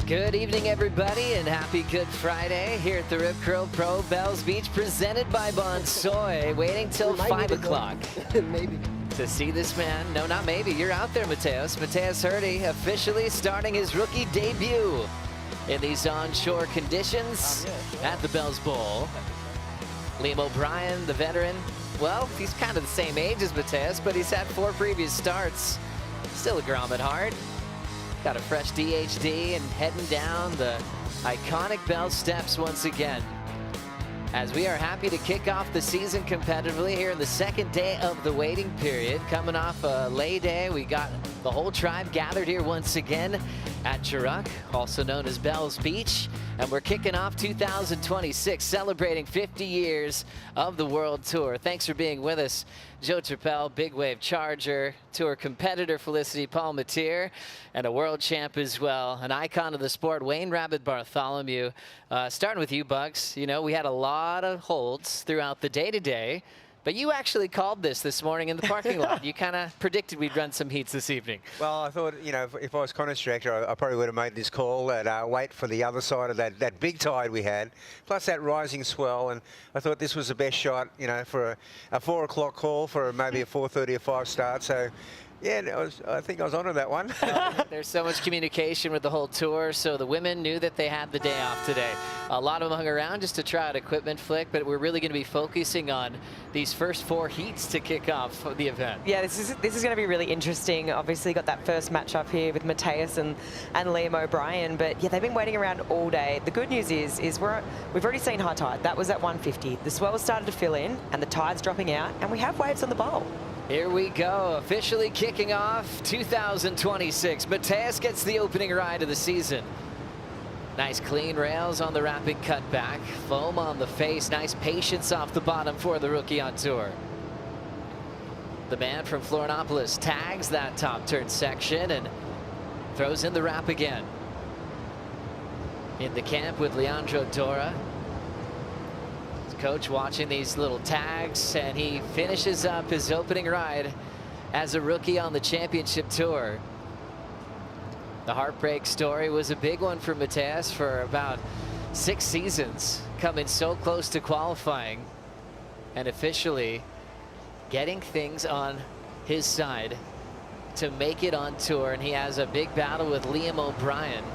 Good evening, everybody, and happy Good Friday here at the Rip Curl Pro Bells Beach, presented by Bonsoy. Waiting till 5 o'clock maybe to see this man. No, not maybe. You're out there, Matteas. Matteas Herdy officially starting his rookie debut in these onshore conditions at the Bells Bowl. Liam O'Brien, the veteran, well, he's kind of the same age as Matteas, but he's had 4 previous starts. Still a Grom at heart. Got a fresh DHD and heading down the iconic Bell steps once again. As we are happy to kick off the season competitively here in the second day of the waiting period. Coming off a lay day, we got the whole tribe gathered here once again at Chirruc, also known as Bells Beach. And we're kicking off 2026, celebrating 50 years of the World Tour. Thanks for being with us, Joe Turpel, Big Wave Charger, Tour competitor Felicity Palmatier, and a world champ as well, an icon of the sport, Wayne Rabbit Bartholomew. Starting with you, Bugs, you know, we had a lot of holds throughout the day today, but you actually called this morning in the parking lot. You kind of predicted we'd run some heats this evening. Well, I thought, you know, if I was contest director, I probably would have made this call that wait for the other side of that big tide we had, plus that rising swell. And I thought this was the best shot, you know, for a 4 o'clock call for maybe a 4:30 or 5 start. So, yeah, I think I was on to that one. There's so much communication with the whole tour, so the women knew that they had the day off today. A lot of them hung around just to try out equipment flick, but we're really going to be focusing on these first 4 heats to kick off the event. Yeah, this is going to be really interesting. Obviously, got that first matchup here with Matteas and Liam O'Brien, but yeah, they've been waiting around all day. The good news is we've already seen high tide. That was at 150. The swell started to fill in, and the tide's dropping out, and we have waves on the bowl. Here we go, officially kicking off 2026. Matteas gets the opening ride of the season. Nice clean rails on the rapid cutback, foam on the face, nice patience off the bottom for the rookie on tour. The man from Florianopolis tags that top turn section and throws in the wrap again. In the camp with Leandro Dora. Coach watching these little tags, and he finishes up his opening ride as a rookie on the championship tour. The heartbreak story was a big one for Matteas for about 6 seasons, coming so close to qualifying and officially getting things on his side to make it on tour. And he has a big battle with Liam O'Brien,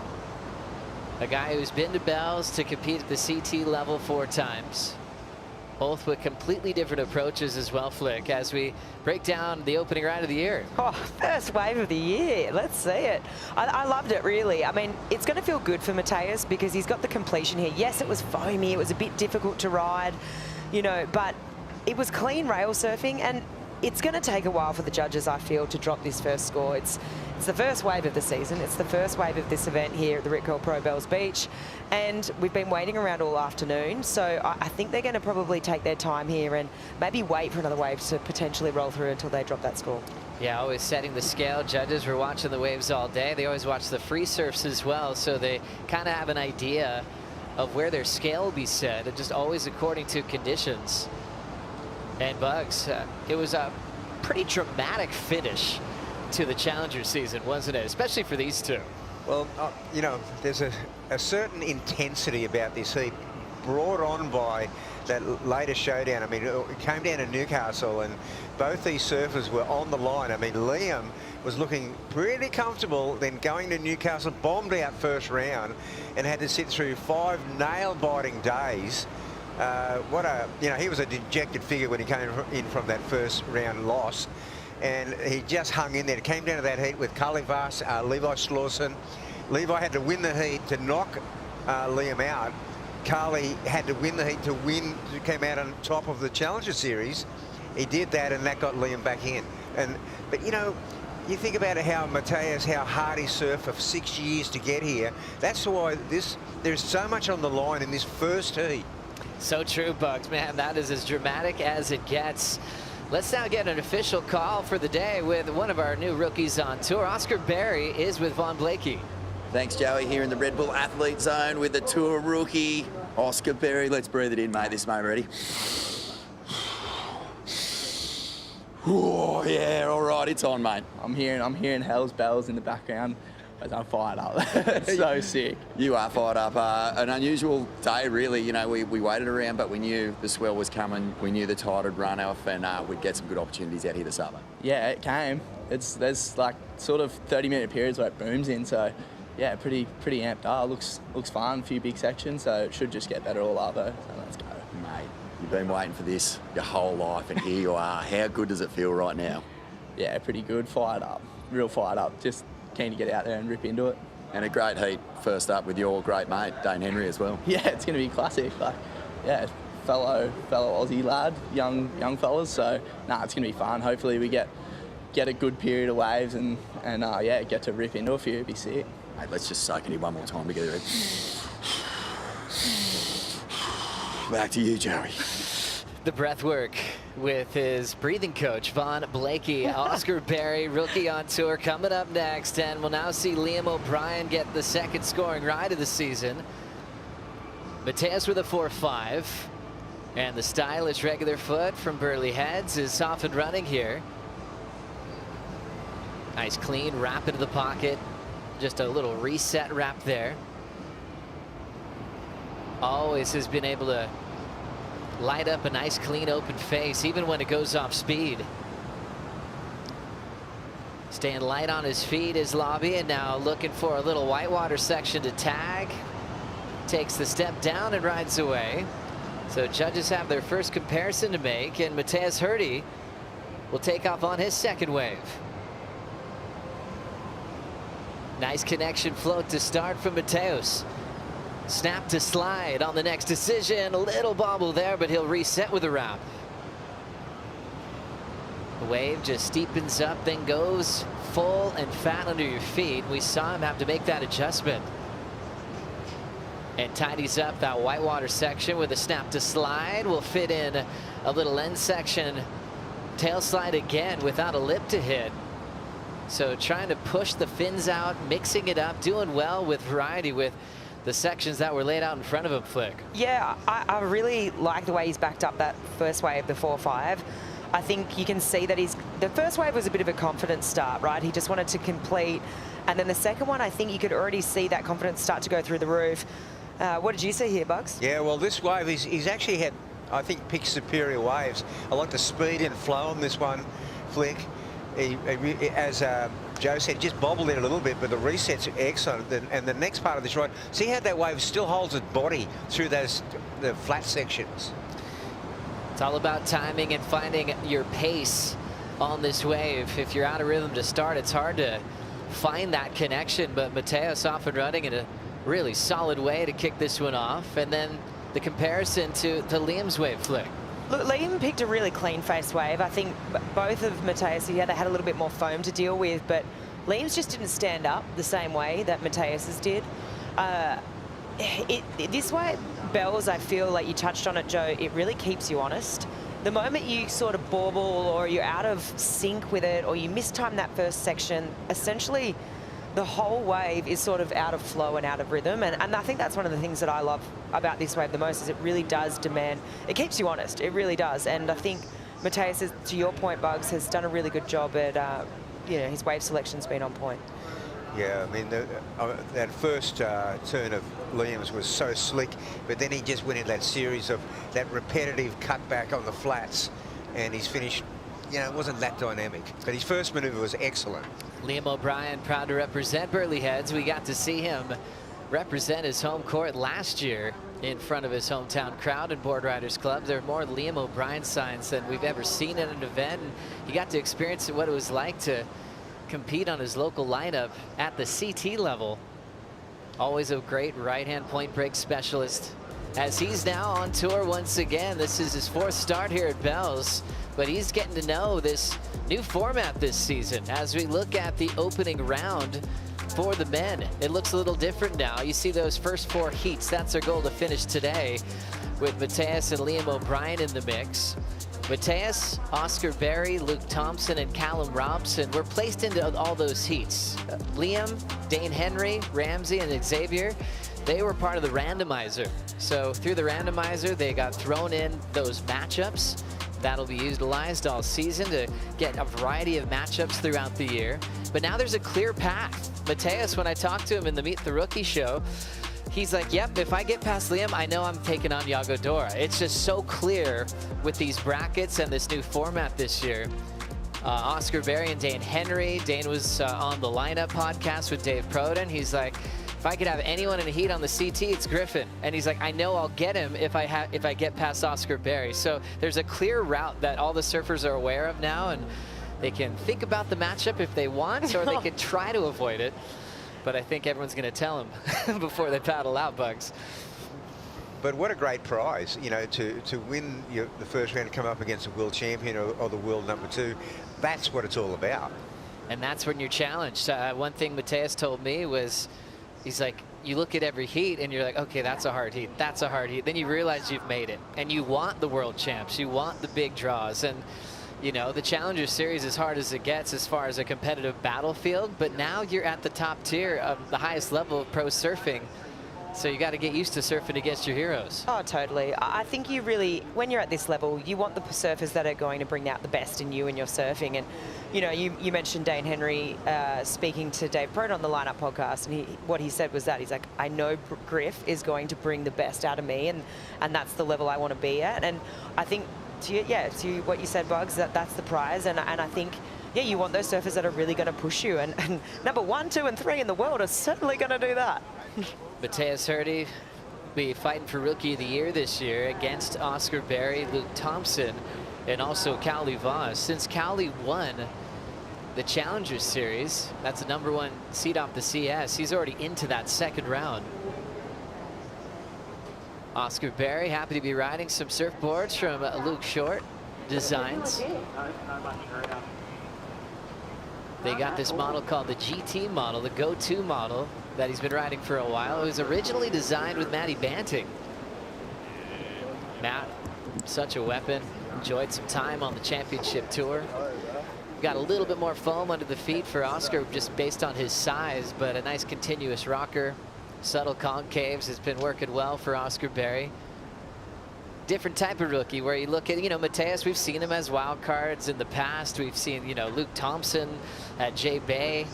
a guy who's been to Bells to compete at the CT level 4 times. Both with completely different approaches as well, Flick, as we break down the opening ride of the year. Oh, first wave of the year. Let's see it. I loved it, really. I mean, it's going to feel good for Matteas because he's got the completion here. Yes, it was foamy. It was a bit difficult to ride, you know, but it was clean rail surfing, and it's going to take a while for the judges, I feel, to drop this first score. It's the first wave of the season. It's the first wave of this event here at the Rip Curl Pro Bells Beach. And we've been waiting around all afternoon. So I think they're going to probably take their time here and maybe wait for another wave to potentially roll through until they drop that score. Yeah, always setting the scale. Judges were watching the waves all day. They always watch the free surfs as well. So they kind of have an idea of where their scale will be set, and just always according to conditions. And Bugs, it was a pretty dramatic finish to the Challenger season, wasn't it? Especially for these two. Well, you know, there's a certain intensity about this heat brought on by that later showdown. I mean, it came down to Newcastle, and both these surfers were on the line. I mean, Liam was looking pretty comfortable, then going to Newcastle, bombed out first round, and had to sit through 5 nail-biting days. You know, he was a dejected figure when he came in from that first round loss, and he just hung in there. It came down to that heat with Carly Vass, Levi Slauson. Levi had to win the heat to knock Liam out. Carly had to win the heat to came out on top of the Challenger Series. He did that, and that got Liam back in. But you know, you think about it, how Matteas, how hard he surfed for 6 years to get here. That's why there's so much on the line in this first heat. So true, Bugs. Man, that is as dramatic as it gets. Let's now get an official call for the day with one of our new rookies on tour. Oscar Berry is with Von Blakey. Thanks, Joey, here in the Red Bull Athlete Zone with the tour rookie, Oscar Berry. Let's breathe it in, mate, this moment. Ready? Oh, yeah, all right, it's on, mate. I'm hearing Hell's Bells in the background. I'm fired up. It's so sick. You are fired up. An unusual day, really. You know, we waited around, but we knew the swell was coming. We knew the tide would run off, and we'd get some good opportunities out here this summer. Yeah, it came. There's like sort of 30-minute periods where it booms in, so yeah, pretty amped up. Looks fun. A few big sections, so it should just get better all over. So let's go, mate. You've been waiting for this your whole life, and here you are. How good does it feel right now? Yeah, pretty good. Fired up. Real fired up. Just keen to get out there and rip into it. And a great heat first up with your great mate, Dane Henry, as well. Yeah, it's going to be classic. Like, yeah, fellow Aussie lad, young fellas. So, it's going to be fun. Hopefully we get a good period of waves and yeah, get to rip into a few. It'd be sick. Mate, let's just soak it in one more time together. Back to you, Joey. The breath work with his breathing coach, Vaughn Blakey. Oscar Berry, rookie on tour, coming up next. And we'll now see Liam O'Brien get the second scoring ride of the season. Matteas with a 4.5. And the stylish regular foot from Burley Heads is off and running here. Nice clean wrap into the pocket. Just a little reset wrap there. Always has been able to light up a nice clean open face even when it goes off speed. Staying light on his feet is Lobby, and now looking for a little whitewater section to tag. Takes the step down and rides away. So judges have their first comparison to make, and Matteas Herdy will take off on his second wave. Nice connection float to start from Matteas. Snap to slide on the next decision. A little bobble there, but he'll reset with a wrap. The wave just steepens up, then goes full and fat under your feet. We saw him have to make that adjustment. And tidies up that whitewater section with a snap to slide. Will fit in a little end section. Tail slide again without a lip to hit. So trying to push the fins out, mixing it up, doing well with variety with the sections that were laid out in front of him, Flick. Yeah, I really like the way he's backed up that first wave, the 4.5. I think you can see that the first wave was a bit of a confidence start, right? He just wanted to complete. And then the second one, I think you could already see that confidence start to go through the roof. What did you see here, Bugs? Yeah, well, this wave, he's actually had, I think, picked superior waves. I like the speed and flow on this one, Flick. As Joe said, just bobbled it a little bit, but the reset's excellent. And the next part of this ride, see how that wave still holds its body through the flat sections. It's all about timing and finding your pace on this wave. If you're out of rhythm to start, it's hard to find that connection, but Matteas off and running in a really solid way to kick this one off. And then the comparison to Liam's wave, Flick. Look, Liam picked a really clean-faced wave. I think both of Matteas, yeah, they had a little bit more foam to deal with, but Liam's just didn't stand up the same way that Matteas's did. This way, Bells, I feel like you touched on it, Joe, it really keeps you honest. The moment you sort of bauble or you're out of sync with it or you mistime that first section, essentially the whole wave is sort of out of flow and out of rhythm. And I think that's one of the things that I love about this wave the most is it really does demand, it keeps you honest, it really does. And I think Matteas, to your point, Bugs, has done a really good job at, you know, his wave selection's been on point. Yeah, I mean, that first turn of Liam's was so slick, but then he just went in that series of that repetitive cutback on the flats, and his finish, you know, it wasn't that dynamic. But his first maneuver was excellent. Liam O'Brien proud to represent Burley Heads. We got to see him represent his home court last year in front of his hometown crowd and Board Riders Club. There are more Liam O'Brien signs than we've ever seen at an event, and he got to experience what it was like to compete on his local lineup at the CT level. Always a great right-hand point break specialist. As he's now on tour once again, this is his fourth start here at Bells, but he's getting to know this new format this season. As we look at the opening round for the men, it looks a little different now. You see those first four heats, that's our goal to finish today with Matteas and Liam O'Brien in the mix. Matteas, Oscar Berry, Luke Thompson, and Callum Robson were placed into all those heats. Liam, Dane Henry, Ramsey, and Xavier, they were part of the randomizer. So through the randomizer, they got thrown in those matchups. That'll be utilized all season to get a variety of matchups throughout the year. But now there's a clear path. Matteas, when I talked to him in the Meet the Rookie show, he's like, yep, if I get past Liam, I know I'm taking on Yago Dora. It's just so clear with these brackets and this new format this year. Oscar Berry and Dane Henry. Dane was on the Lineup podcast with Dave Proden. He's like, if I could have anyone in the heat on the CT, it's Griffin. And he's like, I know I'll get him if I get past Oscar Berry. So there's a clear route that all the surfers are aware of now, and they can think about the matchup if they want, or they can try to avoid it. But I think everyone's going to tell them before they paddle out, Bugs. But what a great prize, you know, to win the first round and come up against a world champion or the world #2. That's what it's all about. And that's when you're challenged. One thing Matteas told me was, he's like, you look at every heat and you're like, okay, that's a hard heat. That's a hard heat. Then you realize you've made it. And you want the world champs. You want the big draws. And, you know, the Challenger Series, as hard as it gets as far as a competitive battlefield, but now you're at the top tier of the highest level of pro surfing. So you got to get used to surfing against your heroes. Oh, totally. I think you really, when you're at this level, you want the surfers that are going to bring out the best in you and your surfing. And, you know, you mentioned Dane Henry speaking to Dave Proden on the Lineup podcast, and what he said was that he's like, I know Griff is going to bring the best out of me, and that's the level I want to be at. And I think, to what you said, Bugs, that's the prize. And I think, yeah, you want those surfers that are really going to push you. And number 1, 2, and 3 in the world are certainly going to do that. Matteas Herdy be fighting for Rookie of the Year this year against Oscar Berry, Luke Thompson, and also Cowley Voss. Since Cowley won the Challenger Series, that's the #1 seed off the CS, he's already into that second round. Oscar Berry happy to be riding some surfboards from Luke Short Designs. They got this model called the GT model, the go-to model that he's been riding for a while. It was originally designed with Matty Banting. Matt, such a weapon. Enjoyed some time on the championship tour. Got a little bit more foam under the feet for Oscar just based on his size, but a nice continuous rocker. Subtle concaves has been working well for Oscar Berry. Different type of rookie where you look at, you know, Matteas, we've seen him as wild cards in the past. We've seen, you know, Luke Thompson at J Bay.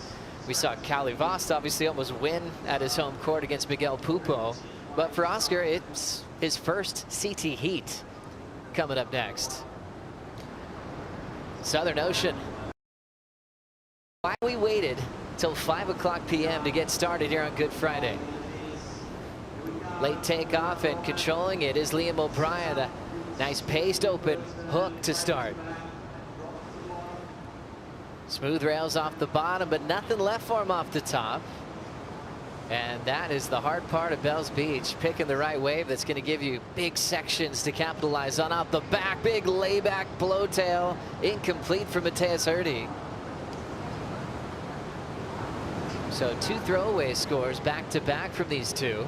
We saw Cowley Voss obviously almost win at his home court against Miguel Pupo. But for Oscar, it's his first CT heat coming up next. Southern Ocean. Why we waited till 5:00 p.m. to get started here on Good Friday. Late takeoff and controlling it is Liam O'Brien. A nice paced open hook to start. Smooth rails off the bottom, but nothing left for him off the top. And that is the hard part of Bells Beach, picking the right wave that's going to give you big sections to capitalize on. Out the back, big layback blowtail, incomplete for Matteas Herdy. So 2 throwaway scores back to back from these two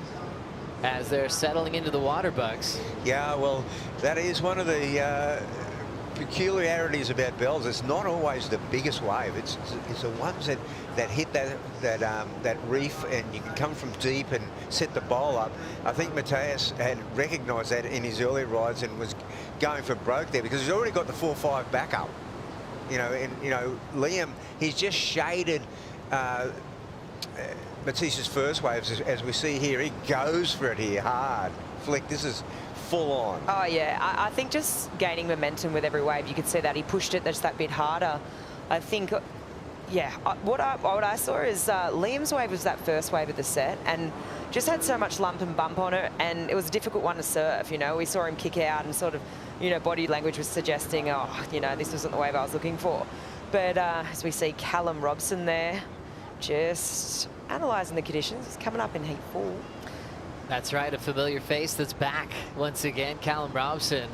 as they're settling into the water, Bugs. Yeah, well, that is one of the peculiarities about Bells. It's not always the biggest wave. It's the ones that hit that reef, and you can come from deep and set the bowl up. I think Matteas had recognised that in his early rides and was going for broke there because he's already got the 4-5 backup. You know, and you know, Liam, he's just shaded Matteas's first waves, as we see here. He goes for it here hard. Flick, this is full on. Oh, yeah. I think just gaining momentum with every wave, you could see that he pushed it just that bit harder. I think, yeah, what I saw is Liam's wave was that first wave of the set and just had so much lump and bump on it, and it was a difficult one to surf. You know, we saw him kick out and sort of, you know, body language was suggesting, oh, you know, this wasn't the wave I was looking for. But as we see Callum Robson there, just analysing the conditions. He's coming up in heat 4. That's right, a familiar face that's back once again. Callum Robson,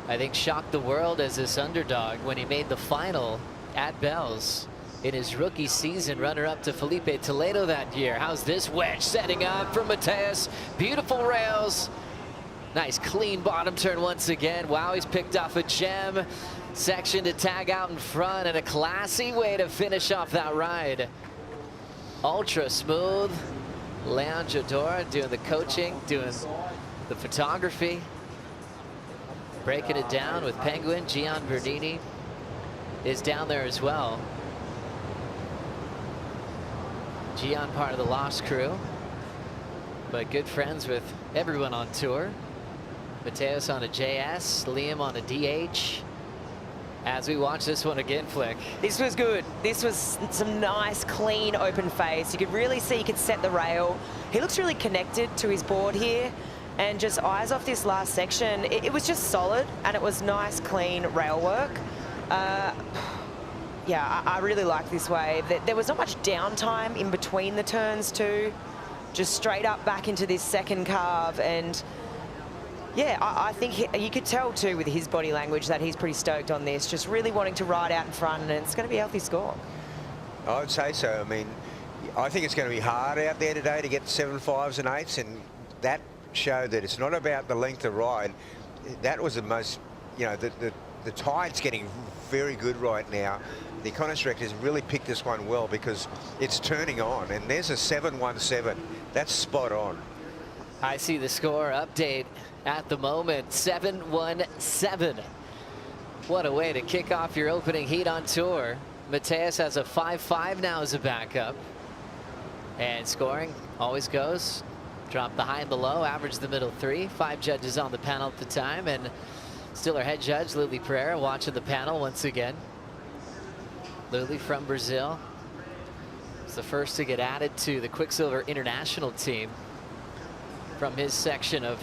I think, shocked the world as this underdog when he made the final at Bells in his rookie season, runner-up to Felipe Toledo that year. How's this wedge setting up from Matteas? Beautiful rails. Nice clean bottom turn once again. Wow, he's picked off a gem section to tag out in front, and a classy way to finish off that ride. Ultra smooth. Leon Jodora doing the coaching, doing the photography. breaking it down with Penguin. Gian Bernini is down there as well. Gian, part of the Lost crew, but good friends with everyone on tour. Matteas on a JS, Liam on a DH. As we watch this one again, Flick. This was good. This was some nice, clean, open face. You could really see he could set the rail. He looks really connected to his board here, and just eyes off this last section. It was just solid, and it was nice, clean rail work. Yeah, I really like this wave. There was not much downtime in between the turns too. Just straight up back into this second carve, and yeah, I think you could tell too with his body language that he's pretty stoked on this, just really wanting to ride out in front, and it's going to be a healthy score. I would say so. I mean, I think it's going to be hard out there today to get 7 5s and 8s, and that showed that it's not about the length of ride. That was the most, you know, the tide's getting very good right now. The Economist directors really picked this one well because it's turning on, and there's a 7-1-7. That's spot on. I see the score update at the moment, 7-1-7. What a way to kick off your opening heat on tour. Matteas has a 5-5 now as a backup. And scoring always goes. Drop the high and the low, average the middle 3. 5 judges on the panel at the time, and still our head judge, Lily Pereira, watching the panel once again. Lily from Brazil. It's the first to get added to the Quicksilver International team from his section of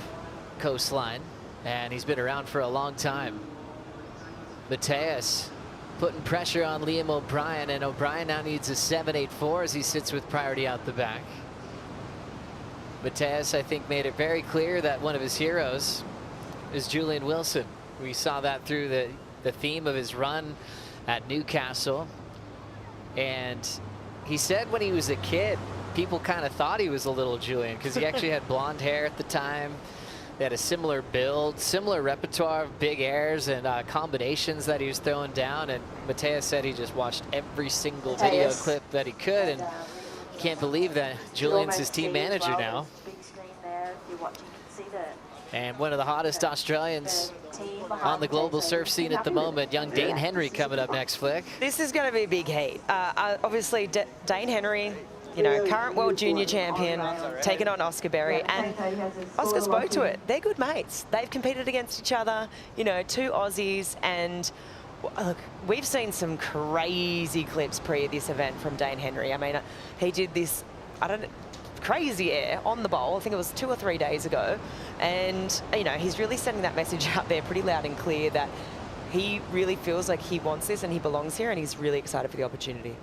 coastline, and he's been around for a long time. Matteas putting pressure on Liam O'Brien, and O'Brien now needs a 7-8-4 as he sits with priority out the back. Matteas, I think, made it very clear that one of his heroes is Julian Wilson. We saw that through the theme of his run at Newcastle, and he said when he was a kid, people kind of thought he was a little Julian because he actually had blonde hair at the time. They had a similar build, similar repertoire of big airs and combinations that he was throwing down. And Matteas said he just watched every single video clip that he could, and can't believe that Julian's his team manager now. And one of the hottest Australians on the global surf scene at the moment, young Dane Henry coming up next, Flick. This is going to be a big heat. Obviously, Dane Henry, you know, current world junior champion, taking on Oscar Berry, and Oscar spoke to it. They're good mates. They've competed against each other, you know, 2 Aussies, and look, we've seen some crazy clips pre this event from Dane Henry. I mean, he did this, I don't know, crazy air on the bowl. I think it was 2 or 3 days ago, and you know, he's really sending that message out there pretty loud and clear that he really feels like he wants this and he belongs here, and he's really excited for the opportunity.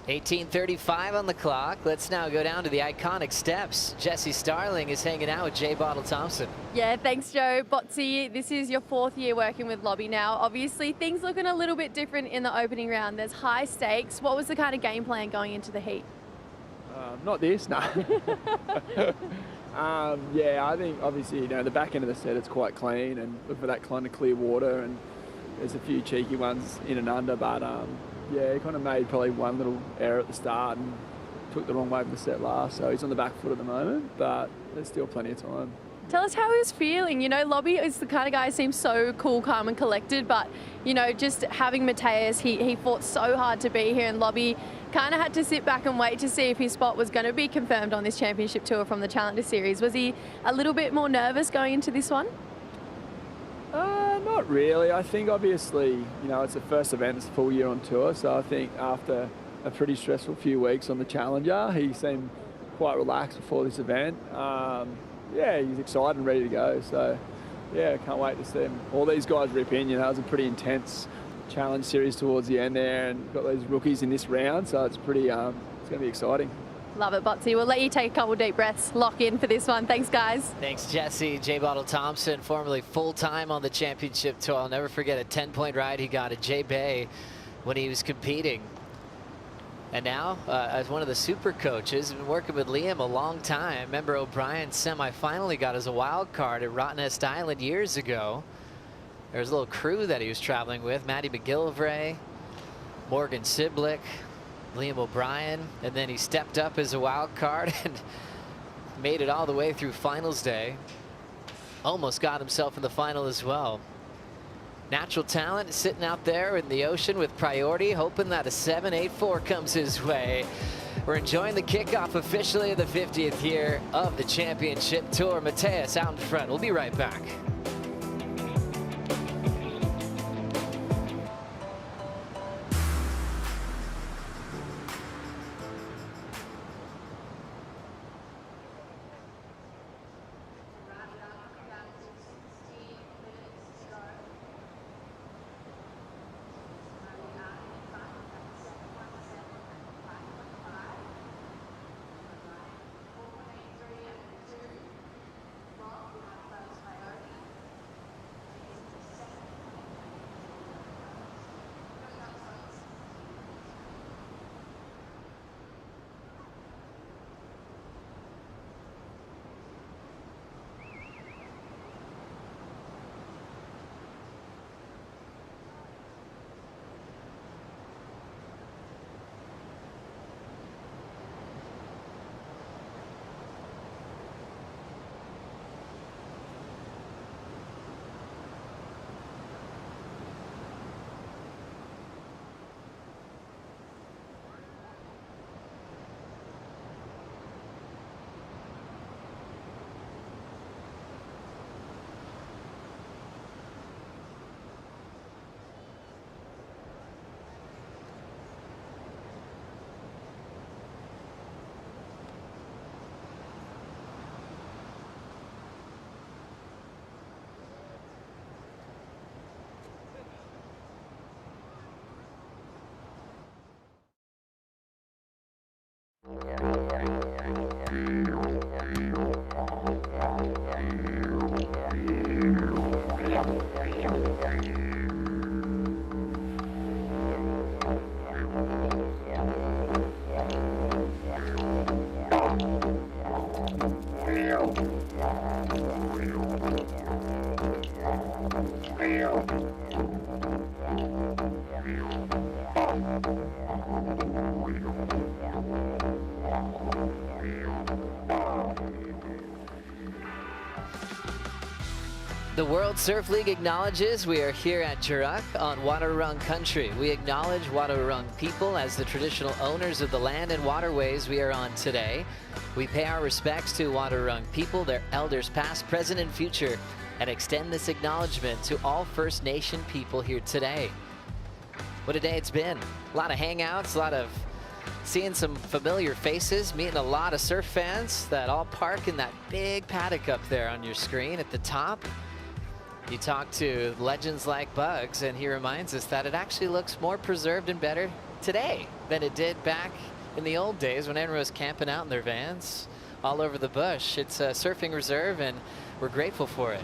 18:35 on the clock. Let's now go down to the iconic steps. Jessie Starling is hanging out with J. Bottle Thompson. Yeah, thanks, Joe. Botsy, this is your 4th year working with Lobby now. Obviously, things looking a little bit different in the opening round. There's high stakes. What was the kind of game plan going into the heat? Not this, no. Yeah, I think obviously, you know, the back end of the set it's quite clean, and look for that kind of clear water, and there's a few cheeky ones in and under, but yeah, he kind of made probably one little error at the start and took the wrong way from the set last, so he's on the back foot at the moment, but there's still plenty of time. Tell us how he was feeling. You know, Lobby is the kind of guy who seems so cool, calm and collected, but, you know, just having Matteas, he fought so hard to be here, and Lobby kind of had to sit back and wait to see if his spot was going to be confirmed on this championship tour from the Challenger Series. Was he a little bit more nervous going into this one? Not really. I think obviously, you know, it's the first event, it's a full year on tour, so I think after a pretty stressful few weeks on the Challenger, he seemed quite relaxed before this event. Yeah, he's excited and ready to go, so yeah, can't wait to see him. All these guys rip in, you know, it was a pretty intense Challenge Series towards the end there, and got those rookies in this round, so it's pretty, it's going to be exciting. Love it, Botsy. We'll let you take a couple deep breaths, lock in for this one. Thanks, guys. Thanks, Jessie. J. Bottle Thompson, formerly full-time on the championship tour. I'll never forget a 10-point ride he got at J-Bay when he was competing. And now, as one of the super coaches, been working with Liam a long time. Remember, O'Brien semi-finally got as a wild card at Rottnest Island years ago. There was a little crew that he was traveling with, Matty McGillivray, Morgan Siblick, Liam O'Brien, and then he stepped up as a wild card and made it all the way through finals day. Almost got himself in the final as well. Natural talent sitting out there in the ocean with priority, hoping that a 7.84 comes his way. We're enjoying the kickoff officially of the 50th year of the championship tour. Matteas out in front. We'll be right back. The World Surf League acknowledges we are here at Juruk on Wadawurrung country. We acknowledge Wadawurrung people as the traditional owners of the land and waterways we are on today. We pay our respects to Wadawurrung people, their elders past, present, and future, and extend this acknowledgement to all First Nation people here today. What a day it's been. A lot of hangouts, a lot of seeing some familiar faces, meeting a lot of surf fans that all park in that big paddock up there on your screen at the top. You talk to legends like Bugs, and he reminds us that it actually looks more preserved and better today than it did back in the old days when everyone was camping out in their vans all over the bush. It's a surfing reserve, and we're grateful for it.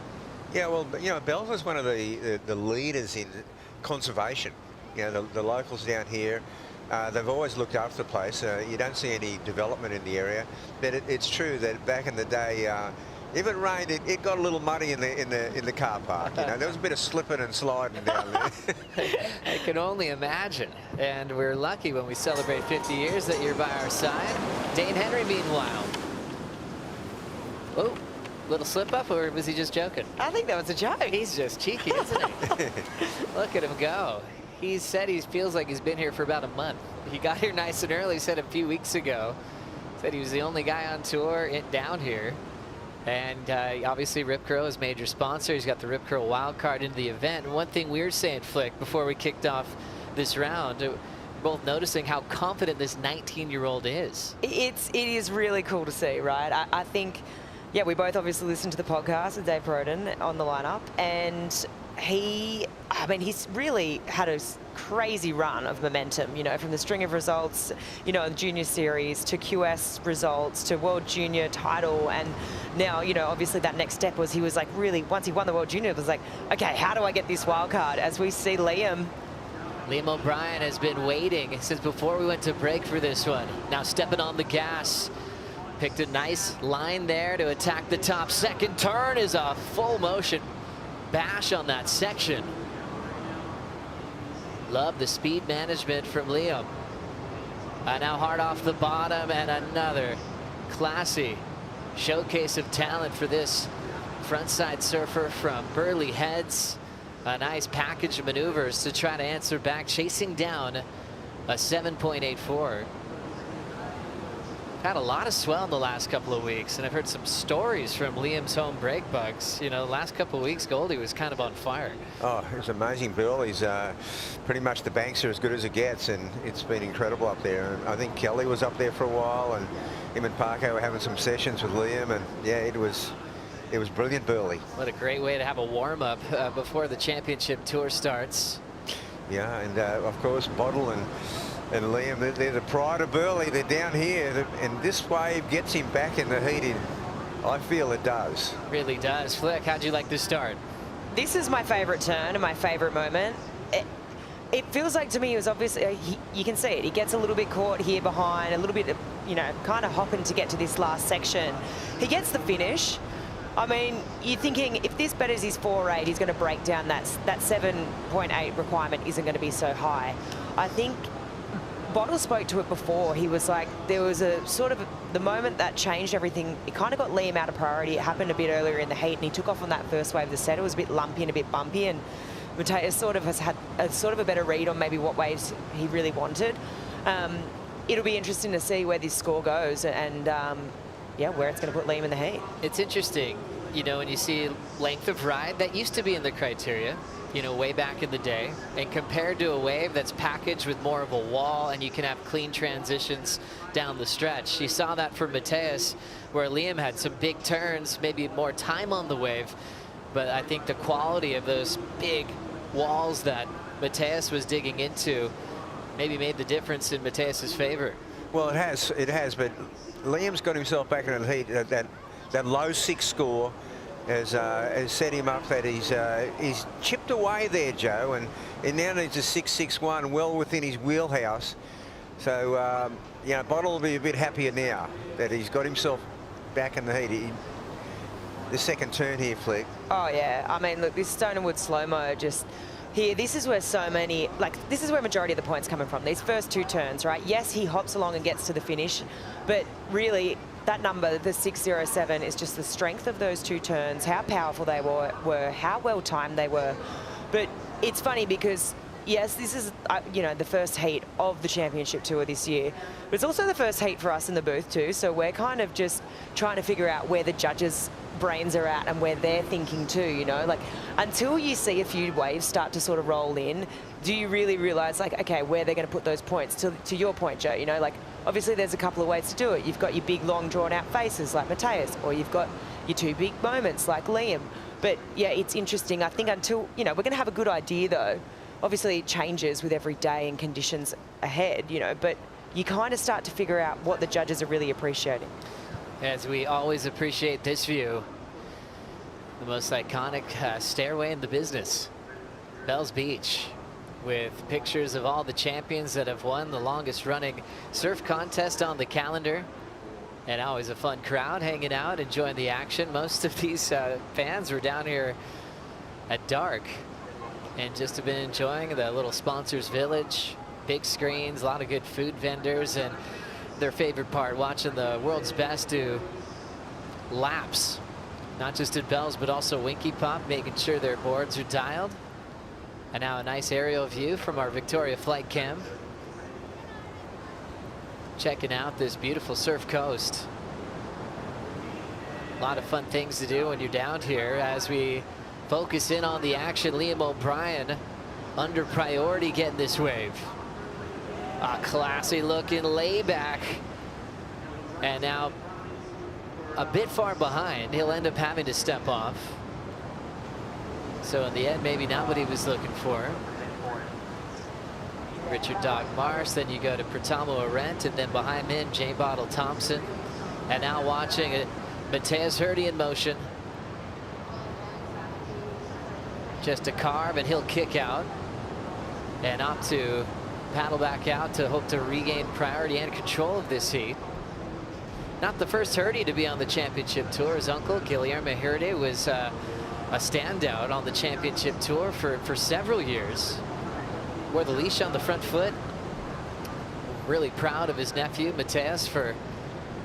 Yeah, well, you know, Belva's one of the leaders in conservation. You know, the locals down here, they've always looked after the place. You don't see any development in the area, but it's true that back in the day, if it rained, it got a little muddy in the car park. You know, there was a bit of slipping and sliding down there. I can only imagine. And we're lucky when we celebrate 50 years that you're by our side. Dane Henry, meanwhile. Oh, little slip up, or was he just joking? I think that was a joke. He's just cheeky, isn't he? Look at him go. He said he feels like he's been here for about a month. He got here nice and early, said a few weeks ago. Said he was the only guy on tour down here. And obviously Rip Curl is major sponsor. He's got the Rip Curl wild card into the event. And one thing we were saying, Flick, before we kicked off this round, we're both noticing how confident this 19-year-old is. It is really cool to see, right? I think, yeah, we both obviously listened to the podcast with Dave Proden on the lineup, and he's really had a crazy run of momentum, you know, from the string of results, you know, the junior series to QS results to World Junior title. And now, you know, obviously that next step was he was like really, once he won the World Junior, it was like, okay, how do I get this wild card? As we see Liam O'Brien has been waiting since before we went to break for this one. Now stepping on the gas. Picked a nice line there to attack the top. Second turn is a full motion bash on that section. Love the speed management from Liam. Now hard off the bottom, and another classy showcase of talent for this frontside surfer from Burley Heads. A nice package of maneuvers to try to answer back, chasing down a 7.84. Had a lot of swell in the last couple of weeks, and I've heard some stories from Liam's home brake bugs. You know, the last couple of weeks, Goldie was kind of on fire. Oh, it's amazing, Bill. He's pretty much the banks are as good as it gets, and it's been incredible up there. And I think Kelly was up there for a while, and him and Parko were having some sessions with Liam, and yeah, it was brilliant, Burley. What a great way to have a warm-up before the championship tour starts. Yeah, and of course, Bottle and Liam, they're the pride of Burley. They're down here, and this wave gets him back in the heat. I feel it does. Really does. Flick, how'd you like to start? This is my favourite turn and my favourite moment. It feels like to me it was obviously, you can see it. He gets a little bit caught here behind, a little bit, you know, kind of hopping to get to this last section. He gets the finish. I mean, you're thinking if this betters his 4.8, he's going to break down that 7.8 requirement isn't going to be so high. I think Bottle spoke to it before. He was like, there was a sort of the moment that changed everything. It kind of got Liam out of priority. It happened a bit earlier in the heat, and he took off on that first wave of the set. It was a bit lumpy and a bit bumpy, and Matteas sort of has had a better read on maybe what waves he really wanted. It'll be interesting to see where this score goes, and yeah, where it's going to put Liam in the heat. It's interesting, you know, when you see length of ride, that used to be in the criteria, you know, way back in the day, and compared to a wave that's packaged with more of a wall and you can have clean transitions down the stretch. You saw that for Matteas, where Liam had some big turns, maybe more time on the wave, but I think the quality of those big walls that Matteas was digging into maybe made the difference in Matteas's favor. Well, it has, but Liam's got himself back in the heat. That low 6 score has set him up that he's chipped away there, Joe, and he now needs a 6.61 well within his wheelhouse. So, you know, Bottle will be a bit happier now that he's got himself back in the heat. The second turn here, Flick. Oh, yeah. I mean, look, this Stone and Wood slow-mo just here, this is where so many, like, this is where majority of the points coming from. These first 2 turns, right? Yes, he hops along and gets to the finish, but really, that number, the 6.07, is just the strength of those 2 turns, how powerful they were, how well timed they were. But it's funny because, yes, this is, you know, the first heat of the championship tour this year, but it's also the first heat for us in the booth too. So we're kind of just trying to figure out where the judges' brains are at and where they're thinking too, you know, like until you see a few waves start to sort of roll in, do you really realize, like, okay, where they're going to put those points? To your point, Joe, you know, like, obviously there's a couple of ways to do it. You've got your big, long, drawn-out faces like Matteas, or you've got your 2 big moments like Liam. But, yeah, it's interesting. I think until, you know, we're going to have a good idea, though. Obviously, it changes with every day and conditions ahead, you know, but you kind of start to figure out what the judges are really appreciating. As we always appreciate this view, the most iconic stairway in the business, Bells Beach, with pictures of all the champions that have won the longest running surf contest on the calendar. And always a fun crowd hanging out, enjoying the action. Most of these fans were down here at dark and just have been enjoying the little sponsors village, big screens, a lot of good food vendors, and their favorite part, watching the world's best do laps, not just at Bells, but also Winky Pop, making sure their boards are dialed. And now a nice aerial view from our Victoria flight cam. Checking out this beautiful surf coast. A lot of fun things to do when you're down here as we focus in on the action. Liam O'Brien under priority getting this wave. A classy looking layback. And now a bit far behind. He'll end up having to step off. So in the end, maybe not what he was looking for. Richard Dog Mars, then you go to Pertamo Arendt, and then behind him, J Bottle Thompson. And now watching it, Matteas Herdy in motion. Just a carve, and he'll kick out. And opt to paddle back out to hope to regain priority and control of this heat. Not the first Herdy to be on the championship tour. His uncle, Guilherme Herdy, was a standout on the championship tour for several years. Wore the leash on the front foot. Really proud of his nephew, Matteas, for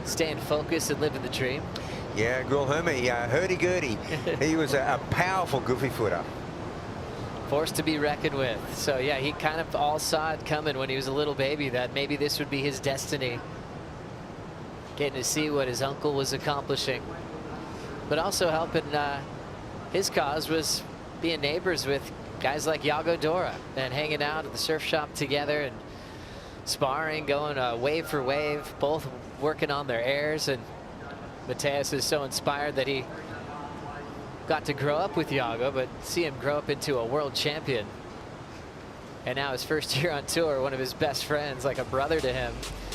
staying focused and living the dream. Yeah, Guilherme, hurdy-gurdy. He was a powerful goofy footer. Force to be reckoned with. So yeah, he kind of all saw it coming when he was a little baby, that maybe this would be his destiny. Getting to see what his uncle was accomplishing. But also helping his cause was being neighbors with guys like Yago Dora and hanging out at the surf shop together and sparring, going wave for wave, both working on their airs. And Matteas is so inspired that he got to grow up with Yago, but see him grow up into a world champion. And now his first year on tour, one of his best friends, like a brother to him,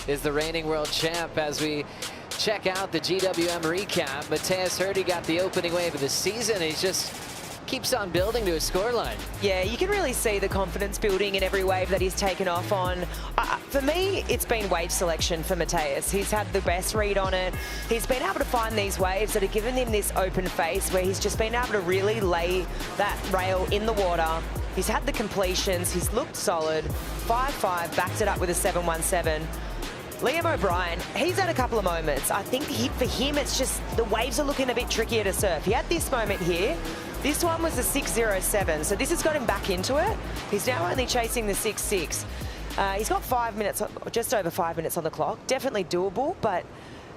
is the reigning world champ. As we check out the GWM recap, Matteas Herdy got the opening wave of the season. He just keeps on building to his scoreline. Yeah, you can really see the confidence building in every wave that he's taken off on. For me, it's been wave selection for Matteas. He's had the best read on it. He's been able to find these waves that have given him this open face where he's just been able to really lay that rail in the water. He's had the completions. He's looked solid. 5-5, backed it up with a 7-1-7. Liam O'Brien, he's had a couple of moments. I think for him, it's just the waves are looking a bit trickier to surf. He had this moment here. This one was the 6.07, so this has got him back into it. He's now only chasing the 6.6. He's got 5 minutes, just over 5 minutes on the clock. Definitely doable, but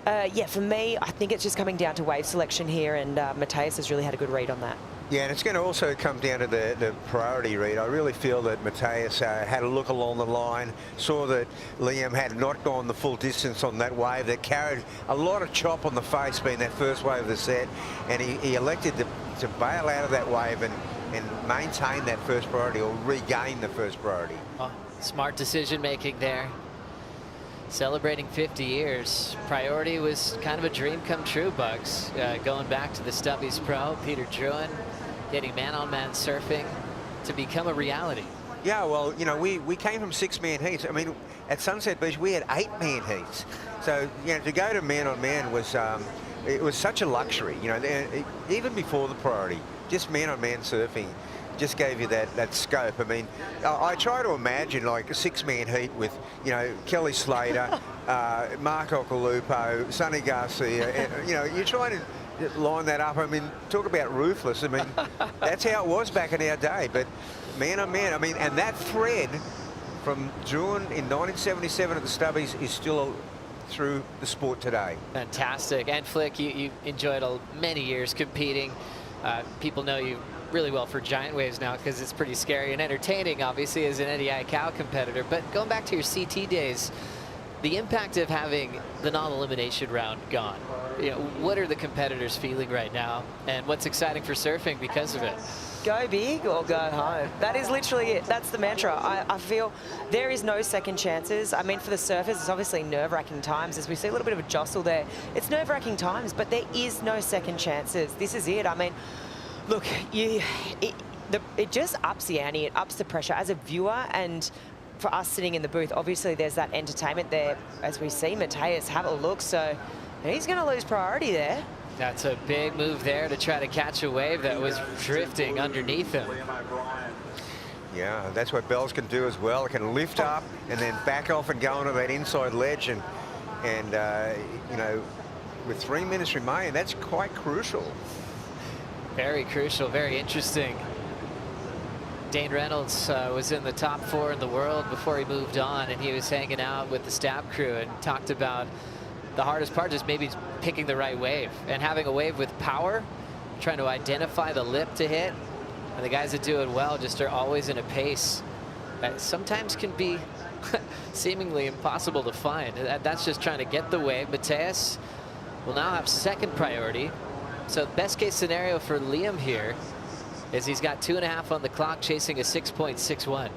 yeah, for me, I think it's just coming down to wave selection here, and Matteas has really had a good read on that. Yeah, and it's going to also come down to the priority read. I really feel that Matteas had a look along the line, saw that Liam had not gone the full distance on that wave, that carried a lot of chop on the face being that first wave of the set, and he elected to bail out of that wave and maintain that first priority, or regain the first priority. Oh, smart decision making there. Celebrating 50 years. Priority was kind of a dream come true, Bugs. Going back to the Stubbies Pro, Peter Druin, getting man-on-man surfing to become a reality. Yeah, well, you know, we came from 6-man heats. I mean, at Sunset Beach, we had 8-man heats. So, you know, to go to man-on-man was, it was such a luxury. You know, even before the priority, just man-on-man surfing just gave you that scope. I mean, I try to imagine like a 6-man heat with, you know, Kelly Slater, Mark Occhilupo, Sonny Garcia. You know, you're trying to line that up. I mean, talk about ruthless. I mean, that's how it was back in our day. But man on man, I mean, and that thread from June in 1977 at the Stubbies is still through the sport today. Fantastic. And Flick, you enjoyed many years competing. People know you really well for giant waves now because it's pretty scary and entertaining, obviously, as an Eddie Cow competitor. But going back to your CT days, the impact of having the non-elimination round gone, you know, what are the competitors feeling right now, and what's exciting for surfing because of it? Go big or go home. That is literally it. That's the mantra. I feel there is no second chances. I mean, for the surfers, it's obviously nerve-wracking times. As we see a little bit of a jostle there, it's nerve-wracking times, but there is no second chances. This is it. I mean, look, it just ups the ante. It ups the pressure as a viewer, and for us sitting in the booth, obviously there's that entertainment there as we see Matteas have a look. So he's going to lose priority there. That's a big move there to try to catch a wave that was drifting underneath him. Yeah, that's what Bells can do as well. It can lift up and then back off and go onto that inside ledge, and you know, with 3 minutes remaining, that's quite crucial. Very crucial, very interesting. Dane Reynolds was in the top 4 in the world before he moved on, and he was hanging out with the stab crew and talked about the hardest part is maybe picking the right wave and having a wave with power, trying to identify the lip to hit. And the guys that do it well just are always in a pace that sometimes can be seemingly impossible to find. That's just trying to get the wave. Matteas will now have second priority. So best case scenario for Liam here is he's got 2.5 on the clock, chasing a 6.61.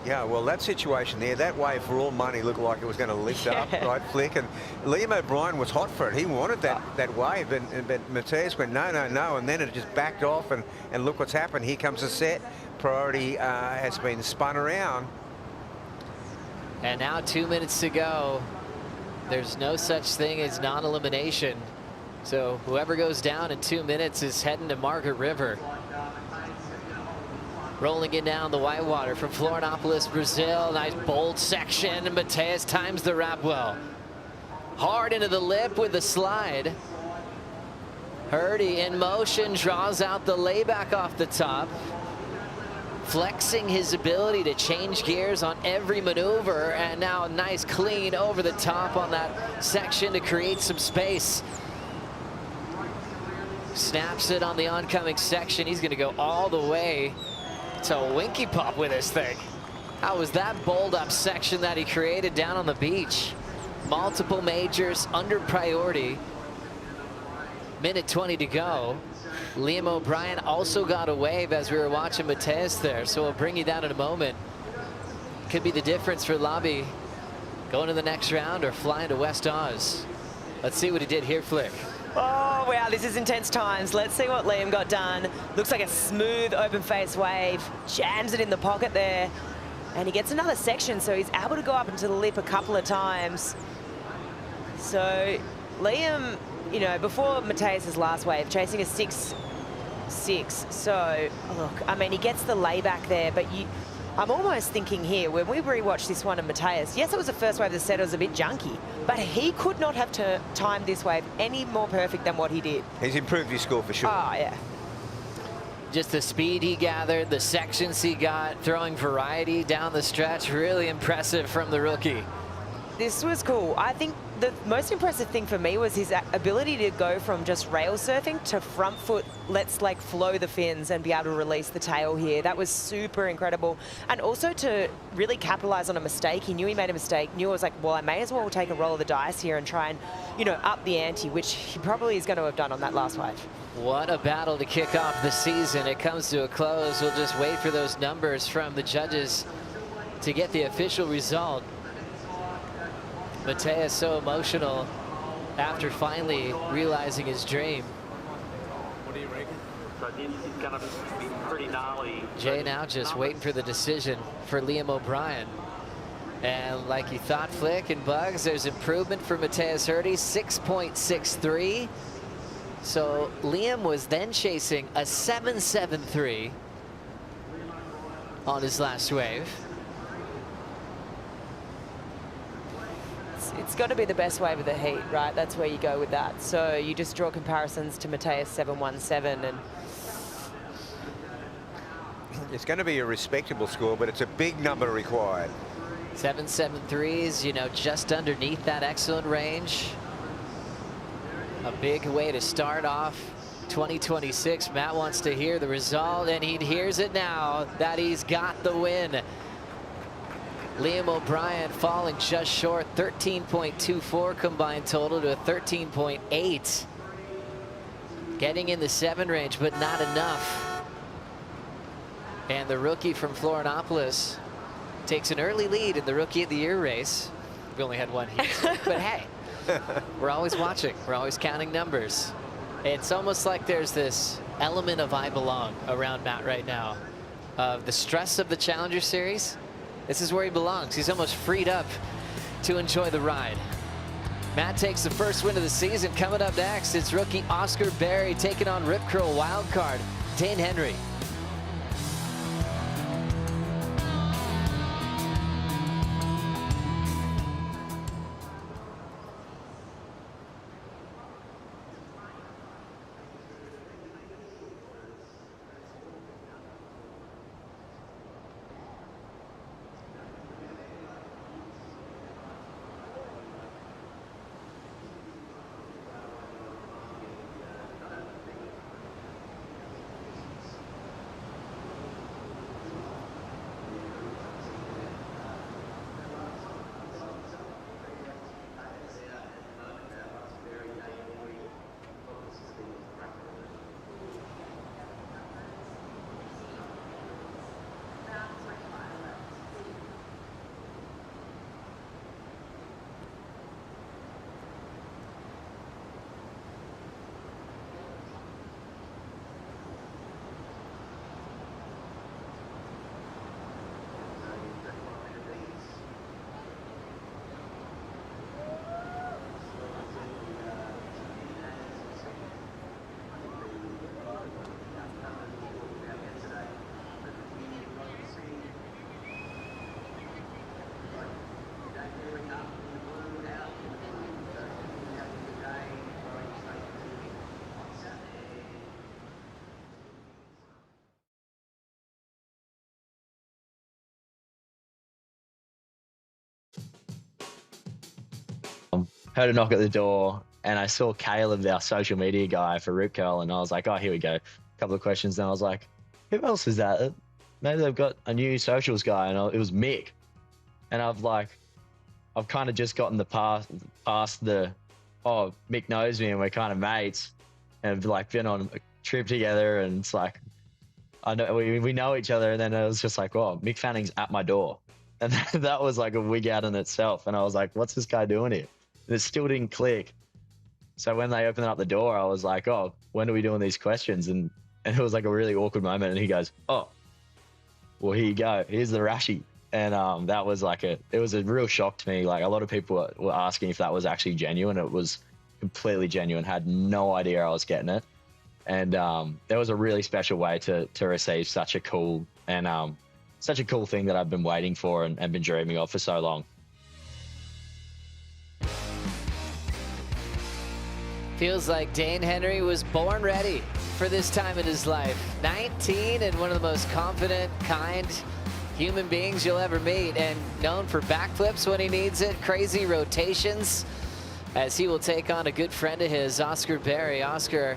Yeah, well, that situation there, that wave for all money looked like it was going to lift up, right, Flick? And Liam O'Brien was hot for it. He wanted that wave, but Matteas went, no, no, no, and then it just backed off, and look what's happened. Here comes the set. Priority has been spun around. And now 2 minutes to go. There's no such thing as non-elimination. So whoever goes down in 2 minutes is heading to Margaret River. Rolling it down the whitewater from Florianopolis, Brazil. Nice bold section. Matteas times the wrap well. Hard into the lip with the slide. Herdy in motion, draws out the layback off the top. flexing his ability to change gears on every maneuver, and now a nice clean over the top on that section to create some space. Snaps it on the oncoming section. He's going to go all the way to Winky Pop with this thing. How was that bowled up section that he created down on the beach? Multiple majors under priority. Minute 20 to go. Liam O'Brien also got a wave as we were watching Matteas there, so we'll bring you that in a moment. Could be the difference for Lobby going to the next round or flying to West Oz. Let's see what he did here, Flick. Oh, wow, this is intense times. Let's see what Liam got done. Looks like a smooth open face wave. Jams it in the pocket there. And he gets another section, so he's able to go up into the lip a couple of times. So Liam, you know, before Matteas' last wave, chasing a 6-6. So, look, I mean, he gets the layback there, but I'm almost thinking here, when we rewatched this one of Matteas, yes, it was the first wave that said it was a bit junky, but he could not have timed this wave any more perfect than what he did. He's improved his score for sure. Oh, yeah. Just the speed he gathered, the sections he got, throwing variety down the stretch, really impressive from the rookie. This was cool. I think the most impressive thing for me was his ability to go from just rail surfing to front foot, let's like flow the fins and be able to release the tail here. That was super incredible. And also to really capitalize on a mistake. He knew he made a mistake, knew it was like, well, I may as well take a roll of the dice here and try and, you know, up the ante, which he probably is going to have done on that last wave. What a battle to kick off the season. It comes to a close. We'll just wait for those numbers from the judges to get the official result. Matteas so emotional after finally realizing his dream. What do you reckon? So I think he's gonna be pretty gnarly. Jay now just waiting for the decision for Liam O'Brien. And like you thought, Flick and Bugs, there's improvement for Matteas Herdy, 6.63. So Liam was then chasing a 7.73 on his last wave. It's got to be the best wave of the heat, right? That's where you go with that. So you just draw comparisons to Matteas 7.17, and it's going to be a respectable score, but it's a big number required. 7.73s, you know, just underneath that excellent range. A big way to start off 2026. Matt wants to hear the result, and he hears it now that he's got the win. Liam O'Brien falling just short, 13.24 combined total to a 13.8. Getting in the 7 range, but not enough. And the rookie from Florianopolis takes an early lead in the Rookie of the Year race. We only had one heat, but hey, we're always watching. We're always counting numbers. It's almost like there's this element of I belong around Matt right now. The stress of the Challenger Series, this is where he belongs. He's almost freed up to enjoy the ride. Matt takes the first win of the season. Coming up next, it's rookie Oscar Berry taking on Rip Curl wildcard Dane Henry. heard a knock at the door, and I saw Caleb, our social media guy for Rip Curl, and I was like, oh, here we go. A couple of questions, and I was like, who else is that? Maybe they've got a new socials guy, and it was Mick. And I've kind of just gotten past the, oh, Mick knows me and we're kind of mates, and like been on a trip together, and it's like, I know we know each other, and then it was just like, oh, Mick Fanning's at my door. And that was like a wig out in itself. And I was like, what's this guy doing here? And it still didn't click. So when they opened up the door, I was like, oh, when are we doing these questions? And it was like a really awkward moment. And he goes, oh, well, here you go. Here's the Rashi. And that was like it was a real shock to me. Like, a lot of people were asking if that was actually genuine. It was completely genuine. Had no idea I was getting it. And that was a really special way to receive such a cool thing that I've been waiting for and been dreaming of for so long. Feels like Dane Henry was born ready for this time in his life. 19 and one of the most confident, kind human beings you'll ever meet, and known for backflips when he needs it, crazy rotations, as he will take on a good friend of his, Oscar Berry. Oscar,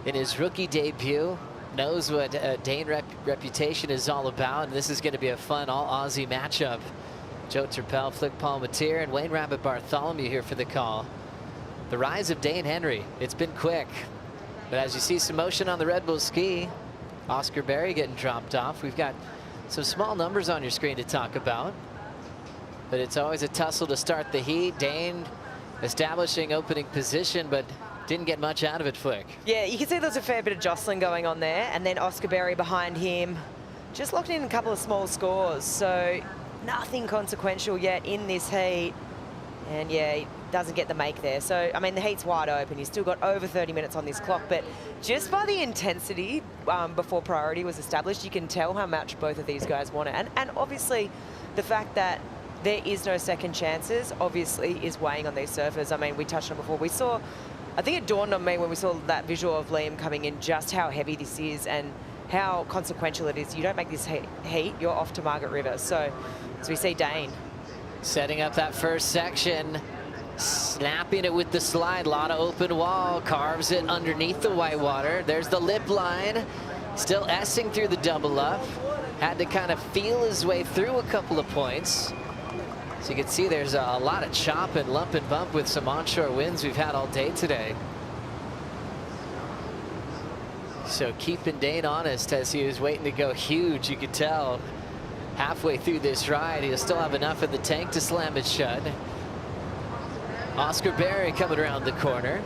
in his rookie debut, knows what Dane reputation is all about, and this is going to be a fun all-Aussie matchup. Joe Turpel, Flick Palmatier, and Wayne Rabbit Bartholomew here for the call. The rise of Dane Henry, it's been quick, but as you see some motion on the Red Bull ski, Oscar Berry getting dropped off. We've got some small numbers on your screen to talk about, but it's always a tussle to start the heat. Dane establishing opening position, but didn't get much out of it, Flick. Yeah, you can see there's a fair bit of jostling going on there, and then Oscar Berry behind him just locked in a couple of small scores, so nothing consequential yet in this heat. And yeah, he doesn't get the make there. So, I mean, the heat's wide open. He's still got over 30 minutes on this clock, but just by the intensity before priority was established, you can tell how much both of these guys want it. And obviously, the fact that there is no second chances, obviously, is weighing on these surfers. I mean, we touched on it before. We saw, I think it dawned on me when we saw that visual of Liam coming in, just how heavy this is and how consequential it is. You don't make this heat, you're off to Margaret River. So, as we see Dane setting up that first section, snapping it with the slide, a lot of open wall, carves it underneath the whitewater. There's the lip line, still S-ing through the double up. Had to kind of feel his way through a couple of points. So you can see there's a lot of chop and lump and bump with some onshore winds we've had all day today. So keeping Dane honest as he was waiting to go huge, you could tell. Halfway through this ride, he'll still have enough in the tank to slam it shut. Oscar Berry coming around the corner.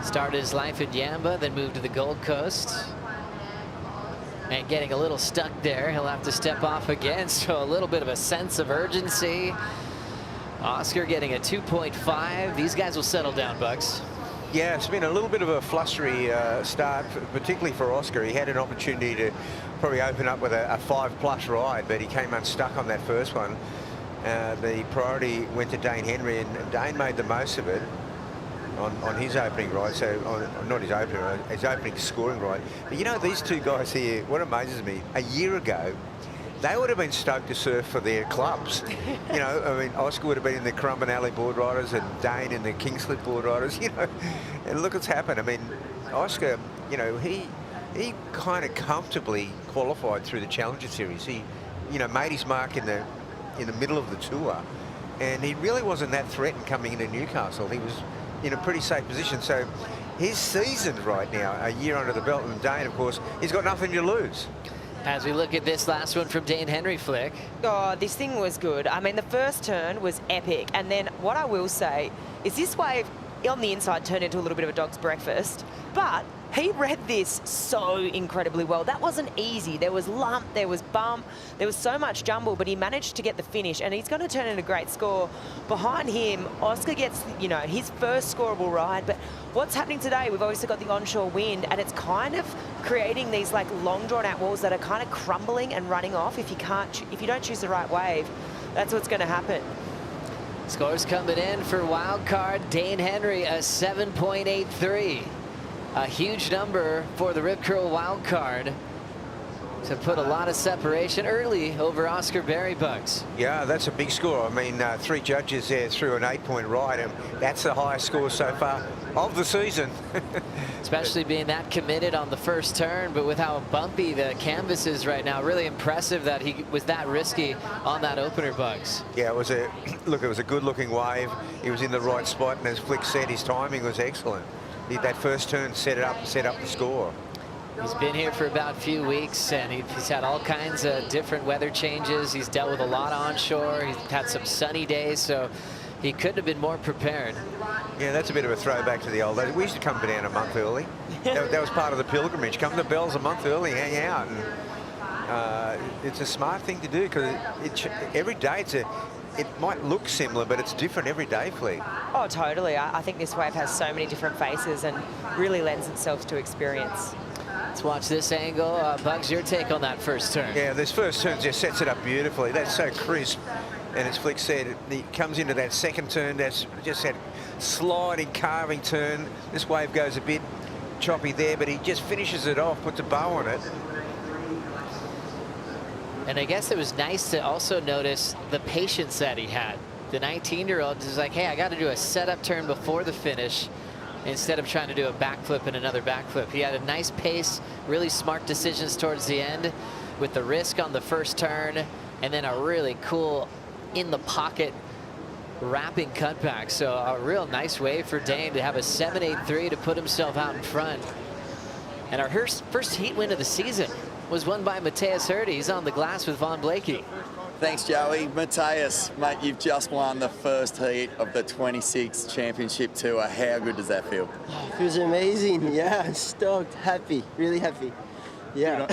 Started his life in Yamba, then moved to the Gold Coast. And getting a little stuck there. He'll have to step off again, so a little bit of a sense of urgency. Oscar getting a 2.5. These guys will settle down, Bucks. Yeah, it's been a little bit of a flustery start, particularly for Oscar. He had an opportunity to probably open up with a 5+ ride, but he came unstuck on that first one. The priority went to Dane Henry, and Dane made the most of it on his opening ride. So, not his opening ride, his opening scoring ride. But you know, these two guys here, what amazes me, a year ago, they would have been stoked to surf for their clubs. You know, I mean, Oscar would have been in the Currumbin Alley Board Riders and Dane in the Kingslip Board Riders, you know. And look what's happened. I mean, Oscar, you know, he kind of comfortably qualified through the Challenger Series. He, you know, made his mark in the middle of the tour, and he really wasn't that threatened coming into Newcastle. He was in a pretty safe position. So his season's right now, a year under the belt, and Dane, of course, he's got nothing to lose. As we look at this last one from Dane Henry, Flick. Oh, this thing was good. I mean, the first turn was epic. And then what I will say is this wave on the inside turned into a little bit of a dog's breakfast. But he read this so incredibly well. That wasn't easy. There was lump, there was bump, there was so much jumble, but he managed to get the finish, and he's going to turn in a great score. Behind him, Oscar gets, you know, his first scoreable ride. But what's happening today, we've obviously got the onshore wind, and it's kind of creating these like long drawn out walls that are kind of crumbling and running off. If you don't choose the right wave, that's what's going to happen. Scores coming in for wild card Dane Henry, a 7.83. A huge number for the Rip Curl wild card. to put a lot of separation early over Oscar Berrybugs. Yeah, that's a big score. I mean, 3 judges there threw an 8-point ride, and that's the highest score so far of the season. Especially being that committed on the first turn, but with how bumpy the canvas is right now, really impressive that he was that risky on that opener, Bugs. Yeah, it was a look. It was a good-looking wave. He was in the right spot, and as Flick said, his timing was excellent. That first turn set up the score. He's been here for about a few weeks, and he's had all kinds of different weather changes. He's dealt with a lot onshore. He's had some sunny days, so he couldn't have been more prepared. Yeah, that's a bit of a throwback to the old days. We used to come down a month early. that was part of the pilgrimage. Come to Bells a month early, hang out. And it's a smart thing to do, because every day it might look similar, but it's different every day, Fleet. Oh, totally. I think this wave has so many different faces and really lends itself to experience. Let's watch this angle. Bugs, your take on that first turn. Yeah, this first turn just sets it up beautifully. That's so crisp. And as Flick said, he comes into that second turn. That's just that sliding, carving turn. This wave goes a bit choppy there, but he just finishes it off, puts a bow on it. And I guess it was nice to also notice the patience that he had. The 19-year-old is like, hey, I got to do a setup turn before the finish instead of trying to do a backflip and another backflip. He had a nice pace, really smart decisions towards the end with the risk on the first turn, and then a really cool in-the-pocket wrapping cutback. So a real nice way for Dane to have a 7.83 to put himself out in front. And our first heat win of the season was won by Matteas Herdy. He's on the glass with Von Blakey. Thanks, Joey. Matteas, mate, you've just won the first heat of the 26 Championship Tour. How good does that feel? Oh, feels amazing. Yeah, stoked, happy, really happy. Yeah.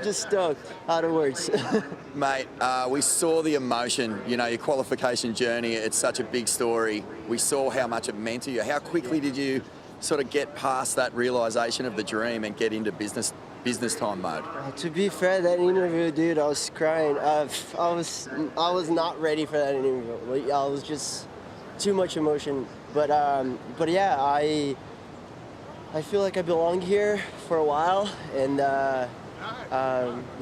Just stoked, out of words. Mate, we saw the emotion, you know, your qualification journey. It's such a big story. We saw how much it meant to you. How quickly did you sort of get past that realization of the dream and get into business time mode? To be fair, that interview, dude, I was crying. I was not ready for that interview. Like, I was just too much emotion. But yeah, I feel like I belong here for a while, and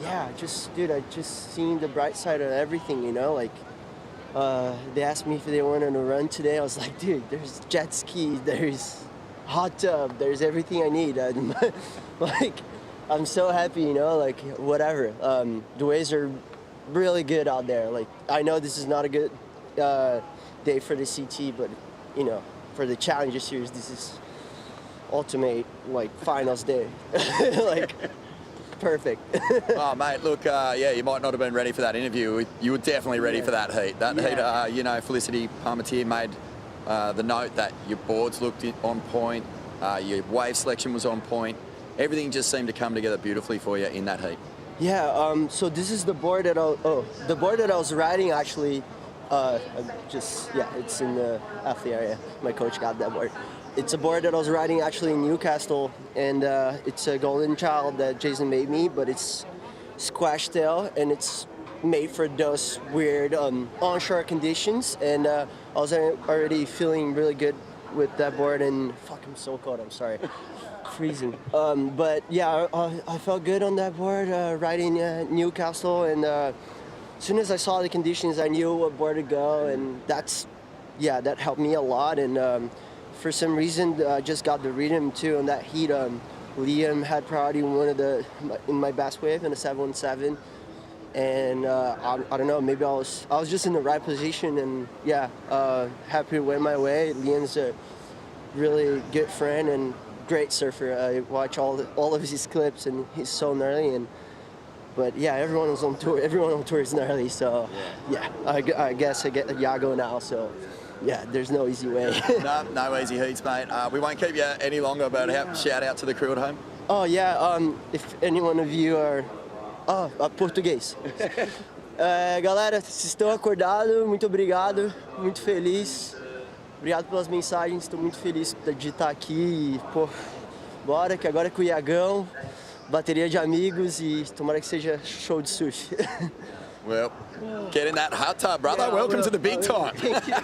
yeah, dude, I just seen the bright side of everything, you know, like. They asked me if they wanted to run today. I was like, dude, there's jet skis, there's hot tub, there's everything I need. Like, I'm so happy, you know, like, whatever. The waves are really good out there. Like, I know this is not a good day for the CT, but, you know, for the Challenger Series, this is ultimate, like, finals day. Like, perfect. Oh, mate, look, yeah, you might not have been ready for that interview. You were definitely ready for that heat. That heat, you know, Felicity Parmentier made the note that your boards looked on point, your wave selection was on point. Everything just seemed to come together beautifully for you in that heat. Yeah, so this is the board that the board that I was riding actually, it's in the athlete area. My coach got that board. It's a board that I was riding actually in Newcastle, and it's a Golden Child that Jason made me, but it's squash tail, and it's made for those weird onshore conditions, and I was already feeling really good with that board, and fuck, I'm so cold, I'm sorry. Freezing. But yeah, I felt good on that board, riding Newcastle, and as soon as I saw the conditions, I knew what board to go, and that helped me a lot, and for some reason, I just got the rhythm too on that heat. Liam had priority in my bass wave in a 717, and I don't know, maybe I was just in the right position, and yeah, happy to win my way. Liam's a really good friend and great surfer. I watch all of his clips, and he's so gnarly. But yeah, everyone was on tour. Everyone on tour is gnarly. So yeah, I guess I get Yago now. So yeah, there's no easy way. No easy heats, mate. We won't keep you any longer, but shout out to the crew at home. Oh yeah, if any one of you are português. Galera, vocês estão acordados, muito obrigado, muito feliz. Obrigado pelas mensagens, estou muito feliz de estar aqui e, pô, bora que agora é com o Iagão, bateria de amigos e tomara que seja show de surf. Well, get in that hot tub, brother. Yeah, welcome to the big time. Thank you.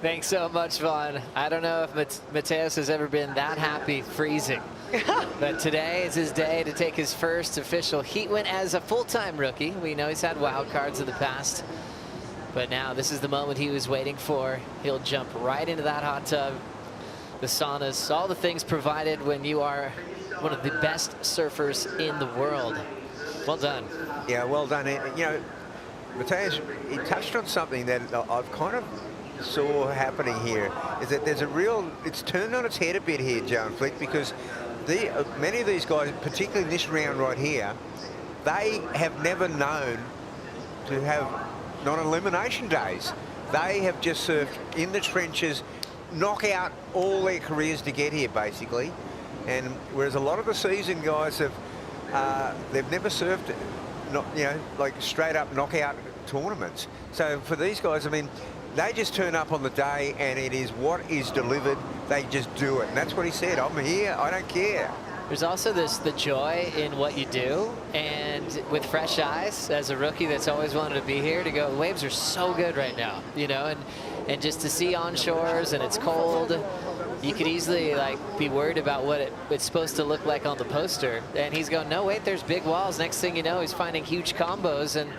Thanks so much, Vaughn. I don't know if Matteas has ever been that happy freezing. But today is his day to take his first official heat win as a full-time rookie. We know he's had wild cards in the past, but now this is the moment he was waiting for. He'll jump right into that hot tub, the saunas, all the things provided when you are one of the best surfers in the world. Well done. Yeah, well done. You know, Matteas, he touched on something that I've kind of saw happening here, is that there's a real, it's turned on its head a bit here, Joe and Flick, because many of these guys, particularly in this round right here, they have never known to have non-elimination days. They have just surfed in the trenches, knock out all their careers to get here, basically. And whereas a lot of the seasoned guys have, they've never surfed, you know, like straight up knockout tournaments. So for these guys, I mean, they just turn up on the day and it is what is delivered. They just do it. And that's what he said. I'm here. I don't care. There's also the joy in what you do, and with fresh eyes as a rookie that's always wanted to be here, to go, the waves are so good right now, you know, and just to see onshores and it's cold, you could easily like be worried about what it's supposed to look like on the poster. And he's going, no, wait, there's big walls. Next thing you know, he's finding huge combos, and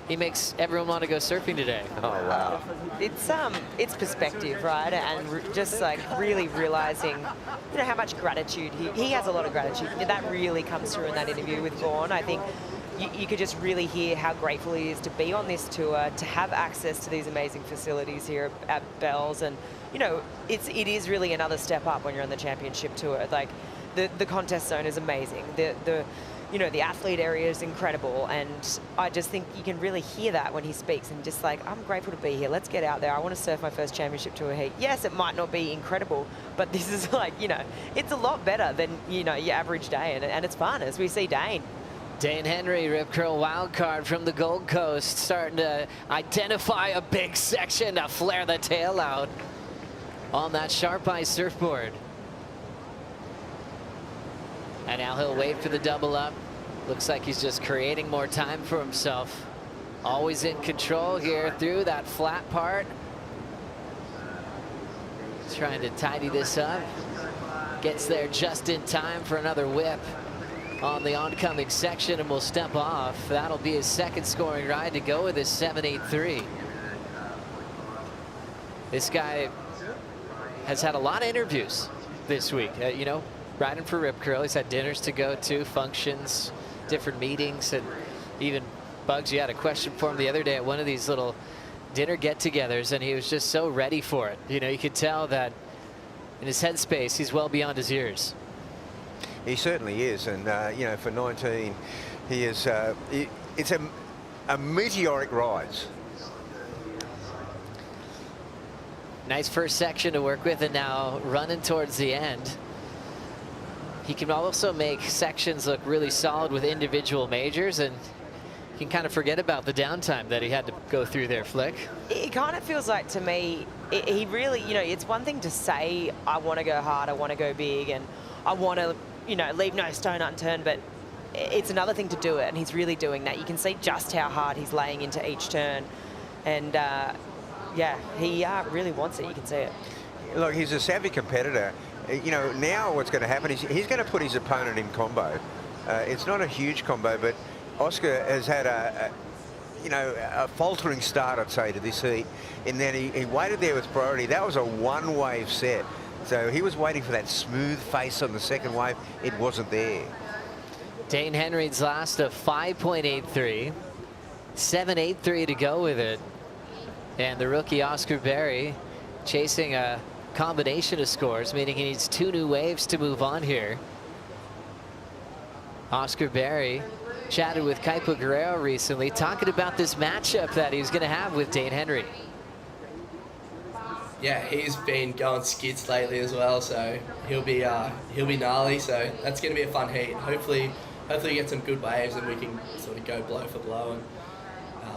he makes everyone want to go surfing today. Oh, wow. It's perspective, right? And just like really realizing, you know, how much gratitude he has. A lot of gratitude. That really comes through in that interview with Vaughan. I think you could just really hear how grateful he is to be on this tour, to have access to these amazing facilities here at Bells. And, you know, it is really another step up when you're on the championship tour. Like the contest zone is amazing. You know, the athlete area is incredible, and I just think you can really hear that when he speaks, and just like, I'm grateful to be here. Let's get out there. I want to surf my first championship tour heat. Yes, it might not be incredible, but this is like, you know, it's a lot better than, you know, your average day, and it's fun, as we see Dane. Dane Henry, rip curl wild card from the Gold Coast, starting to identify a big section to flare the tail out on that sharp ice surfboard. And now he'll wait for the double up. Looks like he's just creating more time for himself. Always in control here through that flat part. Trying to tidy this up. Gets there just in time for another whip on the oncoming section, and will step off. That'll be his second scoring ride to go with his 7.83. This guy has had a lot of interviews this week. You know, riding for Rip Curl. He's had dinners to go to, functions, different meetings, and even Bugs, you had a question for him the other day at one of these little dinner get-togethers, and he was just so ready for it. You know, you could tell that in his headspace, he's well beyond his years. He certainly is, and you know, for 19, he is. It's a meteoric rise. Nice first section to work with, and now running towards the end. He can also make sections look really solid with individual majors, and you can kind of forget about the downtime that he had to go through there, Flick. It kind of feels like, to me, he really, you know, it's one thing to say, I want to go hard, I want to go big, and I want to, you know, leave no stone unturned, but it's another thing to do it, and he's really doing that. You can see just how hard he's laying into each turn, and yeah, he really wants it. You can see it. Look, he's a savvy competitor. You know, now what's going to happen is he's going to put his opponent in combo. It's not a huge combo, but Oscar has had a faltering start, I'd say, to this heat. And then he waited there with priority. That was a one-wave set. So he was waiting for that smooth face on the second wave. It wasn't there. Dane Henry's last of 5.83. 7.83 to go with it. And the rookie Oscar Berry chasing a combination of scores, meaning he needs 2 new waves to move on here. Oscar Berry chatted with Kaipo Guerrero recently, talking about this matchup that he's going to have with Dane Henry. Yeah, he's been going skids lately as well, so he'll be gnarly. So that's going to be a fun heat. Hopefully we get some good waves and we can sort of go blow for blow and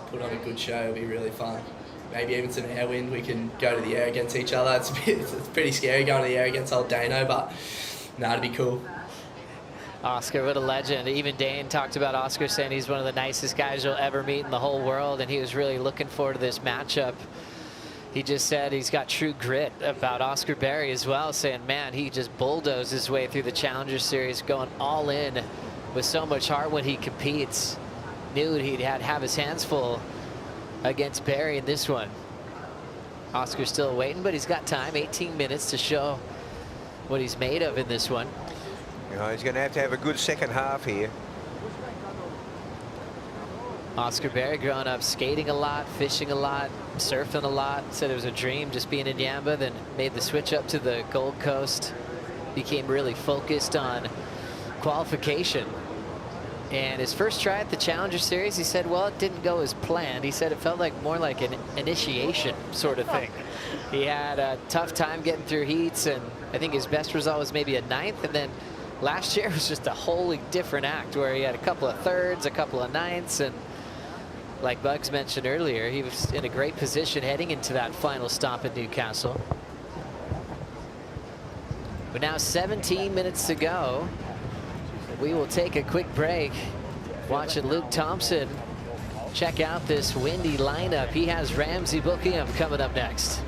put on a good show. It'll be really fun. Maybe even some air wind. We can go to the air against each other. It's pretty scary going to the air against old Dano, but no, it'd be cool. Oscar, what a legend. Even Dane talked about Oscar, saying he's one of the nicest guys you'll ever meet in the whole world, and he was really looking forward to this matchup. He just said he's got true grit about Oscar Berry as well, saying, man, he just bulldozed his way through the Challenger Series, going all in with so much heart when he competes. Knew he'd have his hands full against Berry in this one. Oscar's still waiting, but he's got time, 18 minutes to show what he's made of in this one. You know, he's going to have a good second half here. Oscar Berry growing up skating a lot, fishing a lot, surfing a lot. Said it was a dream just being in Yamba, then made the switch up to the Gold Coast. Became really focused on qualification. And his first try at the Challenger Series, he said, well, it didn't go as planned. He said it felt like more like an initiation sort of thing. He had a tough time getting through heats, and I think his best result was maybe a 9th. And then last year was just a wholly different act where he had a couple of 3rds, a couple of 9ths, and like Bugs mentioned earlier, he was in a great position heading into that final stop at Newcastle. But now 17 minutes to go. We will take a quick break. Watching Luke Thompson check out this windy lineup. He has Ramsey Boukhiam coming up next.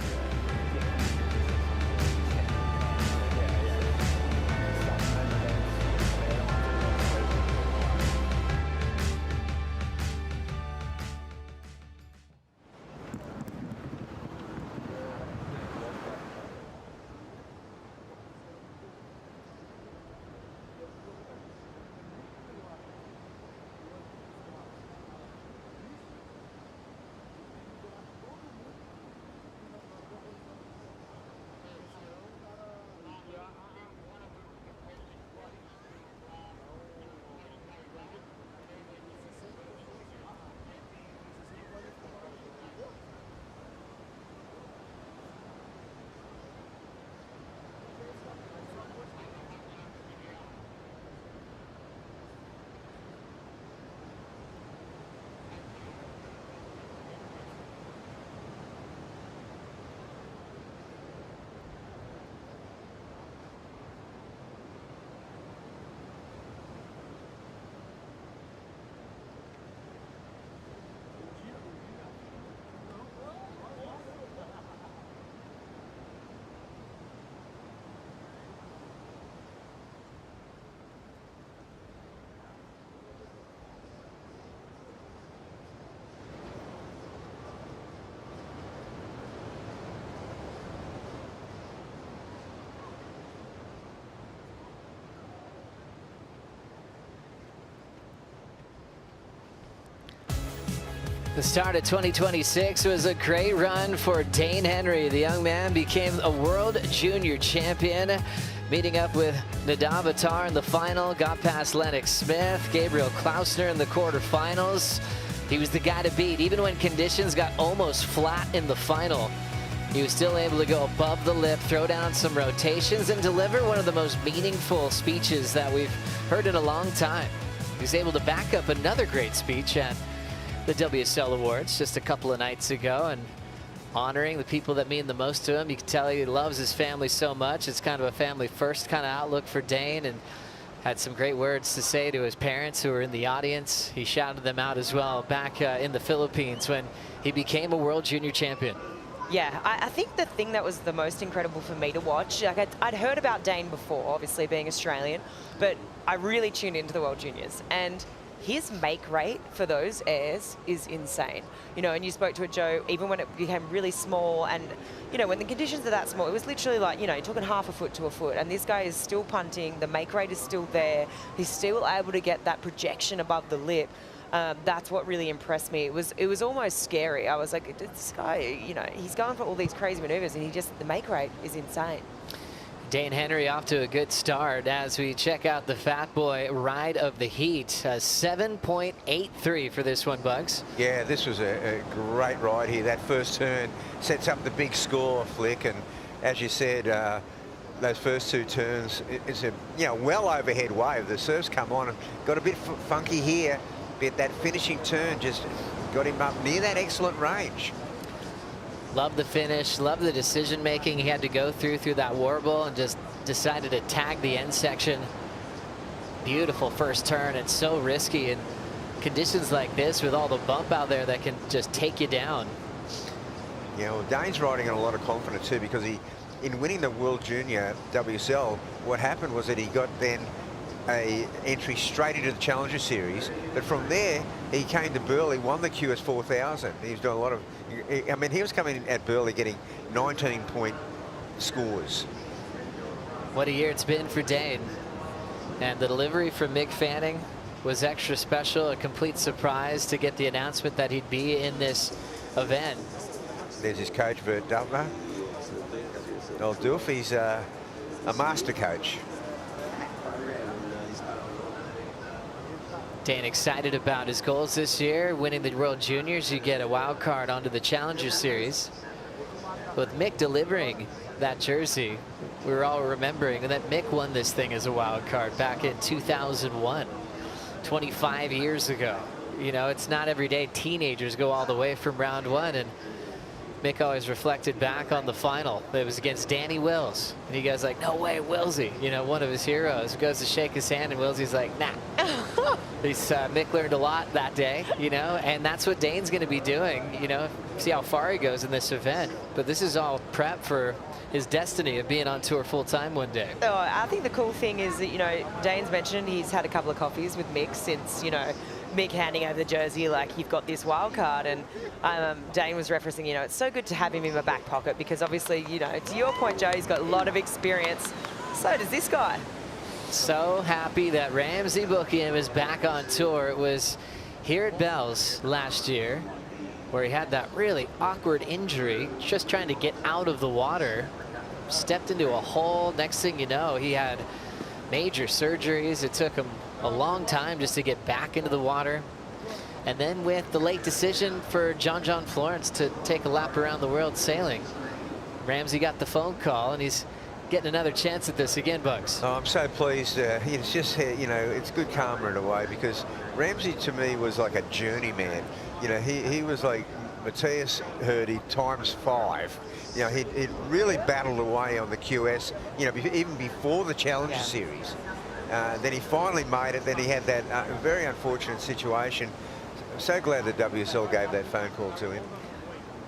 The start of 2026 was a great run for Dane Henry. The young man became a world junior champion, meeting up with Nadav Attar in the final, got past Lennox Smith, Gabriel Klausner in the quarterfinals. He was the guy to beat, even when conditions got almost flat in the final. He was still able to go above the lip, throw down some rotations, and deliver one of the most meaningful speeches that we've heard in a long time. He was able to back up another great speech at the WSL Awards just a couple of nights ago, and honoring the people that mean the most to him. You can tell he loves his family so much. It's kind of a family first kind of outlook for Dane, and had some great words to say to his parents who were in the audience. He shouted them out as well back in the Philippines when he became a world junior champion. Yeah, I think the thing that was the most incredible for me to watch, like I'd heard about Dane before, obviously being Australian, but I really tuned into the World Juniors, and his make rate for those airs is insane. You know, and you spoke to it, Joe, even when it became really small, and, you know, when the conditions are that small, it was literally like, you know, you're talking half a foot to a foot, and this guy is still punting, the make rate is still there, he's still able to get that projection above the lip. That's what really impressed me. It was almost scary. I was like, this guy, you know, he's going for all these crazy maneuvers, and the make rate is insane. Dane Henry off to a good start as we check out the Fat Boy ride of the heat. 7.83 for this one, Bugs. Yeah, this was a great ride here. That first turn sets up the big score, Flick, and as you said, those first two turns, it's a well overhead wave. The surf's come on and got a bit funky here, but that finishing turn just got him up near that excellent range. Love the finish, love the decision making he had to go through that warble, and just decided to tag the end section. Beautiful first turn. It's so risky in conditions like this with all the bump out there that can just take you down. Yeah, well, Dane's riding in a lot of confidence too, because in winning the World Junior WSL, what happened was that he got then a entry straight into the Challenger Series, but from there he came to Burleigh, won the QS 4000. He was doing a lot of, I mean, he was coming at Burleigh getting 19-point scores. What a year it's been for Dane. And the delivery from Mick Fanning was extra special, a complete surprise to get the announcement that he'd be in this event. There's his coach, Bert Dubner. Old Doof, he's a master coach. Dane excited about his goals this year. Winning the World Juniors, you get a wild card onto the Challenger Series. With Mick delivering that jersey, we were all remembering that Mick won this thing as a wild card back in 2001, 25 years ago. You know, it's not every day teenagers go all the way from round one, and Mick always reflected back on the final. It was against Danny Wills, and he goes like, no way, Willsy, you know, one of his heroes, goes to shake his hand, and Willsy's like, nah. Mick learned a lot that day, you know, and that's what Dane's going to be doing, you know, see how far he goes in this event. But this is all prep for his destiny of being on tour full-time one day. Oh, I think the cool thing is that, you know, Dane's mentioned he's had a couple of coffees with Mick since, you know, Mick handing over the jersey like, you've got this wild card. And Dane was referencing, you know, it's so good to have him in my back pocket because obviously, you know, to your point, Joe, he's got a lot of experience. So does this guy. So happy that Ramsey Boukhiam is back on tour. It was here at Bells last year where he had that really awkward injury, just trying to get out of the water, stepped into a hole. Next thing you know, he had major surgeries. It took him a long time just to get back into the water. And then with the late decision for John Florence to take a lap around the world sailing, Ramsey got the phone call, and he's getting another chance at this again, Bugs. Oh, I'm so pleased. It's just, you know, it's good karma in a way, because Ramsey to me was like a journeyman. You know, he was like Matteas Herdy ×5. You know, he really battled away on the QS, you know, even before the Challenger Series. Then he finally made it. Then he had that very unfortunate situation. I'm so glad the WSL gave that phone call to him.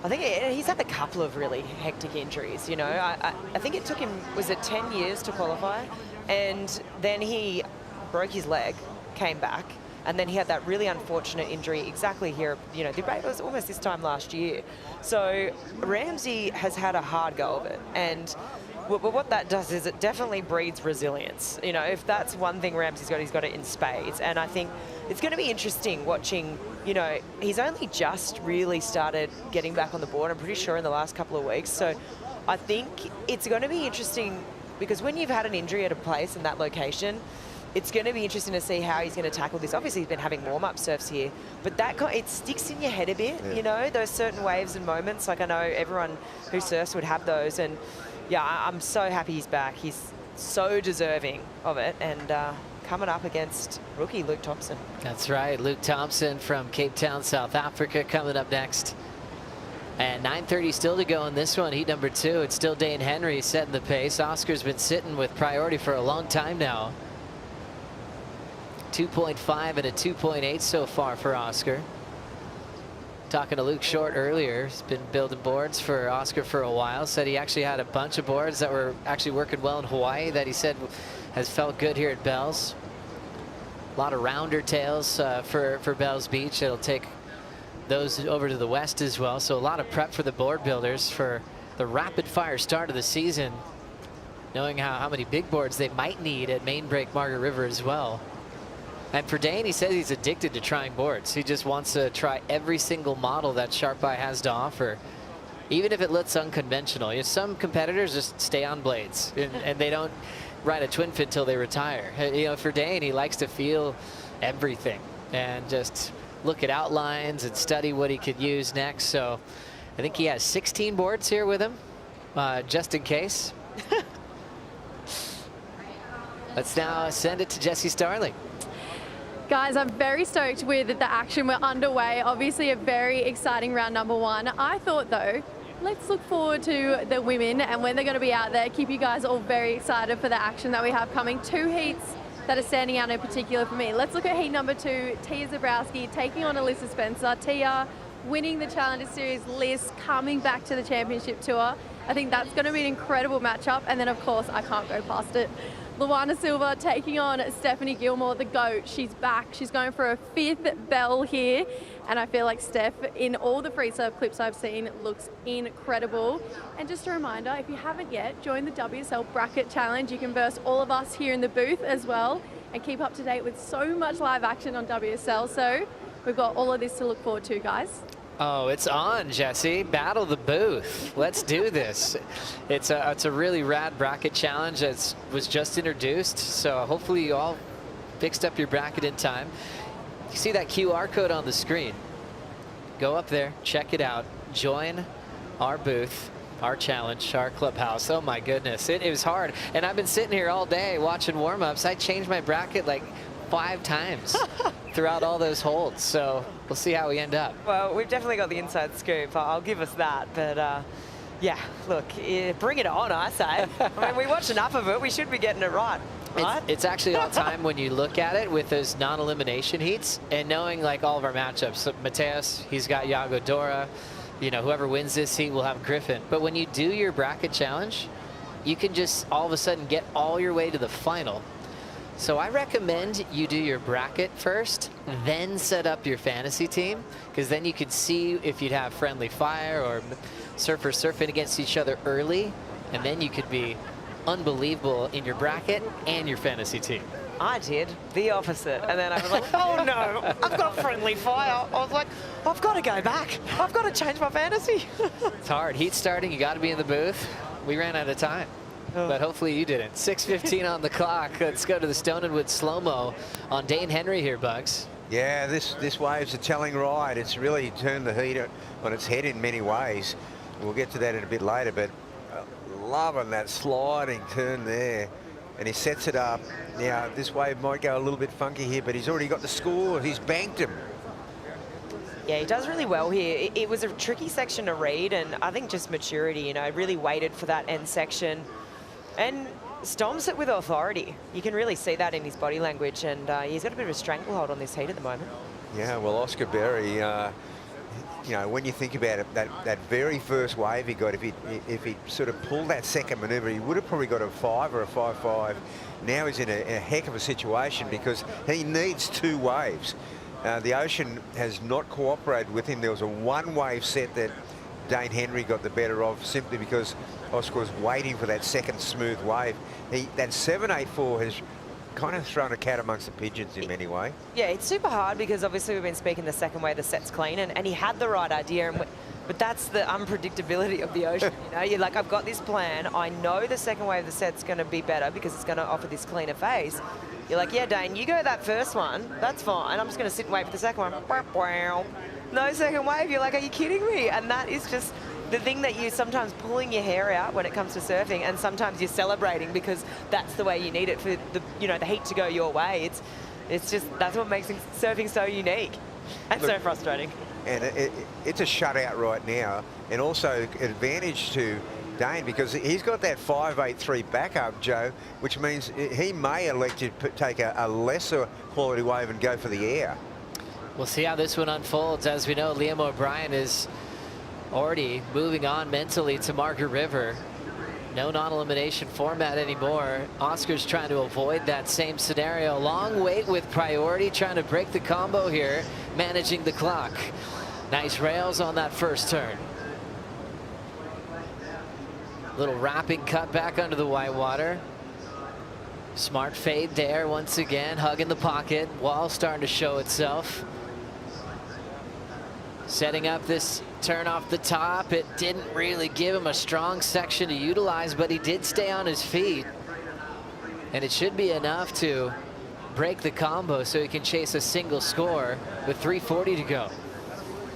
I think he's had a couple of really hectic injuries, you know. I think it took him, was it 10 years to qualify? And then he broke his leg, came back, and then he had that really unfortunate injury exactly here, you know, it was almost this time last year. So Ramsey has had a hard go of it. And what that does is it definitely breeds resilience. You know, if that's one thing Ramsey's got, he's got it in spades. And I think it's going to be interesting watching, you know, he's only just really started getting back on the board, I'm pretty sure, in the last couple of weeks. So I think it's going to be interesting because when you've had an injury at a place in that location, it's going to be interesting to see how he's going to tackle this. Obviously, he's been having warm-up surfs here, but it sticks in your head a bit, you know, those certain waves and moments. Like, I know everyone who surfs would have those, and yeah, I'm so happy he's back. He's so deserving of it, and coming up against rookie Luke Thompson. That's right, Luke Thompson from Cape Town, South Africa, coming up next. And 9:30 still to go in this one, heat number 2. It's still Dane Henry setting the pace. Oscar's been sitting with priority for a long time now. 2.5 and a 2.8 so far for Oscar. Talking to Luke Short earlier, he's been building boards for Oscar for a while. Said he actually had a bunch of boards that were actually working well in Hawaii that he said has felt good here at Bells. A lot of rounder tails for Bells Beach. It'll take those over to the west as well. So a lot of prep for the board builders for the rapid fire start of the season, knowing how many big boards they might need at Main Break Margaret River as well. And for Dane, he says he's addicted to trying boards. He just wants to try every single model that Sharp Eye has to offer, even if it looks unconventional. You know, some competitors just stay on blades and they don't ride a twin fin till they retire. You know, for Dane, he likes to feel everything and just look at outlines and study what he could use next. So I think he has 16 boards here with him, just in case. Let's now send it to Jesse Starling. Guys, I'm very stoked with the action. We're underway. Obviously a very exciting round number 1. I thought though, let's look forward to the women and when they're going to be out there. Keep you guys all very excited for the action that we have coming. 2 heats that are standing out in particular for me. Let's look at heat number 2. Tia Zabrowski taking on Alyssa Spencer. Tia, winning the Challenger Series list, coming back to the Championship Tour. I think that's going to be an incredible matchup. And then, of course, I can't go past it. Luana Silva taking on Stephanie Gilmore, the GOAT. She's back. She's going for a 5th bell here. And I feel like Steph, in all the free serve clips I've seen, looks incredible. And just a reminder, if you haven't yet, join the WSL Bracket Challenge. You can verse all of us here in the booth as well and keep up to date with so much live action on WSL. So we've got all of this to look forward to, guys. Oh, it's on, Jesse. Battle the booth. Let's do this. It's a really rad bracket challenge that was just introduced. So hopefully you all fixed up your bracket in time. You see that QR code on the screen. Go up there, check it out. Join our booth, our challenge, our clubhouse. Oh my goodness, it was hard. And I've been sitting here all day watching warm-ups. I changed my bracket like 5 times throughout all those holds. So we'll see how we end up. Well, we've definitely got the inside scoop. I'll give us that. But yeah, look, bring it on, I say. I mean, we watched enough of it. We should be getting it right. Right? It's actually all time when you look at it with those non-elimination heats and knowing like all of our matchups. So Matteas, he's got Yago Dora. You know, whoever wins this heat will have Griffin. But when you do your bracket challenge, you can just all of a sudden get all your way to the final. So I recommend you do your bracket first, then set up your fantasy team, because then you could see if you'd have friendly fire or surfers surfing against each other early, and then you could be unbelievable in your bracket and your fantasy team. I did the opposite, and then I was like, oh no, I've got friendly fire. I was like, I've got to go back. I've got to change my fantasy. It's hard. Heat starting, you got to be in the booth. We ran out of time, but hopefully you didn't. 6:15 on the clock. Let's go to the Stone and Wood slow-mo on Dane Henry here, Bugs. Yeah, this wave's a telling ride. It's really turned the heat on its head in many ways. We'll get to that in a bit later, but loving that sliding turn there. And he sets it up. Now, this wave might go a little bit funky here, but he's already got the score. He's banked him. Yeah, he does really well here. It was a tricky section to read, and I think just maturity, you know, really waited for that end section and stomps it with authority. You can really see that in his body language, and he's got a bit of a stranglehold on this heat at the moment. Yeah, well, Oscar Berry, you know, when you think about it, that very first wave he got, if he sort of pulled that second manoeuvre, he would have probably got a 5 or a 5.5. Now he's in a heck of a situation because he needs 2 waves. The ocean has not cooperated with him. There was a 1-wave set that Dane Henry got the better of simply because Oscar was waiting for that second smooth wave. That 7.84 has kind of thrown a cat amongst the pigeons in many ways. Yeah, it's super hard because obviously we've been speaking the second wave, the set's clean, and he had the right idea, but that's the unpredictability of the ocean. You know, you're like, I've got this plan. I know the second wave, the set's going to be better because it's going to offer this cleaner phase. You're like, yeah, Dane, you go that first one, that's fine. I'm just going to sit and wait for the second one. No second wave. You're like, are you kidding me? And that is just the thing that you're sometimes pulling your hair out when it comes to surfing, and sometimes you're celebrating because that's the way you need it for the heat to go your way. It's just, that's what makes surfing so unique and so frustrating. And it's a shutout right now, and also advantage to Dane because he's got that 5.83 backup, Joe, which means he may elect to take a lesser quality wave and go for the air. We'll see how this one unfolds. As we know, Liam O'Brien is already moving on mentally to Margaret River. No non-elimination format anymore. Oscar's trying to avoid that same scenario. Long wait with priority, trying to break the combo here, managing the clock. Nice rails on that first turn. Little wrapping cut back under the white water. Smart fade there once again, hugging the pocket. Wall starting to show itself. Setting up this turn off the top. It didn't really give him a strong section to utilize, but he did stay on his feet. And it should be enough to break the combo so he can chase a single score with 3:40 to go.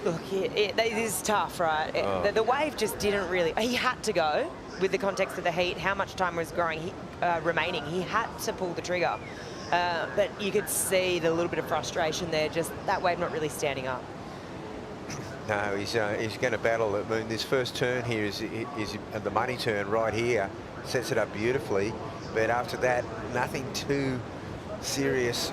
Look, it is tough, right? The wave just didn't really, he had to go with the context of the heat, how much time was remaining. He had to pull the trigger. But you could see the little bit of frustration there, just that wave not really standing up. No, he's going to battle. I mean, this first turn here is the money turn right here. Sets it up beautifully. But after that, nothing too serious.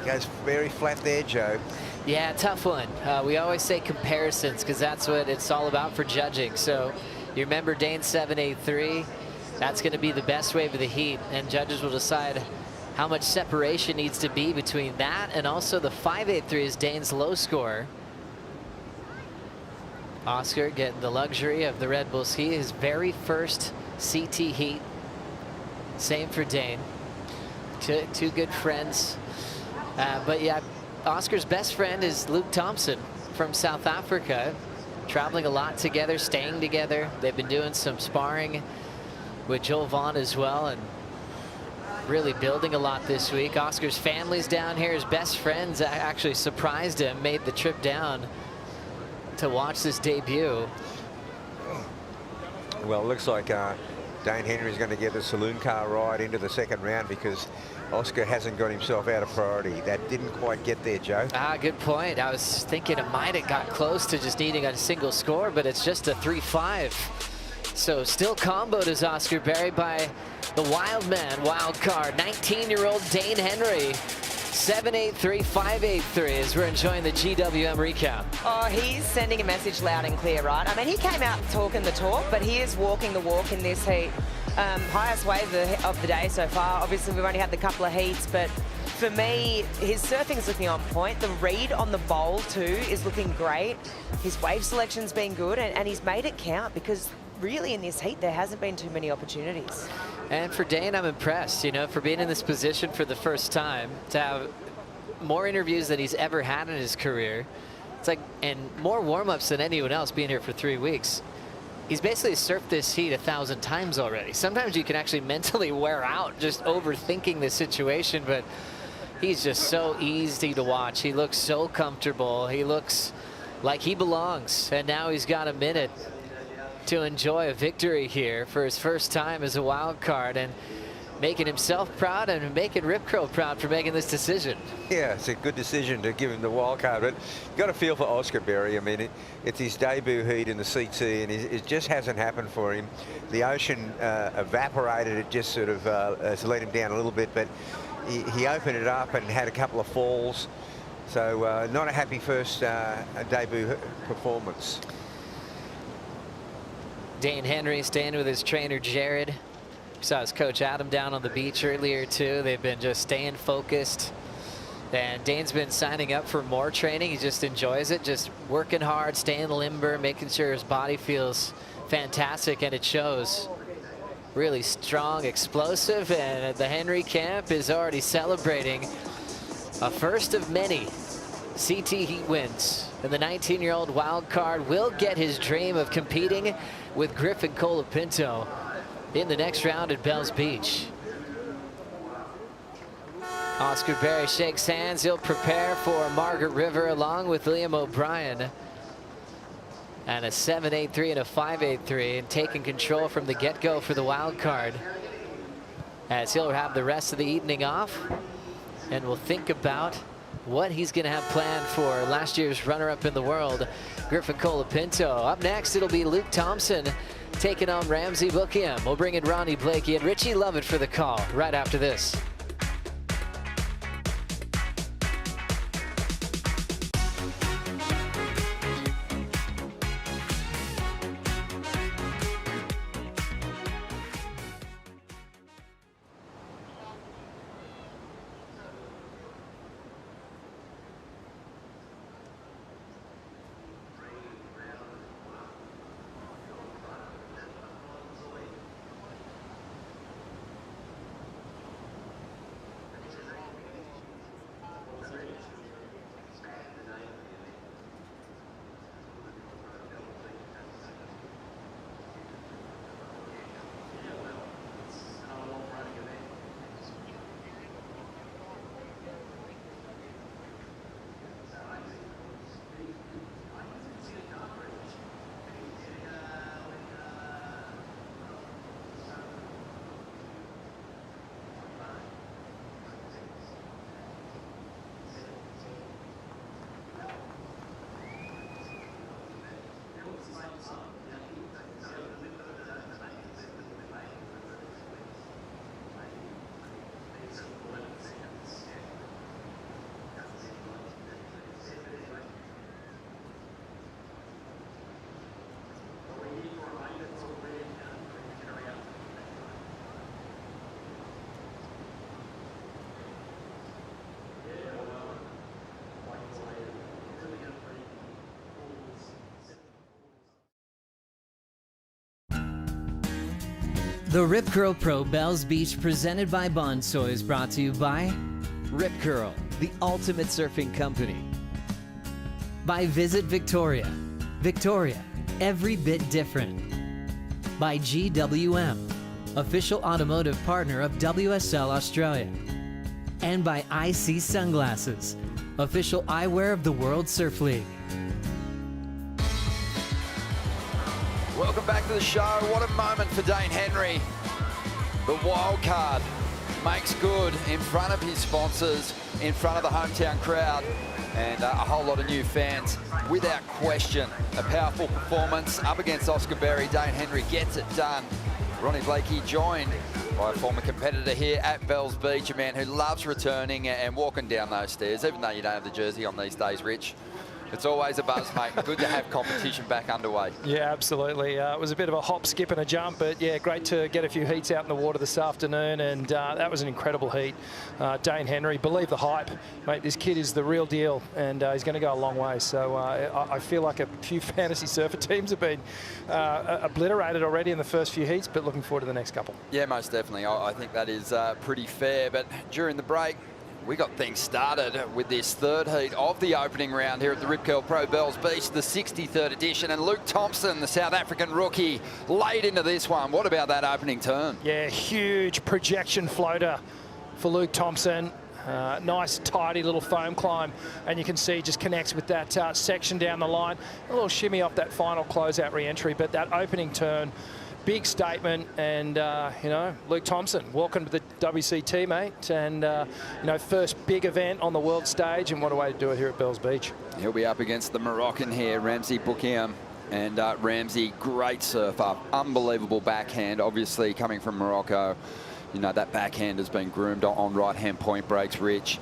Goes very flat there, Joe. Yeah, tough one. We always say comparisons because that's what it's all about for judging. So you remember Dane's 7.83. That's going to be the best wave of the heat, and judges will decide how much separation needs to be between that and also the 5.83 is Dane's low score. Oscar getting the luxury of the Red Bull ski, his very first CT heat. Same for Dane. Two good friends. But yeah, Oscar's best friend is Luke Thompson from South Africa. Traveling a lot together, staying together. They've been doing some sparring with Joel Vaughn as well, and really building a lot this week. Oscar's family's down here. His best friends actually surprised him, made the trip down to watch this debut. Well, it looks like Dane Henry is going to get the saloon car ride into the second round because Oscar hasn't got himself out of priority. That didn't quite get there, Joe. Good point. I was thinking it might have got close to just needing a single score, but it's just a 3-5. So still comboed as Oscar Berry by the wild man, wild card, 19-year-old Dane Henry. 7.83, 5.83 as we're enjoying the GWM recount. Oh, he's sending a message loud and clear, right? I mean, he came out talking the talk, but he is walking the walk in this heat. Highest wave of the day so far. Obviously, we've only had the couple of heats, but for me, his surfing's looking on point. The read on the bowl, too, is looking great. His wave selection's been good, and he's made it count because really in this heat, there hasn't been too many opportunities. And for Dane, I'm impressed, you know, for being in this position for the first time, to have more interviews than he's ever had in his career. It's like, and more warm-ups than anyone else being here for 3 weeks. He's basically surfed this heat 1,000 times already. Sometimes you can actually mentally wear out just overthinking the situation, but he's just so easy to watch. He looks so comfortable. He looks like he belongs. And now he's got a minute to enjoy a victory here for his first time as a wild card, and making himself proud and making Rip Curl proud for making this decision. Yeah, it's a good decision to give him the wild card, but you've got to feel for Oscar Berry. I mean, it's his debut heat in the CT, and it just hasn't happened for him. The ocean evaporated. It just sort of has let him down a little bit, but he opened it up and had a couple of falls. So not a happy first debut performance. Dane Henry staying with his trainer, Jared. We saw his coach Adam down on the beach earlier too. They've been just staying focused. And Dane's been signing up for more training. He just enjoys it, just working hard, staying limber, making sure his body feels fantastic, and it shows. Really strong, explosive, and the Henry camp is already celebrating a first of many CT heat wins. And the 19-year-old wild card will get his dream of competing with Griffin Colapinto in the next round at Bells Beach. Oscar Berry shakes hands. He'll prepare for Margaret River along with Liam O'Brien. And a 7.83 and a 5.83, and taking control from the get-go for the wild card, as he'll have the rest of the evening off, and we'll think about what he's going to have planned for last year's runner-up in the world, Griffin Colapinto. Up next, it'll be Luke Thompson taking on Ramsey Boukhiam. We'll bring in Ronnie Blakey and Richie Lovett for the call right after this. The Rip Curl Pro Bells Beach presented by Bonsoy is brought to you by Rip Curl, the ultimate surfing company. by Visit Victoria. Victoria, every bit different. By GWM, official automotive partner of WSL Australia. And by IC Sunglasses, official eyewear of the World Surf League. Welcome back to the show. What a moment for Dane Henry. The wild card makes good in front of his sponsors, in front of the hometown crowd, and a whole lot of new fans. Without question, a powerful performance up against Oscar Berry. Dane Henry gets it done. Ronnie Blakey joined by a former competitor here at Bells Beach, a man who loves returning and walking down those stairs, even though you don't have the jersey on these days, Rich. It's always a buzz, mate. Good to have competition back underway. Yeah, absolutely. It was a bit of a hop, skip and a jump, but yeah, great to get a few heats out in the water this afternoon, and that was an incredible heat. Dane Henry, believe the hype. Mate, this kid is the real deal, and he's going to go a long way. So I feel like a few fantasy surfer teams have been obliterated already in the first few heats, but looking forward to the next couple. Yeah, most definitely. I think that is pretty fair, but during the break, we got things started with this third heat of the opening round here at the Rip Curl Pro Bells Beach, the 63rd edition, and Luke Thompson, the South African rookie, laid into this one. What about that opening turn? Yeah, huge projection floater for Luke Thompson. Nice, tidy little foam climb, and you can see just connects with that section down the line. A little shimmy off that final closeout re-entry, but that opening turn, big statement, and you know, Luke Thompson, welcome to the WCT, mate, and you know, first big event on the world stage, and what a way to do it here at Bells Beach. He'll be up against the Moroccan here, Ramsey Boukhiam, and Ramsey, great surfer, unbelievable backhand, obviously coming from Morocco. You know, that backhand has been groomed on right-hand point breaks, Rich.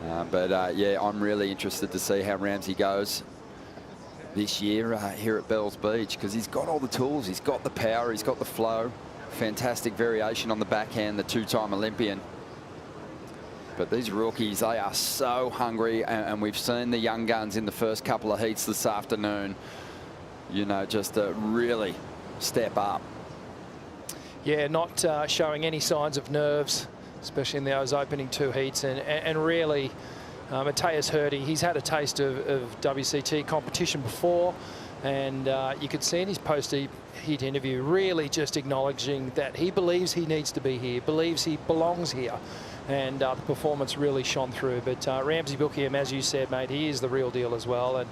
Yeah, I'm really interested to see how Ramsey goes this year here at Bells Beach, because he's got all the tools, he's got the power, he's got the flow. Fantastic variation on the backhand, the two-time Olympian. But these rookies, they are so hungry, and we've seen the young guns in the first couple of heats this afternoon, you know, just really step up. Yeah, not showing any signs of nerves, especially in those opening two heats, and really, Matteas Herdy, he's had a taste of WCT competition before, and you could see in his post-heat interview really just acknowledging that he believes he needs to be here, believes he belongs here, and the performance really shone through. But Ramsey Boukhiam, as you said, mate, he is the real deal as well, and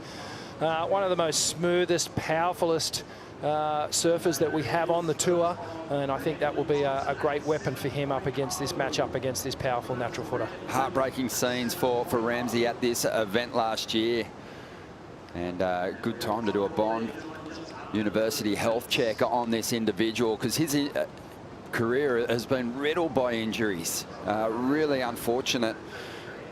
one of the most smoothest, powerfulest surfers that we have on the tour, and I think that will be a great weapon for him up against this matchup against this powerful natural footer. Heartbreaking scenes for Ramsey at this event last year, and good time to do a Bond University health check on this individual, because his career has been riddled by injuries. Really unfortunate.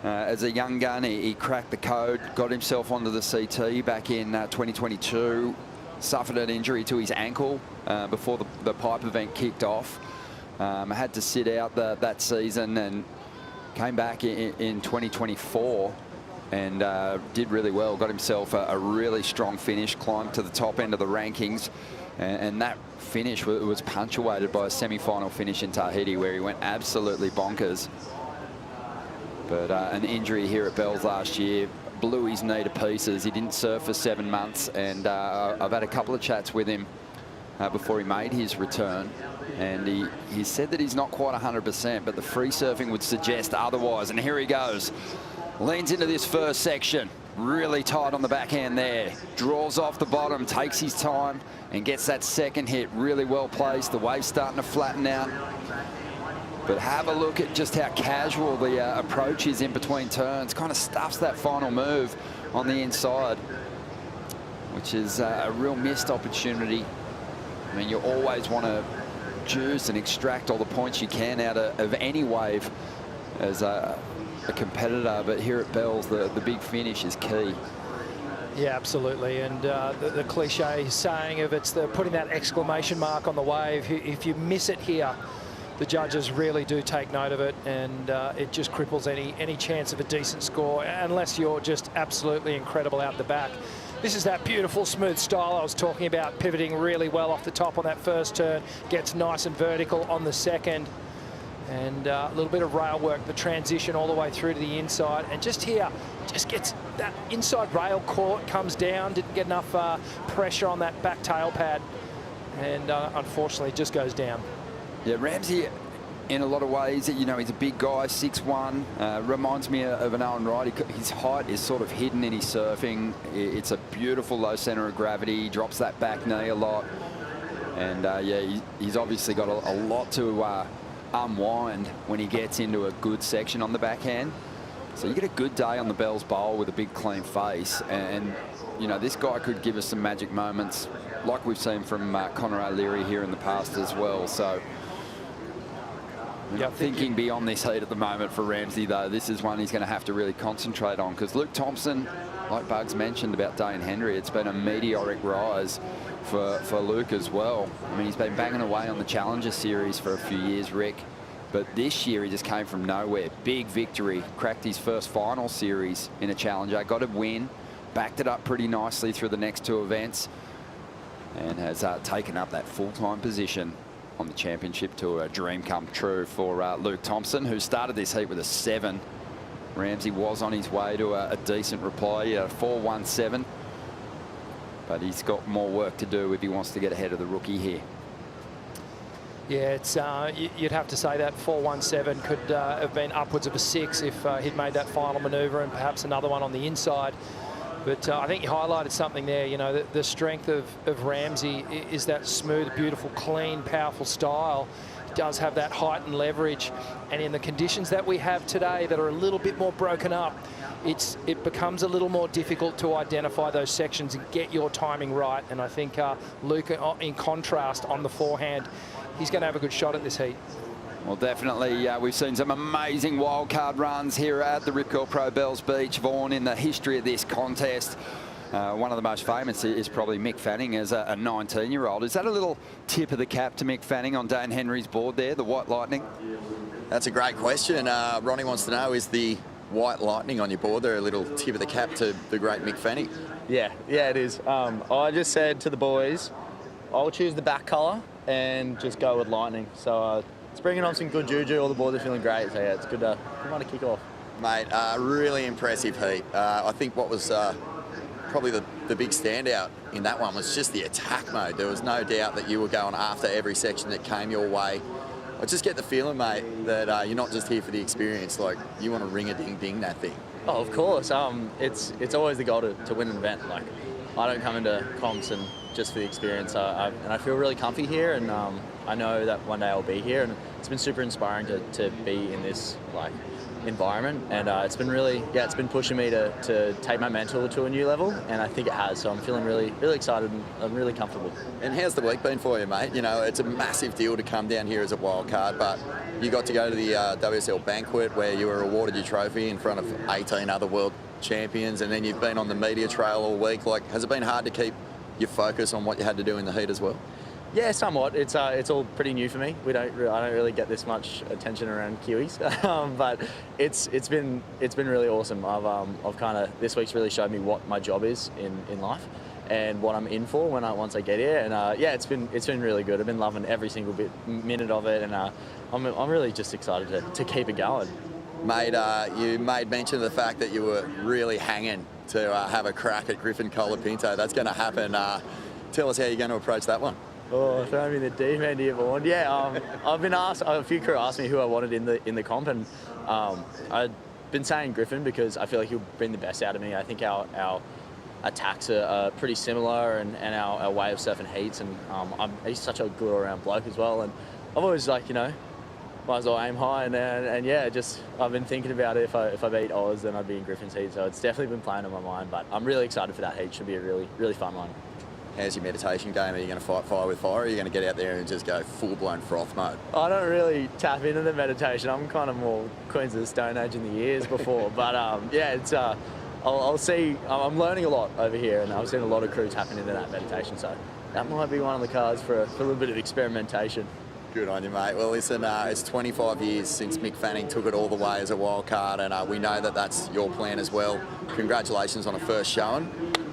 As a young gun, he cracked the code, got himself onto the CT back in 2022. Suffered an injury to his ankle before the pipe event kicked off. Had to sit out that season, and came back in 2024 and did really well. Got himself a really strong finish, climbed to the top end of the rankings, and that finish was punctuated by a semi-final finish in Tahiti where he went absolutely bonkers. But an injury here at Bells last year blew his knee to pieces. He didn't surf for 7 months, and I've had a couple of chats with him before he made his return, and he said that he's not quite 100%, but the free surfing would suggest otherwise. And here he goes, leans into this first section, really tight on the backhand there, draws off the bottom, takes his time, and gets that second hit really well placed. The wave's starting to flatten out. But have a look at just how casual the approach is in between turns. Kind of stuffs that final move on the inside, which is a real missed opportunity. I mean, you always want to juice and extract all the points you can out of any wave as a competitor. But here at Bells, the big finish is key. Yeah, absolutely. And the cliche saying of it's putting that exclamation mark on the wave. If you miss it here, the judges really do take note of it, and it just cripples any chance of a decent score, unless you're just absolutely incredible out the back. This is that beautiful smooth style I was talking about, pivoting really well off the top on that first turn, gets nice and vertical on the second. And a little bit of rail work, the transition all the way through to the inside. And just here, just gets that inside rail caught, comes down, didn't get enough pressure on that back tail pad. And unfortunately, just goes down. Yeah, Ramsey, in a lot of ways, you know, he's a big guy, 6'1", reminds me of an Owen Wright. His height is sort of hidden in his surfing. It's a beautiful low centre of gravity, drops that back knee a lot. And yeah, he's obviously got a lot to unwind when he gets into a good section on the backhand. So you get a good day on the Bells Bowl with a big clean face, and you know, this guy could give us some magic moments like we've seen from Connor O'Leary here in the past as well. So thinking beyond this heat at the moment for Ramsey, though, this is one he's going to have to really concentrate on, because Luke Thompson, like Bugs mentioned about Dane Henry, it's been a meteoric rise for Luke as well. I mean, he's been banging away on the Challenger Series for a few years, Rick, but this year he just came from nowhere. Big victory, cracked his first final series in a Challenger, got a win, backed it up pretty nicely through the next two events, and has taken up that full-time position on the championship tour. A dream come true for Luke Thompson, who started this heat with a 7. Ramsey was on his way to a decent reply. He had a 4.17. But he's got more work to do if he wants to get ahead of the rookie here. Yeah, it's you'd have to say that 4.17 could have been upwards of a 6 if he'd made that final manoeuvre, and perhaps another one on the inside. But I think you highlighted something there. You know, the strength of Ramsey is that smooth, beautiful, clean, powerful style. He does have that height and leverage, and in the conditions that we have today that are a little bit more broken up, it becomes a little more difficult to identify those sections and get your timing right. And I think Luke, in contrast, on the forehand, he's going to have a good shot at this heat. Well, definitely, we've seen some amazing wildcard runs here at the Rip Curl Pro Bells Beach, Vaughan, in the history of this contest. One of the most famous is probably Mick Fanning as a 19-year-old. Is that a little tip of the cap to Mick Fanning on Dane Henry's board there, the White Lightning? That's a great question. Ronnie wants to know, is the White Lightning on your board there a little tip of the cap to the great Mick Fanning? Yeah, it is. I just said to the boys, I'll choose the back colour and just go with Lightning. So it's bringing on some good juju. All the boys are feeling great. So yeah, it's good one to kick off. Mate, really impressive heat. I think what was probably the big standout in that one was just the attack mode. There was no doubt that you were going after every section that came your way. I just get the feeling, mate, that you're not just here for the experience. Like, you want to ring-a-ding-ding that thing. Oh, of course. It's always the goal to win an event. Like, I don't come into comps and just for the experience. And I feel really comfy here, and I know that one day I'll be here. And it's been super inspiring to be in this environment, and it's been really, it's been pushing me to take my mental to a new level, and I think it has. So I'm feeling really excited, and I'm really comfortable. And how's the week been for you, mate? You know, it's a massive deal to come down here as a wild card, but you got to go to the WSL banquet where you were awarded your trophy in front of 18 other world champions, and then you've been on the media trail all week. Like, has it been hard to keep your focus on what you had to do in the heat as well? Yeah, somewhat. It's all pretty new for me. I don't really get this much attention around Kiwis, but it's been really awesome. I've kind of, this week's really showed me what my job is in life and what I'm in for once I get here. And yeah, it's been really good. I've been loving every single minute of it, and I'm really just excited to keep it going. Mate, you made mention of the fact that you were really hanging to have a crack at Griffin Colapinto. That's going to happen. Tell us how you're going to approach that one. Oh, throw me in the deep end here, Vaughan. Yeah, I've been asked, a few crew asked me who I wanted in the comp, and I've been saying Griffin because I feel like he'll bring the best out of me. I think our attacks are pretty similar, and our way of surfing heats, and he's such a good all-around bloke as well. And I've always might as well aim high, and yeah, just I've been thinking about it. If I beat Oz, then I'd be in Griffin's heat. So it's definitely been playing on my mind. But I'm really excited for that heat. Should be a really fun one. How's your meditation game? Are you going to fight fire with fire, or are you going to get out there and just go full-blown froth mode? I don't really tap into the meditation. I'm kind of more Queens of the Stone Age in the years before. But yeah, it's I'll see. I'm learning a lot over here, and I've seen a lot of crew tapping into that meditation. So that might be one of the cards for a little bit of experimentation. Good on you, mate. Well, listen, it's 25 years since Mick Fanning took it all the way as a wild card, and we know that that's your plan as well. Congratulations on a first showing.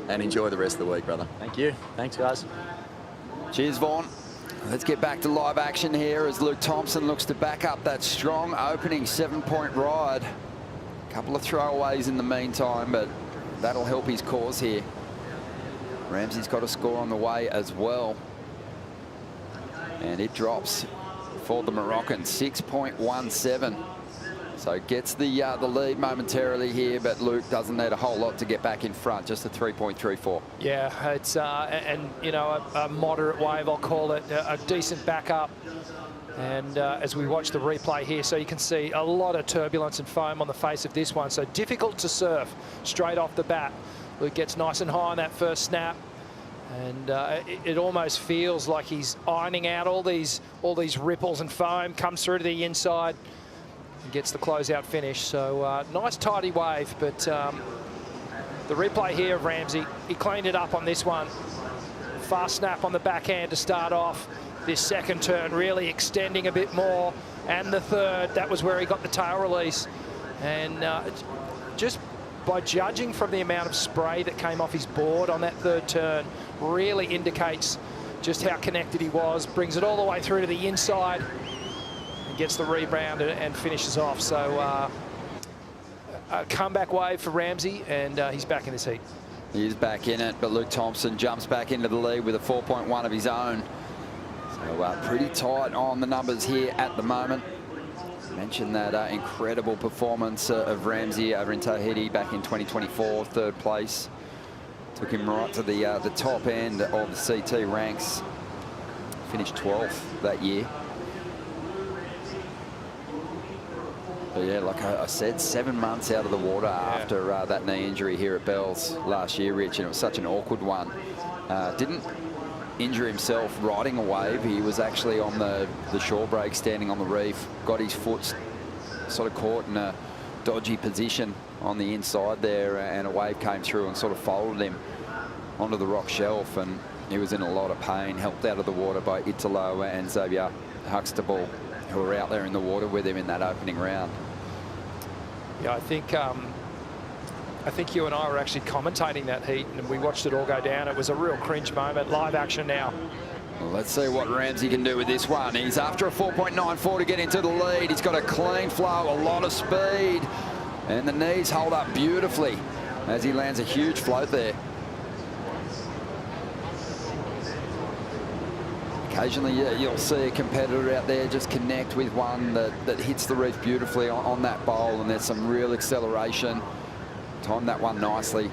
and enjoy the rest of the week, brother. Thank you. Thanks, guys. Cheers, Vaughn. Let's get back to live action here as Luke Thompson looks to back up that strong opening 7-point ride. A couple of throwaways in the meantime, but that'll help his cause here. Ramsey's got a score on the way as well. And it drops for the Moroccan, 6.17. So gets the lead momentarily here, but Luke doesn't need a whole lot to get back in front, just a 3.34. Yeah, it's, and you know, a moderate wave, I'll call it, a decent backup. And as we watch the replay here, so you can see a lot of turbulence and foam on the face of this one. So difficult to surf straight off the bat. Luke gets nice and high on that first snap. And it almost feels like he's ironing out all these ripples and foam, comes through to the inside and gets the closeout finish. So nice tidy wave, but the replay here of Ramsey, he cleaned it up on this one. Fast snap on the backhand to start off. This second turn really extending a bit more, and the third, that was where he got the tail release. And just by judging from the amount of spray that came off his board on that third turn, really indicates just how connected he was. Brings it all the way through to the inside and gets the rebound and finishes off. So a comeback wave for Ramsey, and he's back in this heat. He is back in it, but Luke Thompson jumps back into the lead with a 4.1 of his own. So pretty tight on the numbers here at the moment. Mentioned that incredible performance of Ramsey over in Tahiti back in 2024, third place. Took him right to the top end of the CT ranks. Finished 12th that year. But yeah, like I said, 7 months out of the water after that knee injury here at Bells last year, Rich, and it was such an awkward one. Didn't injure himself riding a wave. He was actually on the shore break, standing on the reef, got his foot sort of caught in a dodgy position on the inside there, and a wave came through and sort of folded him onto the rock shelf, and he was in a lot of pain, helped out of the water by Italo and Xavier Huxtable, who were out there in the water with him in that opening round. Yeah, I think you and I were actually commentating that heat, and we watched it all go down. It was a real cringe moment. Live action now. Well, let's see what Ramsey can do with this one. He's after a 4.94 to get into the lead. He's got a clean flow, a lot of speed, and the knees hold up beautifully as he lands a huge float there. Occasionally, you'll see a competitor out there just connect with one that hits the reef beautifully on that bowl, and there's some real acceleration. Timed that one nicely.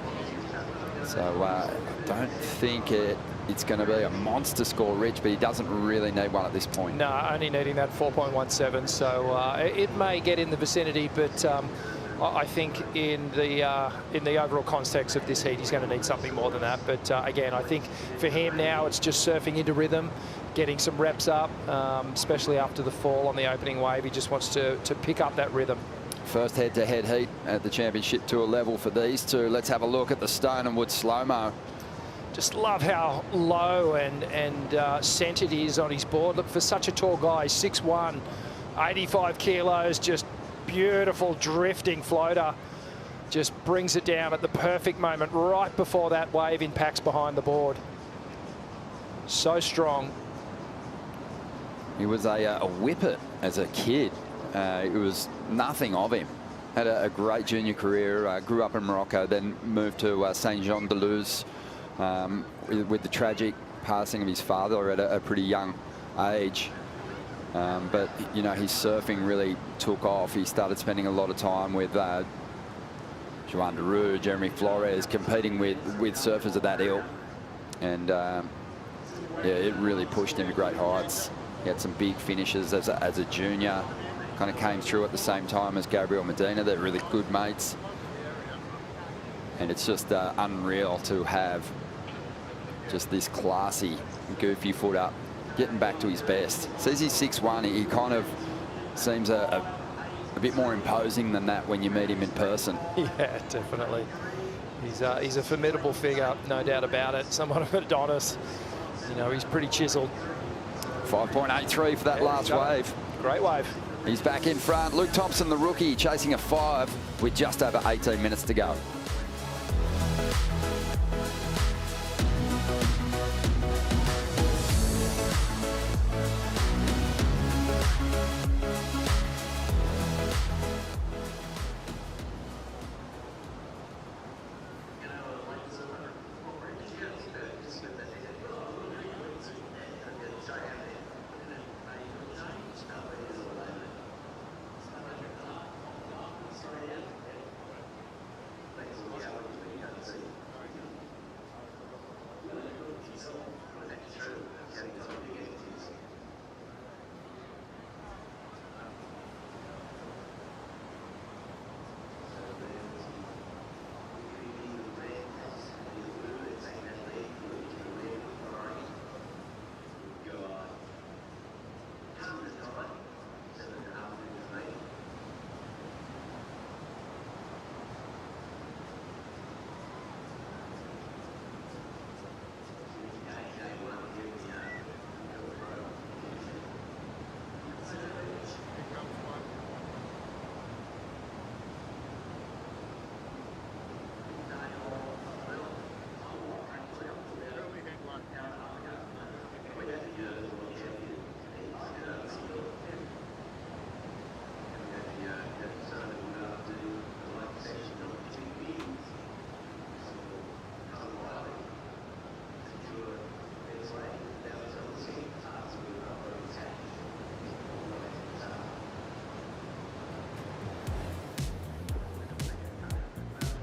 So I don't think it's going to be a monster score, Rich, but he doesn't really need one at this point. No, only needing that 4.17, so it may get in the vicinity, but I think in the overall context of this heat, he's going to need something more than that. But again, I think for him now, it's just surfing into rhythm, getting some reps up, especially after the fall on the opening wave. He just wants to pick up that rhythm. First head-to-head heat at the championship tour level for these two. Let's have a look at the Stone and Wood slow-mo. Just love how low and centered he is on his board. Look, for such a tall guy, 6'1", 85 kilos, just beautiful drifting floater. Just brings it down at the perfect moment right before that wave impacts behind the board. So strong. He was a whippet as a kid. It was nothing of him. Had a great junior career, grew up in Morocco, then moved to Saint-Jean-de-Luz with the tragic passing of his father at a pretty young age. But, you know, his surfing really took off. He started spending a lot of time with Joan Deroux, Jeremy Flores, competing with surfers of that ilk. And, yeah, it really pushed him to great heights. He had some big finishes as a junior. Kind of came through at the same time as Gabriel Medina. They're really good mates. And it's just unreal to have just this classy, goofy foot up, getting back to his best. Says he's 6'1", he kind of seems a bit more imposing than that when you meet him in person. Yeah, definitely. He's a formidable figure, no doubt about it. Somewhat of an Adonis. You know, he's pretty chiseled. 5.83 for that last wave. Great wave. He's back in front. Luke Thompson, the rookie, chasing a 5 with just over 18 minutes to go.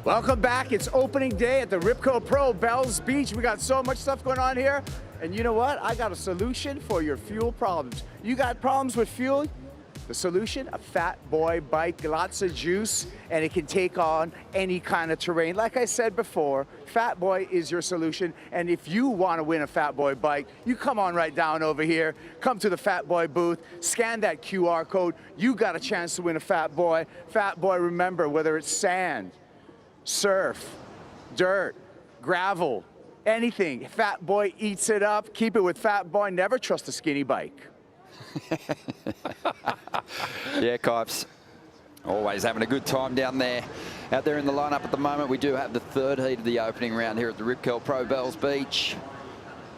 Welcome back. It's opening day at the Ripco Pro Bells Beach. We got so much stuff going on here. And you know what? I got a solution for your fuel problems. You got problems with fuel? The solution, a Fat Boy bike, lots of juice, and it can take on any kind of terrain. Like I said before, Fat Boy is your solution. And if you want to win a Fat Boy bike, you come on right down over here, come to the Fat Boy booth, scan that QR code. You got a chance to win a Fat Boy. Fat Boy, remember, whether it's sand, surf, dirt, gravel, anything, Fat Boy eats it up. Keep it with Fat Boy. Never trust a skinny bike. Yeah, Kipes, always having a good time down there. Out there in the lineup at the moment, we do have the third heat of the opening round here at the Ripco Pro Bells Beach,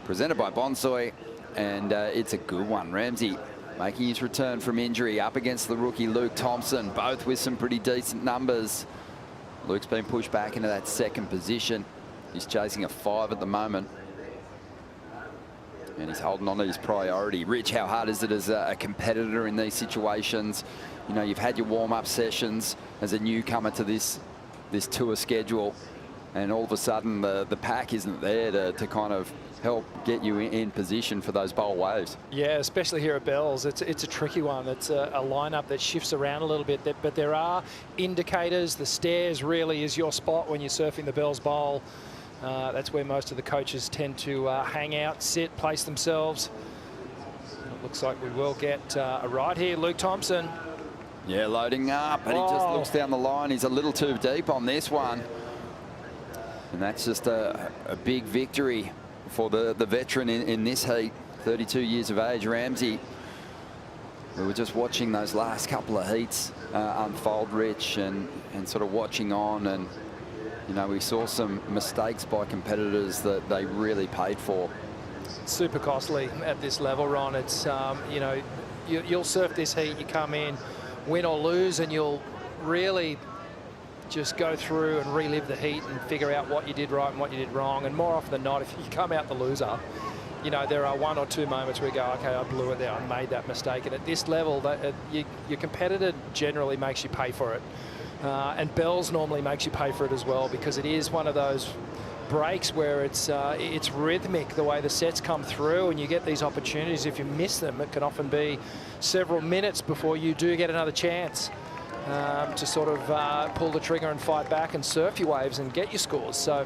presented by Bonsoy, and it's a good one. Ramsey making his return from injury up against the rookie Luke Thompson, both with some pretty decent numbers. Luke's been pushed back into that second position. He's chasing a 5 at the moment. And he's holding on to his priority. Rich, how hard is it as a competitor in these situations? You know, you've had your warm-up sessions as a newcomer to this tour schedule, and all of a sudden the pack isn't there to kind of help get you in position for those bowl waves. Yeah, especially here at Bells, it's a tricky one. It's a lineup that shifts around a little bit, but there are indicators. The stairs really is your spot when you're surfing the Bells Bowl. That's where most of the coaches tend to hang out, sit, place themselves. It looks like we will get a ride here. Luke Thompson. Yeah, loading up, and he just looks down the line. He's a little too deep on this one. And that's just a big victory for the veteran in this heat, 32 years of age, Ramsey. We were just watching those last couple of heats unfold, Rich, and sort of watching on, and you know, we saw some mistakes by competitors that they really paid for. Super costly at this level, Ron. It's, you know, you'll surf this heat, you come in, win or lose, and you'll really just go through and relive the heat and figure out what you did right and what you did wrong. And more often than not, if you come out the loser, you know, there are 1 or 2 moments where you go, okay, I blew it there, I made that mistake. And at this level, your competitor generally makes you pay for it. And Bells normally makes you pay for it as well, because it is one of those breaks where it's rhythmic, the way the sets come through, and you get these opportunities. If you miss them, it can often be several minutes before you do get another chance to sort of pull the trigger and fight back and surf your waves and get your scores. So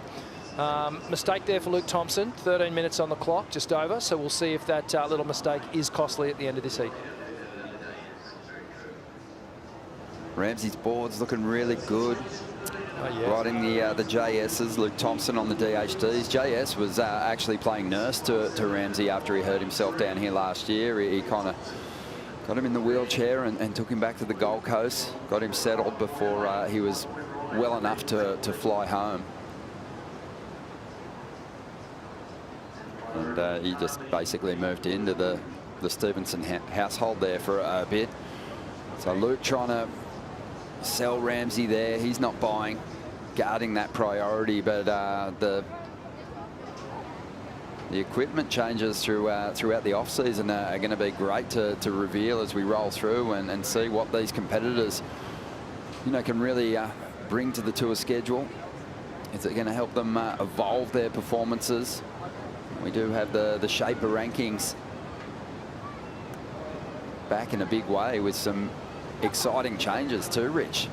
mistake there for Luke Thompson, 13 minutes on the clock, just over. So we'll see if that little mistake is costly at the end of this heat. Ramsey's board's looking really good. Riding the JSs, Luke Thompson on the DHDs. JS was actually playing nurse to Ramsey after he hurt himself down here last year. He kind of got him in the wheelchair and took him back to the Gold Coast, got him settled before he was well enough to fly home. And he just basically moved into the Stevenson household there for a bit. So Luke trying to sell Ramsey there. He's not buying, guarding that priority, but the equipment changes throughout the off-season are going to be great to reveal as we roll through and see what these competitors, you know, can really bring to the tour schedule. Is it going to help them evolve their performances? We do have the Shaper rankings back in a big way with some exciting changes too, Rich.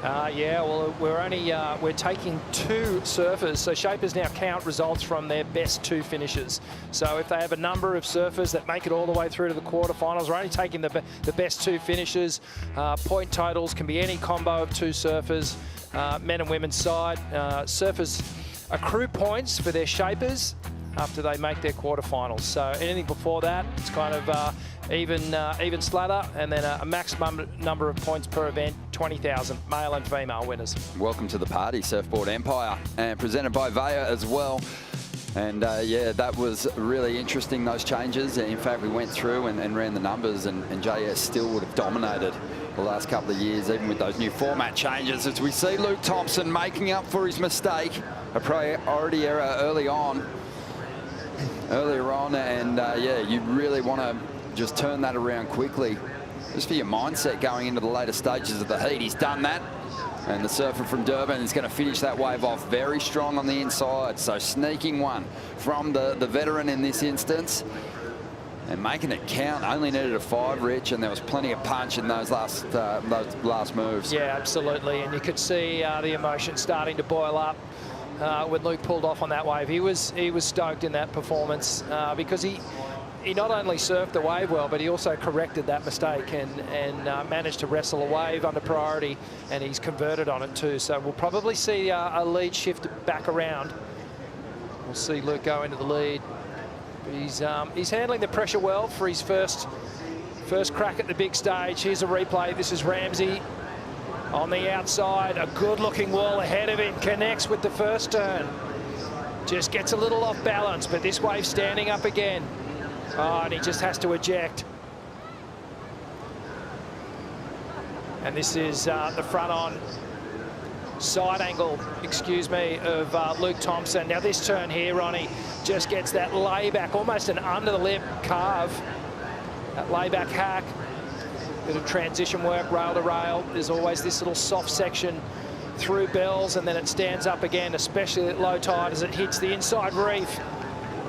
Yeah, well, we're taking 2 surfers. So Shapers now count results from their best 2 finishes. So if they have a number of surfers that make it all the way through to the quarterfinals, we're only taking the best 2 finishes. Point totals can be any combo of 2 surfers, men and women's side. Surfers accrue points for their Shapers after they make their quarterfinals. So anything before that, it's kind of even slather, and then a maximum number of points per event, 20,000, male and female winners. Welcome to the party, Surfboard Empire, and presented by Vaya as well. And yeah, that was really interesting, those changes. In fact, we went through and ran the numbers, and JS still would have dominated the last couple of years, even with those new format changes, as we see Luke Thompson making up for his mistake, a priority error earlier on, and yeah, you really want to just turn that around quickly, just for your mindset going into the later stages of the heat. He's done that, And the surfer from Durban is going to finish that wave off very strong on the inside. So sneaking one from the veteran in this instance. And making it count. Only needed a 5, Rich, and there was plenty of punch in those last moves. Yeah, absolutely. And you could see the emotion starting to boil up when Luke pulled off on that wave. He was stoked in that performance because he not only surfed the wave well, but he also corrected that mistake and managed to wrestle a wave under priority, and he's converted on it too. So we'll probably see a lead shift back around. We'll see Luke go into the lead. He's handling the pressure well for his first crack at the big stage. Here's a replay. This is Ramsey on the outside. A good-looking wall ahead of him. Connects with the first turn. Just gets a little off balance, but this wave standing up again. Oh, and he just has to eject. And this is the front-on side angle, excuse me, of Luke Thompson. Now this turn here, Ronnie, just gets that layback, almost an under the lip carve. That layback hack, bit of transition work, rail to rail. There's always this little soft section through bells, and then it stands up again, especially at low tide as it hits the inside reef.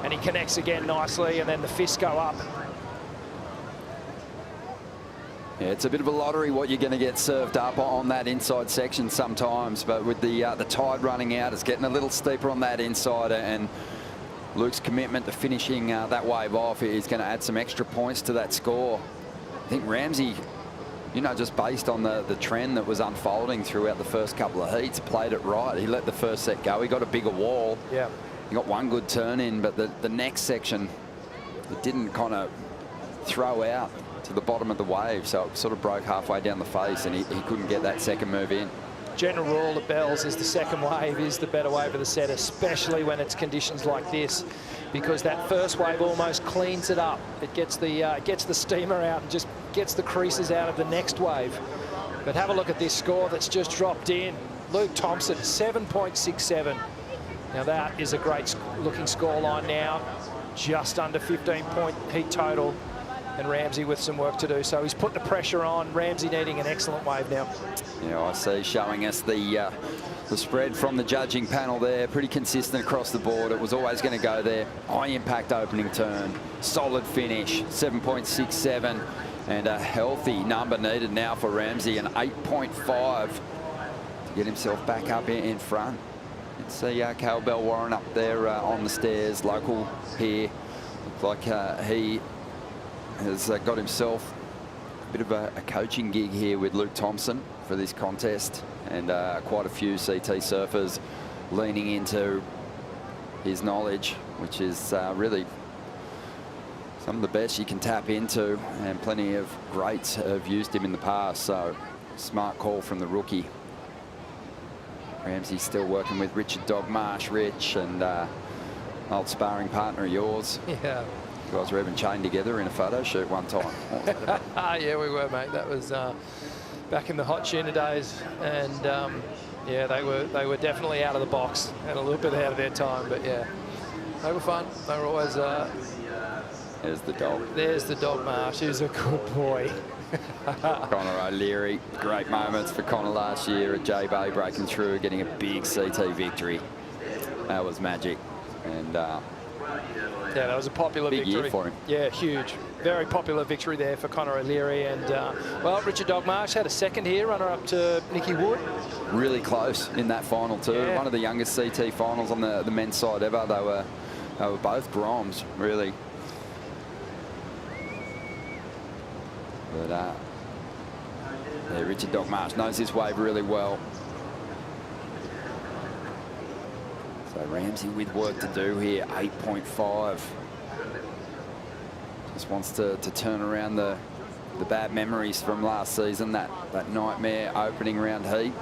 And he connects again nicely, and then the fists go up. Yeah, it's a bit of a lottery what you're going to get served up on that inside section sometimes, but with the tide running out, it's getting a little steeper on that inside, and Luke's commitment to finishing that wave off is going to add some extra points to that score. I think Ramsey, you know, just based on the trend that was unfolding throughout the first couple of heats, played it right. He let the first set go. He got a bigger wall. Yeah. He got one good turn in, but the next section, it didn't kind of throw out to the bottom of the wave, so it sort of broke halfway down the face, and he couldn't get that second move in. General rule at Bells is the second wave is the better wave of the set, especially when it's conditions like this, because that first wave almost cleans it up. It gets the steamer out and just gets the creases out of the next wave. But have a look at this score that's just dropped in. Luke Thompson, 7.67. Now that is a great looking score line now, just under 15-point heat total. And Ramsey with some work to do. So he's put the pressure on. Ramsey needing an excellent wave now. Yeah, I see showing us the spread from the judging panel there. Pretty consistent across the board. It was always going to go there. High impact opening turn. Solid finish. 7.67. And a healthy number needed now for Ramsey. An 8.5 to get himself back up in front. It's the Cale Bell Warren up there on the stairs. Local here. Looks like he has got himself a bit of a coaching gig here with Luke Thompson for this contest, and quite a few CT surfers leaning into his knowledge, which is really some of the best you can tap into, and plenty of greats have used him in the past, so smart call from the rookie. Ramsey still working with Richard Dogmarsh. Rich, and old sparring partner of yours. Yeah. You guys were even chained together in a photo shoot one time. Yeah, we were, mate. That was back in the hot tuna days, and yeah, they were definitely out of the box and a little bit out of their time, but yeah, they were fun. They were always. There's the dog. There's the dog, Marsh. He's a good boy. Connor O'Leary, great moments for Connor last year at J-Bay, breaking through, getting a big CT victory. That was magic, and. Yeah, that was a popular big victory. Year for him. Yeah, huge. Very popular victory there for Connor O'Leary. And, well, Richard Dogmarsh had a second here, runner-up to Nicky Wood. Really close in that final too. Yeah. One of the youngest CT finals on the men's side ever. They were both Groms, really. But yeah, Richard Dogmarsh knows his wave really well. So Ramsey with work to do here, 8.5. Just wants to turn around the bad memories from last season, that nightmare opening round heat.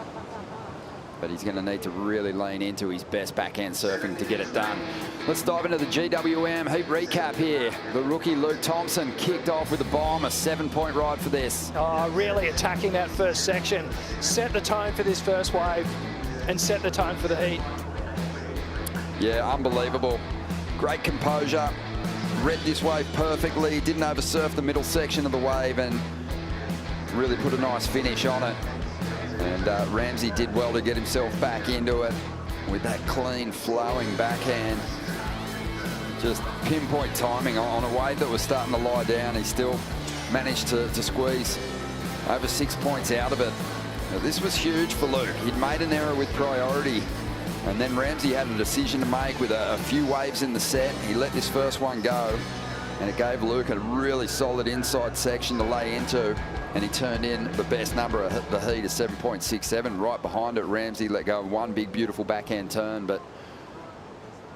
But he's going to need to really lean into his best backhand surfing to get it done. Let's dive into the GWM heat recap here. The rookie Luke Thompson kicked off with a bomb, a 7-point ride for this. Oh, really attacking that first section. Set the tone for this first wave and set the tone for the heat. Yeah, unbelievable. Great composure. Read this wave perfectly. Didn't oversurf the middle section of the wave and really put a nice finish on it. And Ramsey did well to get himself back into it with that clean, flowing backhand. Just pinpoint timing on a wave that was starting to lie down. He still managed to squeeze over 6 points out of it. Now, this was huge for Luke. He'd made an error with priority, and then Ramsey had a decision to make with a few waves in the set. He let this first one go, and it gave Luke a really solid inside section to lay into, and he turned in the best number of the heat, a 7.67. Right behind it, Ramsey let go of one big, beautiful backhand turn, but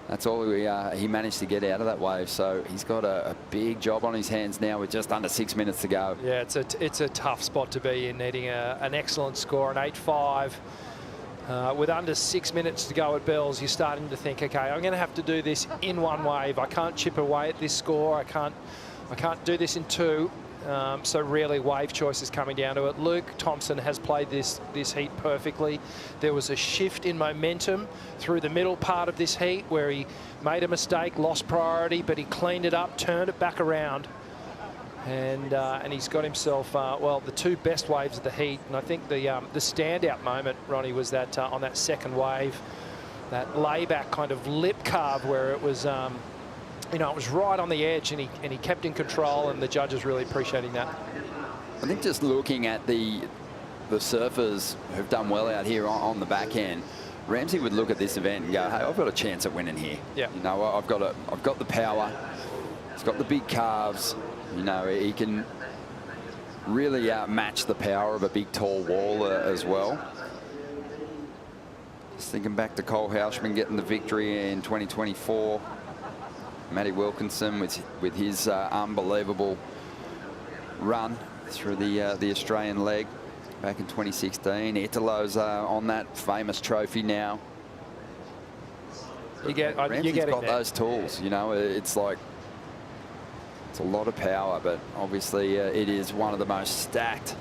that's all he managed to get out of that wave. So he's got a big job on his hands now with just under 6 minutes to go. Yeah, it's a tough spot to be in, needing an excellent score, an 8-5. With under 6 minutes to go at Bells, you're starting to think, okay, I'm going to have to do this in one wave. I can't chip away at this score. I can't do this in two. So really, wave choice is coming down to it. Luke Thompson has played this heat perfectly. There was a shift in momentum through the middle part of this heat where he made a mistake, lost priority, but he cleaned it up, turned it back around. And he's got himself, well, the two best waves of the heat. And I think the standout moment, Ronnie, was that on that second wave, that layback kind of lip carve where it was, you know, it was right on the edge, and he kept in control, and the judges really appreciating that. I think just looking at the surfers who've done well out here on the backhand, Ramsey would look at this event and go, hey, I've got a chance at winning here. Yeah. You know, I've got the power. He's got the big calves. You know, he can really match the power of a big, tall wall as well. Just thinking back to Cole Houshman getting the victory in 2024. Matty Wilkinson with his unbelievable run through the Australian leg back in 2016. Italo's on that famous trophy now. Ramsey's got those tools, you know. It's like, it's a lot of power, but obviously it is one of the most stacked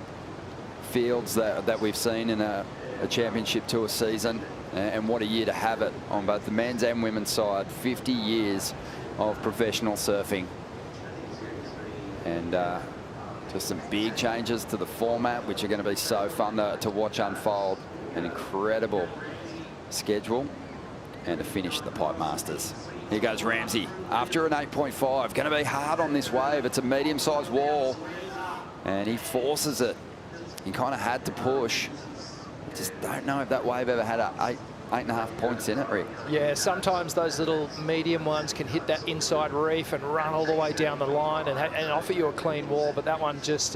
fields that we've seen in a championship tour season, and what a year to have it on both the men's and women's side. 50 years of professional surfing, and just some big changes to the format, which are going to be so fun to watch unfold. An incredible schedule, and to finish the Pipe Masters. Here goes Ramsey after an 8.5. Going to be hard on this wave. It's a medium-sized wall, and he forces it. He kind of had to push. I just don't know if that wave ever had 8.5 points in it, Rick. Yeah, sometimes those little medium ones can hit that inside reef and run all the way down the line and offer you a clean wall, but that one just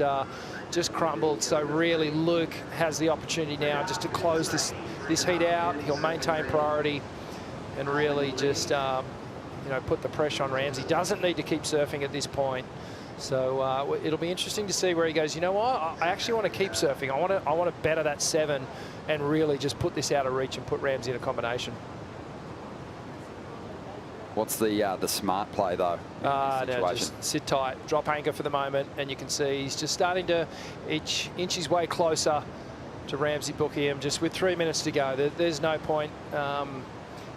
crumbled. So really, Luke has the opportunity now just to close this heat out. He'll maintain priority and really just you know, put the pressure on Ramsey. Doesn't need to keep surfing at this point. So it'll be interesting to see where he goes. You know what? I actually want to keep surfing. I want to better that 7 and really just put this out of reach and put Ramsey in a combination. What's the smart play though? No, just sit tight, drop anchor for the moment, and you can see he's just starting to inch his way closer to Ramsey Boukhiam. Just with 3 minutes to go, there's no point.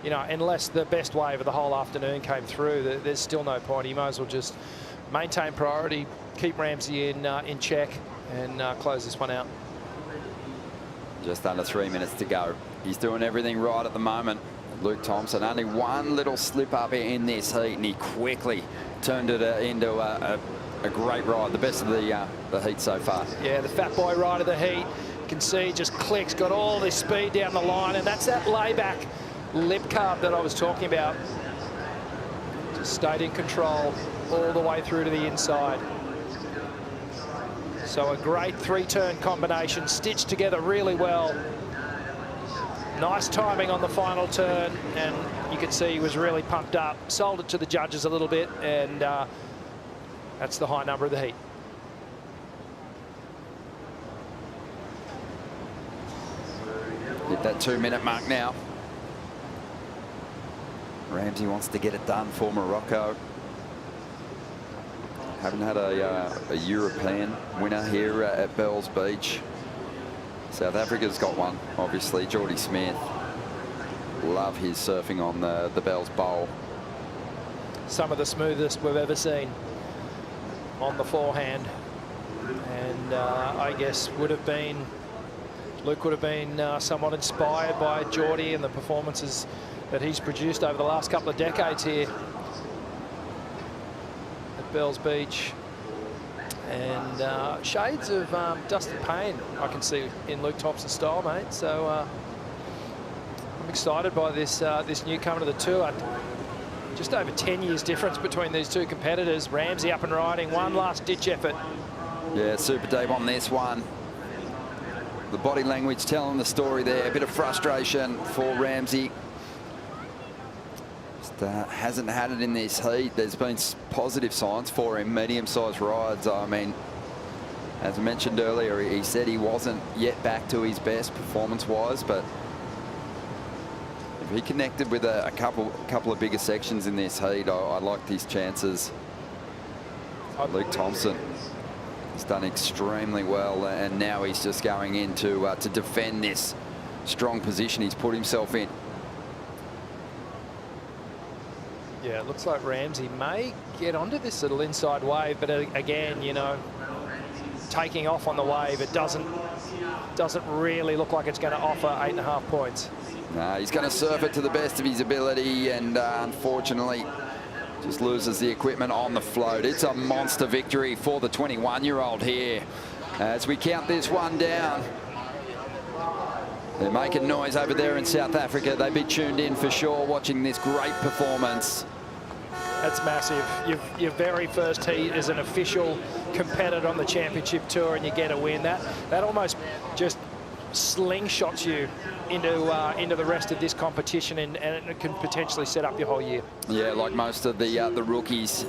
You know, unless the best wave of the whole afternoon came through, there's still no point. He might as well just maintain priority, keep Ramsey in check, and close this one out. Just under 3 minutes to go. He's doing everything right at the moment. Luke Thompson, only one little slip up in this heat, and he quickly turned it into a great ride, the best of the heat so far. Yeah, the fat boy ride of the heat. You can see just clicks, got all this speed down the line, and that's that layback lip carb that I was talking about. Just stayed in control all the way through to the inside. So a great 3-turn combination, stitched together really well. Nice timing on the final turn, and you can see he was really pumped up. Sold it to the judges a little bit, and that's the high number of the heat. Hit that 2-minute mark now. Ramsey wants to get it done for Morocco. Haven't had a European winner here at Bells Beach. South Africa's got one, obviously. Geordie Smith. Love his surfing on the Bells Bowl. Some of the smoothest we've ever seen on the forehand. And I guess would have been Luke would have been somewhat inspired by Geordie and the performances that he's produced over the last couple of decades here at Bells Beach. And shades of Dustin Payne I can see in Luke Thompson's style, mate. So I'm excited by this this newcomer to the tour. Just over 10 years difference between these two competitors. Ramsey up and riding, one last ditch effort. Yeah, super deep on this one. The body language telling the story there. A bit of frustration for Ramsey. Just hasn't had it in this heat. There's been positive signs for him, medium-sized rides. I mean, as I mentioned earlier, he said he wasn't yet back to his best performance-wise, but if he connected with a couple of bigger sections in this heat, I liked his chances. Luke Thompson has done extremely well, and now he's just going in to defend this strong position he's put himself in. Yeah, it looks like Ramsey may get onto this little inside wave, but again, you know, taking off on the wave, it doesn't really look like it's going to offer 8.5 points. No, he's going to surf it to the best of his ability, and unfortunately just loses the equipment on the float. It's a monster victory for the 21-year-old here as we count this one down. They're making noise over there in South Africa. They'd be tuned in for sure watching this great performance. That's massive. Your very first heat as an official competitor on the championship tour, and you get a win. That almost just slingshots you into the rest of this competition, and it can potentially set up your whole year. Yeah, like most of the rookies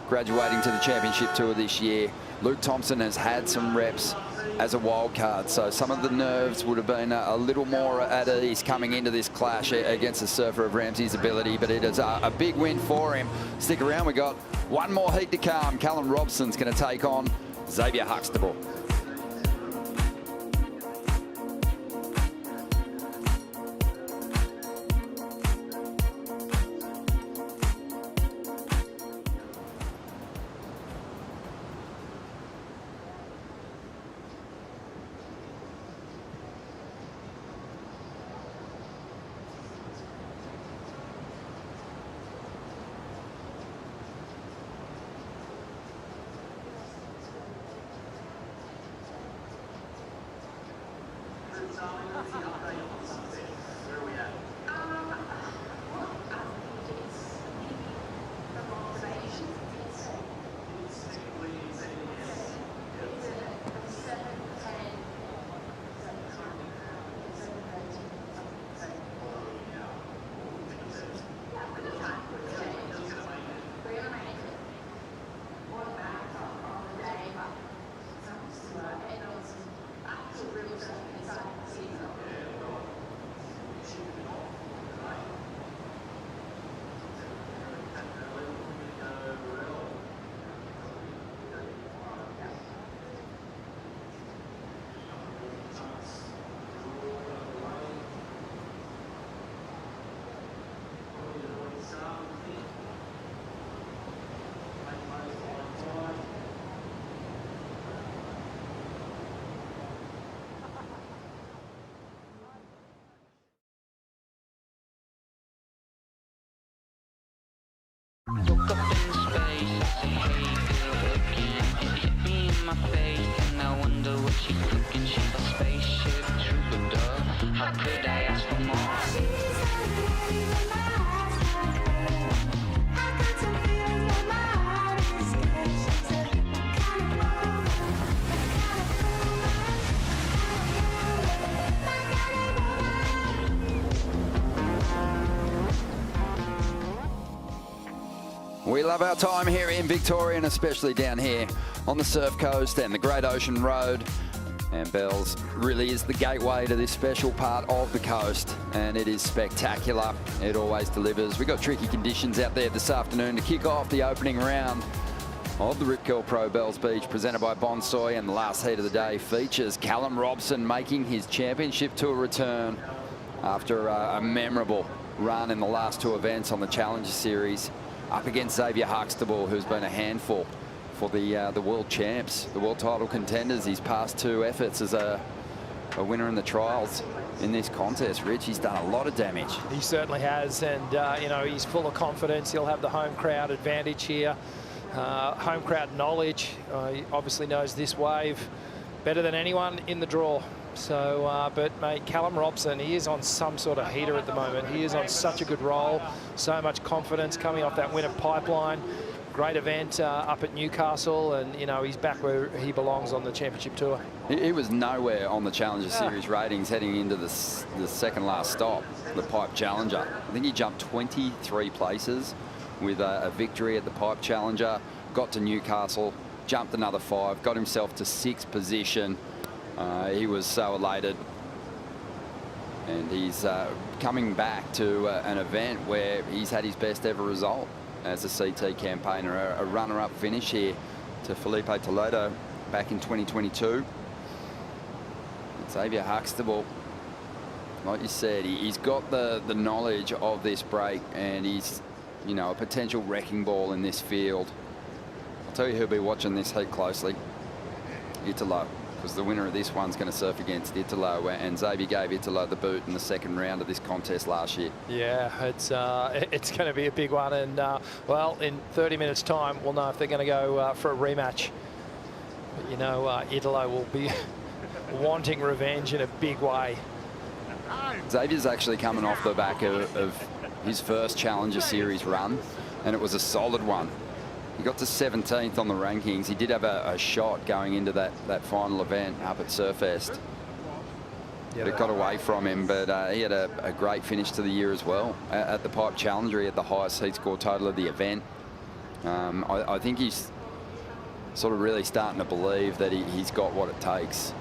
graduating to the championship tour this year, Luke Thompson has had some reps as a wild card, so some of the nerves would have been a little more at ease coming into this clash against a surfer of Ramsey's ability, but it is a big win for him. Stick around, we got one more heat to come. Callum Robson's going to take on Xavier Huxtable. Woke up in space, I see Hazel again. Hit me in my face, and I wonder what she's cooking. She's a spaceship troubadour. How could I ask for more? We love our time here in Victoria, and especially down here on the Surf Coast and the Great Ocean Road. And Bells really is the gateway to this special part of the coast, and it is spectacular. It always delivers. We've got tricky conditions out there this afternoon to kick off the opening round of the Rip Curl Pro Bells Beach, presented by Bonsoy, and the last heat of the day features Callum Robson making his championship tour return after a memorable run in the last two events on the Challenger Series, up against Xavier Huxtable, who's been a handful for the world champs, the world title contenders. His past two efforts as a a winner in the trials in this contest. Rich, he's done a lot of damage. He certainly has, and you know, he's full of confidence. He'll have the home crowd advantage here, home crowd knowledge. He obviously knows this wave better than anyone in the draw. So, but mate, Callum Robson, he is on some sort of heater at the moment. He is on such a good roll, so much confidence coming off that win at Pipeline. Great event up at Newcastle, and you know, he's back where he belongs on the championship tour. He was nowhere on the Challenger Series ratings heading into the second last stop, the Pipe Challenger. I think he jumped 23 places with a victory at the Pipe Challenger, got to Newcastle, jumped another 5, got himself to 6th position. He was so elated, and he's coming back to an event where he's had his best ever result as a CT campaigner, a runner-up finish here to Felipe Toledo back in 2022. Xavier Huxtable, like you said, he's got the knowledge of this break, and he's, you know, a potential wrecking ball in this field. I'll tell you who'll be watching this heat closely. Italo, because the winner of this one's going to surf against Italo, and Xavier gave Italo the boot in the second round of this contest last year. Yeah, it's going to be a big one, and well, in 30 minutes time we'll know if they're going to go for a rematch. But you know, Italo will be wanting revenge in a big way. Xavier's actually coming off the back of his first Challenger Series run, and it was a solid one. He got to 17th on the rankings. He did have a shot going into that final event up at Surfest. But it got away from him, but he had a great finish to the year as well. At the Pipe Challenger, he had the highest heat score total of the event. I think he's sort of really starting to believe that he's got what it takes.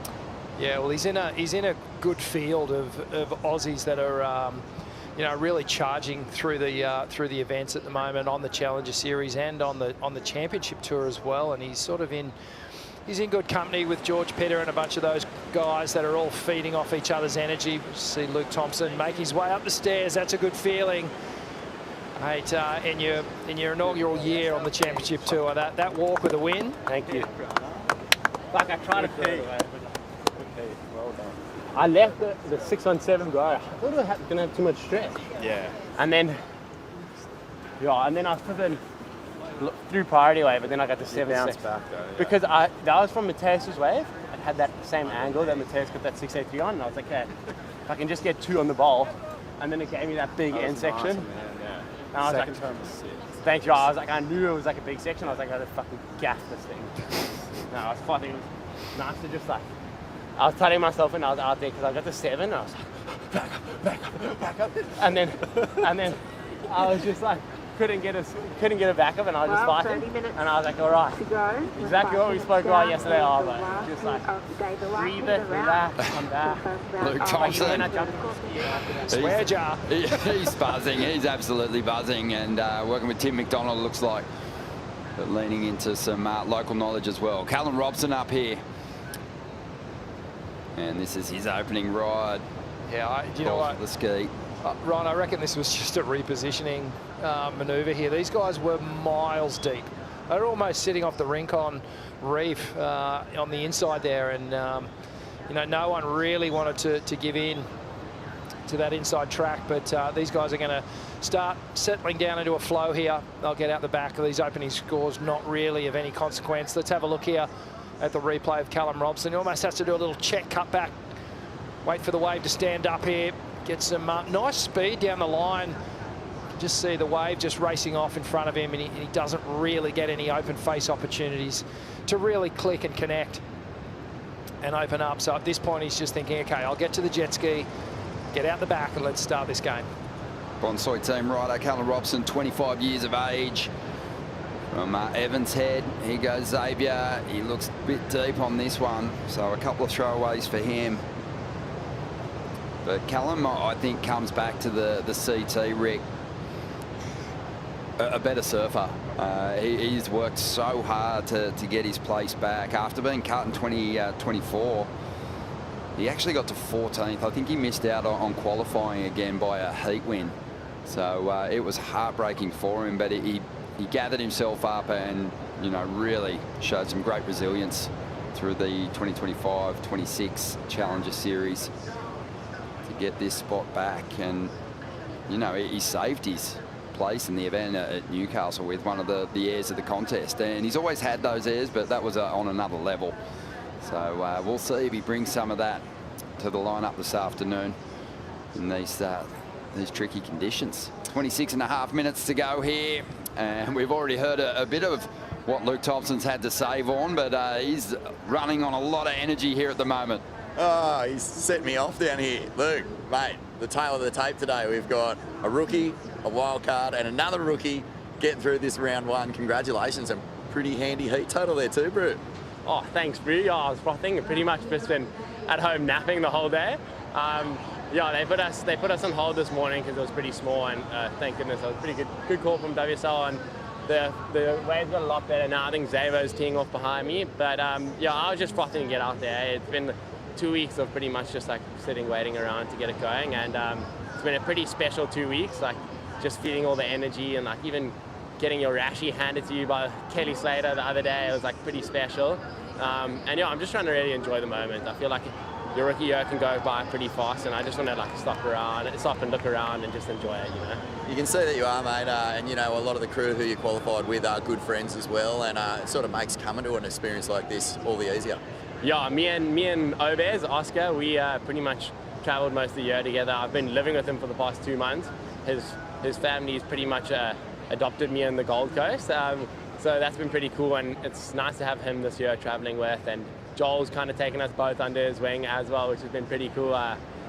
Yeah, well, he's in a good field of Aussies that are you know, really charging through the events at the moment on the Challenger Series and on the Championship Tour as well. And he's sort of in good company with George Petter and a bunch of those guys that are all feeding off each other's energy. See Luke Thompson make his way up the stairs. That's a good feeling. Mate, in your inaugural year on the Championship Tour, that walk with a win. Thank you. Like I tried to pee. Well done. I left the 6-on-7 guy. I thought I was going to have too much stress. Yeah. And then I flipping through priority wave, but then I got the 7 back though. Yeah. Because that was from Matteas' wave. I had that same angle that Matteas got that 683 on, and I was like, okay, if I can just get 2 on the bowl, and then it gave me that big end section. Awesome, man. Yeah. And I was Second like, time was sick. thank you. I was like, I knew it was like a big section. I was like, I had to fucking gaff this thing. No, I was fighting. It was nice to just like, I was telling myself when I was out there because I got the 7, and I was like, back up. And then I was just like, couldn't get a back up, and I was just fighting. And I was like, all right, exactly what we spoke about yesterday. I was like, just like, breathe it, relax, come back. Luke Thompson, Swear jar. he's buzzing. He's absolutely buzzing, and working with Tim McDonald looks like, but leaning into some local knowledge as well. Callum Robson up here. And this is his opening ride. Yeah, you know what? The ski. Ron, I reckon this was just a repositioning manoeuvre here. These guys were miles deep. They were almost sitting off the Rincon reef on the inside there, and you know, no one really wanted to give in to that inside track, but these guys are going to start settling down into a flow here. They'll get out the back of these opening scores, not really of any consequence. Let's have a look here at the replay of Callum Robson. He almost has to do a little check cut back, wait for the wave to stand up here, get some nice speed down the line. Just see the wave just racing off in front of him, and he doesn't really get any open face opportunities to really click and connect and open up. So at this point he's just thinking, okay, I'll get to the jet ski, get out the back, and let's start this game. Bonsoy team rider Callum Robson, 25 years of age. From Evans Head, he goes Xavier. He looks a bit deep on this one, so a couple of throwaways for him. But Callum, I think, comes back to the CT, Rick, a better surfer. He's worked so hard to get his place back. After being cut in 2024, he actually got to 14th. I think he missed out on qualifying again by a heat win. So it was heartbreaking for him, but he gathered himself up and, you know, really showed some great resilience through the 2025-26 Challenger Series to get this spot back. And, you know, he saved his place in the event at Newcastle with one of the airs of the contest. And he's always had those airs, but that was on another level. So we'll see if he brings some of that to the lineup this afternoon in these tricky conditions. 26.5 minutes to go here, and we've already heard a bit of what Luke Thompson's had to save on, but he's running on a lot of energy here at the moment. Oh, he's set me off down here. Luke, mate, the tail of the tape today. We've got a rookie, a wild card, and another rookie getting through this round one. Congratulations, and pretty handy heat total there too, bro. Oh, thanks, bro. Yeah, I was frothing. Pretty much just been at home napping the whole day. Yeah, they put us on hold this morning because it was pretty small, and thank goodness it was a pretty good call from WSL, and the waves got a lot better now. I think Xavier's teeing off behind me, but yeah, I was just frothing to get out there. It's been 2 weeks of pretty much just like sitting, waiting around to get it going, and it's been a pretty special 2 weeks, like just feeling all the energy and like even getting your rashie handed to you by Kelly Slater the other day. It was like pretty special, and yeah, I'm just trying to really enjoy the moment. I feel like your rookie year can go by pretty fast, and I just want to like stop and look around and just enjoy it, you know. You can see that you are, mate, and you know, a lot of the crew who you qualified with are good friends as well, and it sort of makes coming to an experience like this all the easier. Yeah, me and Obez, Oscar, we pretty much travelled most of the year together. I've been living with him for the past 2 months. His family's pretty much adopted me in the Gold Coast, so that's been pretty cool, and it's nice to have him this year travelling with, and Joel's kind of taken us both under his wing as well, which has been pretty cool.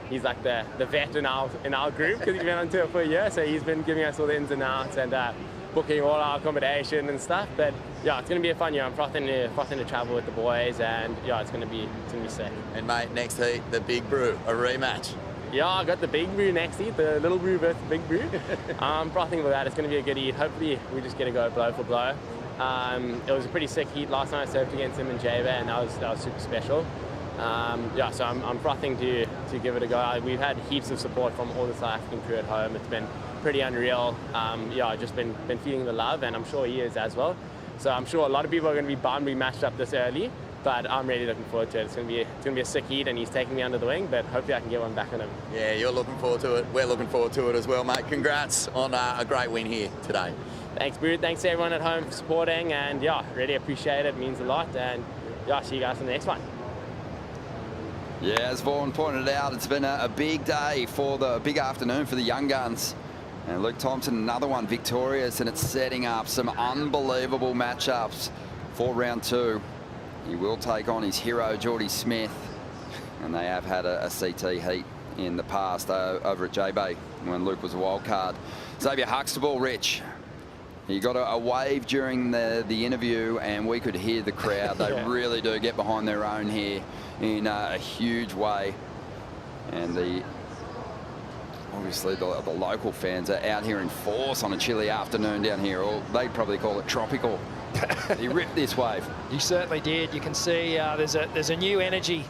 He's like the vet in our group because he's been on tour for a year, so he's been giving us all the ins and outs and booking all our accommodation and stuff. But yeah, it's going to be a fun year. I'm frothing to travel with the boys, and yeah, it's going to be sick. And mate, next heat, the Big Brew, a rematch. Yeah, I got the Big Brew next heat, the Little Brew versus Big Brew. I'm frothing with that. It's going to be a good heat. Hopefully, we just get to go blow for blow. It was a pretty sick heat last night. I surfed against him and Jaber, and that was super special. Yeah, so I'm frothing to give it a go. We've had heaps of support from all the South African crew at home. It's been pretty unreal. Yeah, I've just been feeling the love, and I'm sure he is as well. So I'm sure a lot of people are going to be bummed we matched up this early, but I'm really looking forward to it. It's going to be a sick heat, and he's taking me under the wing, but hopefully I can get one back on him. Yeah, you're looking forward to it. We're looking forward to it as well, mate. Congrats on a great win here today. Thanks, Boo. Thanks to everyone at home for supporting, and yeah, really appreciate it. It means a lot, and yeah, see you guys in the next one. Yeah, as Vaughan pointed out, it's been a big day big afternoon for the young guns. And Luke Thompson, another one victorious, and it's setting up some unbelievable matchups for round two. He will take on his hero, Geordie Smith, and they have had a CT heat in the past over at J-Bay when Luke was a wild card. Xavier Huxtable, Rich. He got a wave during the interview, and we could hear the crowd. They really do get behind their own here in a huge way. And obviously the local fans are out here in force on a chilly afternoon down here. Or they'd probably call it tropical. He ripped this wave. He certainly did. You can see there's a new energy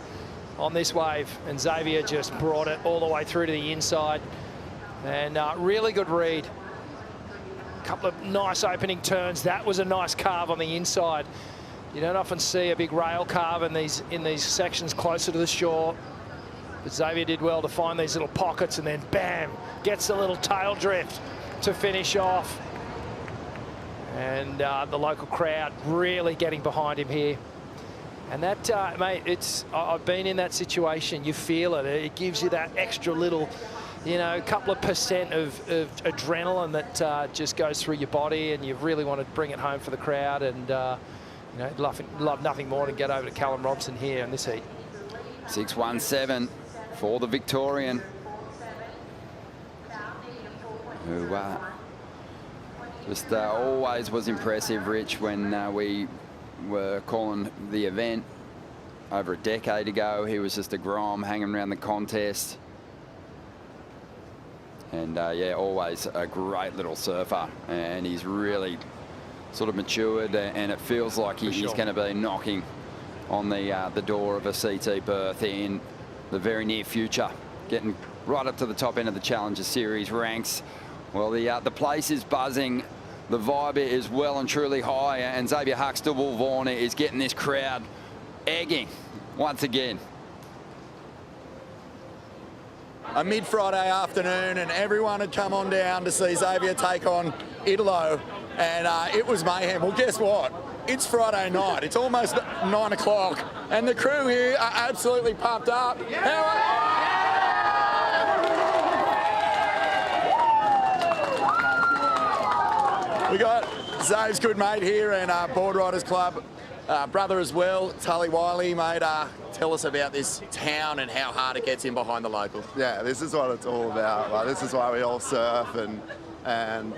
on this wave, and Xavier just brought it all the way through to the inside. And really good read. Couple of nice opening turns. That was a nice carve on the inside. You don't often see a big rail carve in these sections closer to the shore. But Xavier did well to find these little pockets, and then bam, gets a little tail drift to finish off. And the local crowd really getting behind him here. And that, mate, I've been in that situation. You feel it. It gives you that extra little, you know, couple of percent of adrenaline that just goes through your body, and you really want to bring it home for the crowd. And you know, love nothing more than get over to Callum Robson here in this heat. 6-1-7 for the Victorian, who just always was impressive, Rich, when we were calling the event over a decade ago. He was just a grom hanging around the contest. And yeah, always a great little surfer, and he's really sort of matured, and it feels like he's going to be knocking on the door of a CT berth in the very near future, getting right up to the top end of the Challenger Series ranks. Well, the place is buzzing, the vibe is well and truly high, and Xavier Huxtable, Vaughan, is getting this crowd egging once again. A mid-Friday afternoon, and everyone had come on down to see Xavier take on Italo, and it was mayhem. Well, guess what? It's Friday night. It's almost 9 o'clock, and the crew here are absolutely pumped up. We got Zave's good mate here and Board Riders Club brother as well, Tully Wiley, mate. Tell us about this town and how hard it gets in behind the locals. Yeah, this is what it's all about. Like, this is why we all surf, and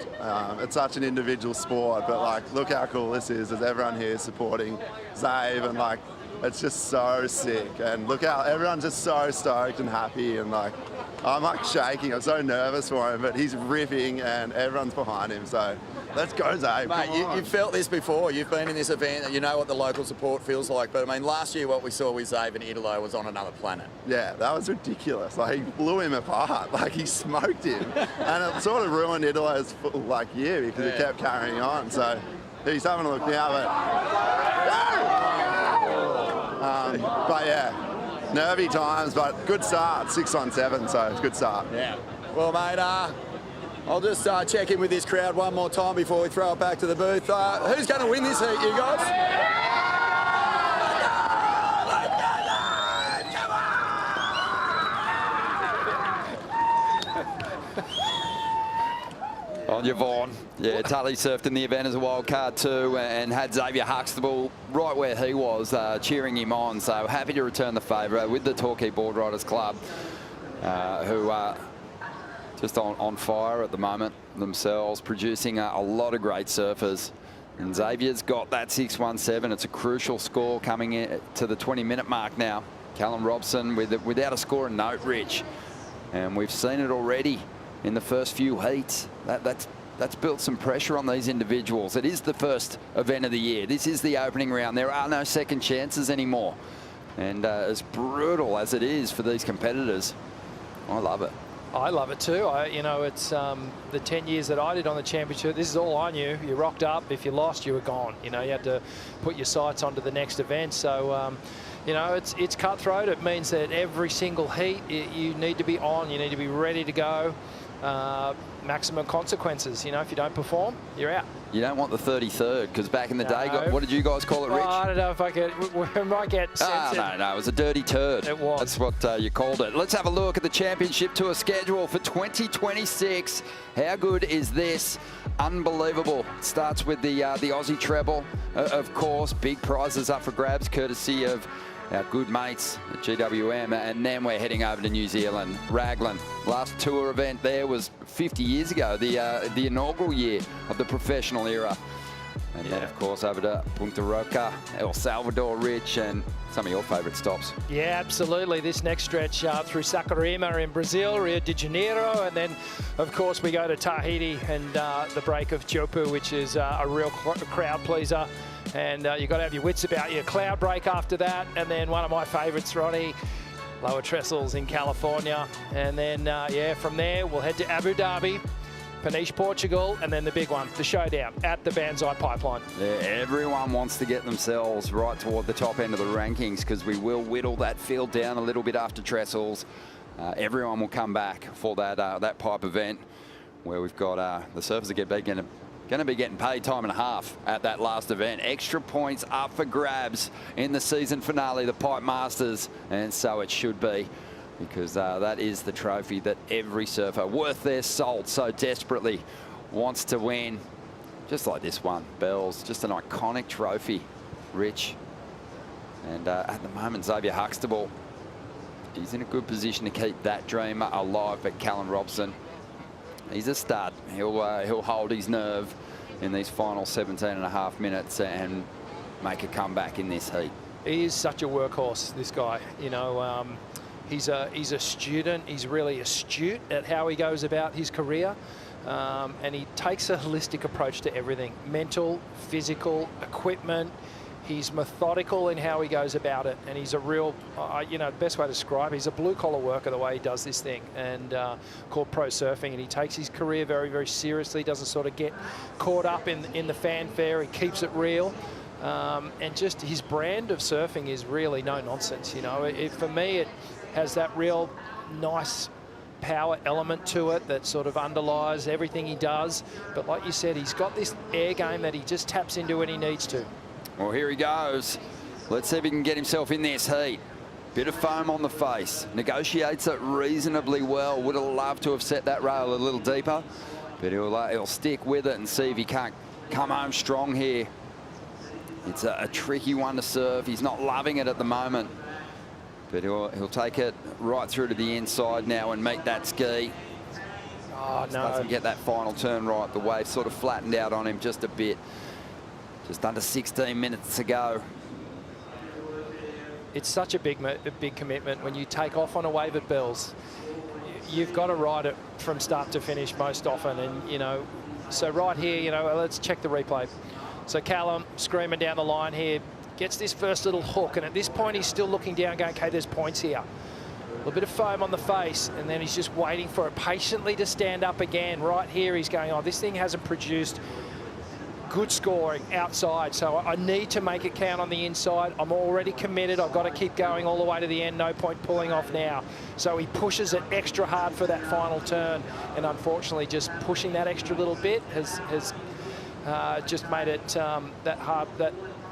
it's such an individual sport. But like, look how cool this is. There's everyone here supporting Zave, and like, it's just so sick. And look how everyone's just so stoked and happy, and like, I'm like shaking. I'm so nervous for him, but he's ripping, and everyone's behind him. So let's go, Zave. Mate, you've felt this before. You've been in this event. You know what the local support feels like. But, I mean, last year what we saw with Zave and Italo was on another planet. Yeah, that was ridiculous. Like, he blew him apart. Like, he smoked him. And it sort of ruined Italo's, like, year because he kept carrying on. So he's having a look now, but yeah, nervy times, but good start. 6-on-7, so it's a good start. Yeah. Well, mate, I'll just check in with this crowd one more time before we throw it back to the booth. Who's going to win this heat, you guys? On your Vaughan. Yeah, Tully surfed in the event as a wild card too and had Xavier Huxtable right where he was, cheering him on. So happy to return the favour with the Torquay Board Riders Club, who are just on fire at the moment themselves, producing a lot of great surfers. And Xavier's got that 6-1-7. It's a crucial score coming in to the 20-minute mark now. Callum Robson without a score and note, Rich. And we've seen it already in the first few heats. That's built some pressure on these individuals. It is the first event of the year. This is the opening round. There are no second chances anymore. And as brutal as it is for these competitors, I love it. I love it too. You know, it's the 10 years that I did on the championship. This is all I knew. You rocked up. If you lost, you were gone. You know, you had to put your sights onto the next event. So, you know, it's cutthroat. It means that every single heat, you need to be on. You need to be ready to go. Maximum consequences. You know, if you don't perform, you're out. You don't want the 33rd, because back in the day, what did you guys call it, Rich? Well, I don't know if we might get censored. No, it was a dirty turd. It was. That's what you called it. Let's have a look at the championship tour schedule for 2026. How good is this? Unbelievable. Starts with the Aussie treble, of course. Big prizes up for grabs, courtesy of our good mates at GWM, and then we're heading over to New Zealand. Raglan, last tour event there was 50 years ago, the inaugural year of the professional era. And then, of course, over to Punta Roca, El Salvador, Rich, and some of your favourite stops. Yeah, absolutely. This next stretch through Saquarema in Brazil, Rio de Janeiro, and then, of course, we go to Tahiti and the break of Chopu, which is a real crowd pleaser. And you've got to have your wits about you. Cloud break after that, and then one of my favourites, Ronnie, Lower Trestles in California. And then, yeah, from there, we'll head to Abu Dhabi, Peniche, Portugal, and then the big one, the showdown at the Bonsoy Pipeline. Yeah, everyone wants to get themselves right toward the top end of the rankings, because we will whittle that field down a little bit after Trestles. Everyone will come back for that pipe event, where we've got the surfers are going to be getting paid time and a half at that last event. Extra points up for grabs in the season finale, the Pipe Masters, and so it should be, because that is the trophy that every surfer worth their salt so desperately wants to win. Just like this one, Bells, just an iconic trophy, Rich. And at the moment, Xavier Huxtable, he's in a good position to keep that dream alive, but Callum Robson, he's a stud. He'll hold his nerve in these final 17.5 minutes and make a comeback in this heat. He is such a workhorse, this guy. You know, he's a student. He's really astute at how he goes about his career, and he takes a holistic approach to everything: mental, physical, equipment. He's methodical in how he goes about it, and he's a real, you know, the best way to describe, he's a blue-collar worker the way he does this thing, and called pro surfing, and he takes his career very, very seriously. Doesn't sort of get caught up in the fanfare. He keeps it real. And just his brand of surfing is really no nonsense. You know, for me, it has that real nice power element to it that sort of underlies everything he does. But like you said, he's got this air game that he just taps into when he needs to. Well, here he goes. Let's see if he can get himself in this heat. Bit of foam on the face. Negotiates it reasonably well. Would have loved to have set that rail a little deeper, but he'll stick with it and see if he can't come home strong here. It's a tricky one to serve. He's not loving it at the moment, but he'll take it right through to the inside now and meet that ski. Oh, Just no. doesn't get that final turn right. The wave sort of flattened out on him just a bit. Just under 16 minutes to go. It's such a big commitment when you take off on a wave at Bells. You've got to ride it from start to finish most often, and you know, so right here, you know, let's check the replay. So Callum screaming down the line here, gets this first little hook, and at this point he's still looking down going, okay, there's points here. A little bit of foam on the face, and then he's just waiting for it patiently to stand up again. Right here he's going, oh, this thing hasn't produced good scoring outside, so I need to make it count on the inside. I'm already committed. I've got to keep going all the way to the end. No point pulling off now. So he pushes it extra hard for that final turn, and unfortunately just pushing that extra little bit has just made it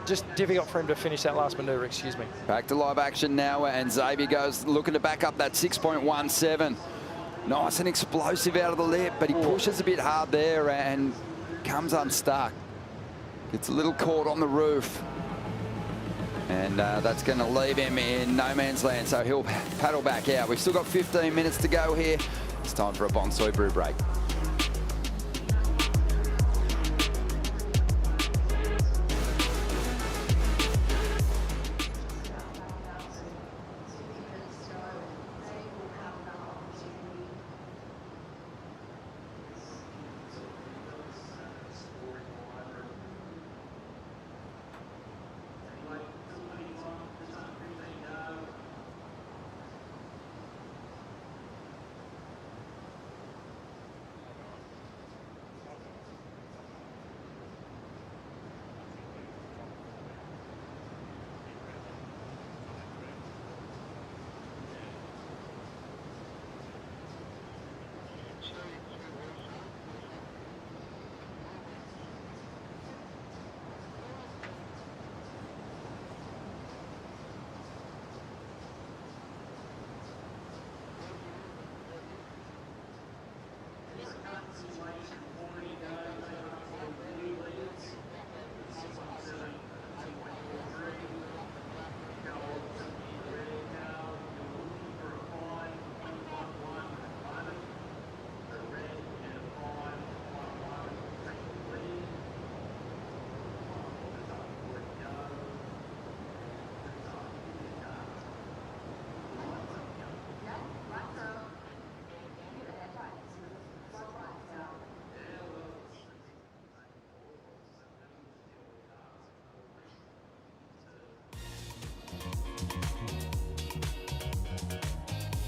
just difficult for him to finish that last manoeuvre, excuse me. Back to live action now, and Xavier goes looking to back up that 6.17. Nice and explosive out of the lip, but he pushes a bit hard there and comes unstuck. Gets a little caught on the roof, and that's going to leave him in no man's land, so he'll paddle back out. We've still got 15 minutes to go here. It's time for a Bonsoy brew break.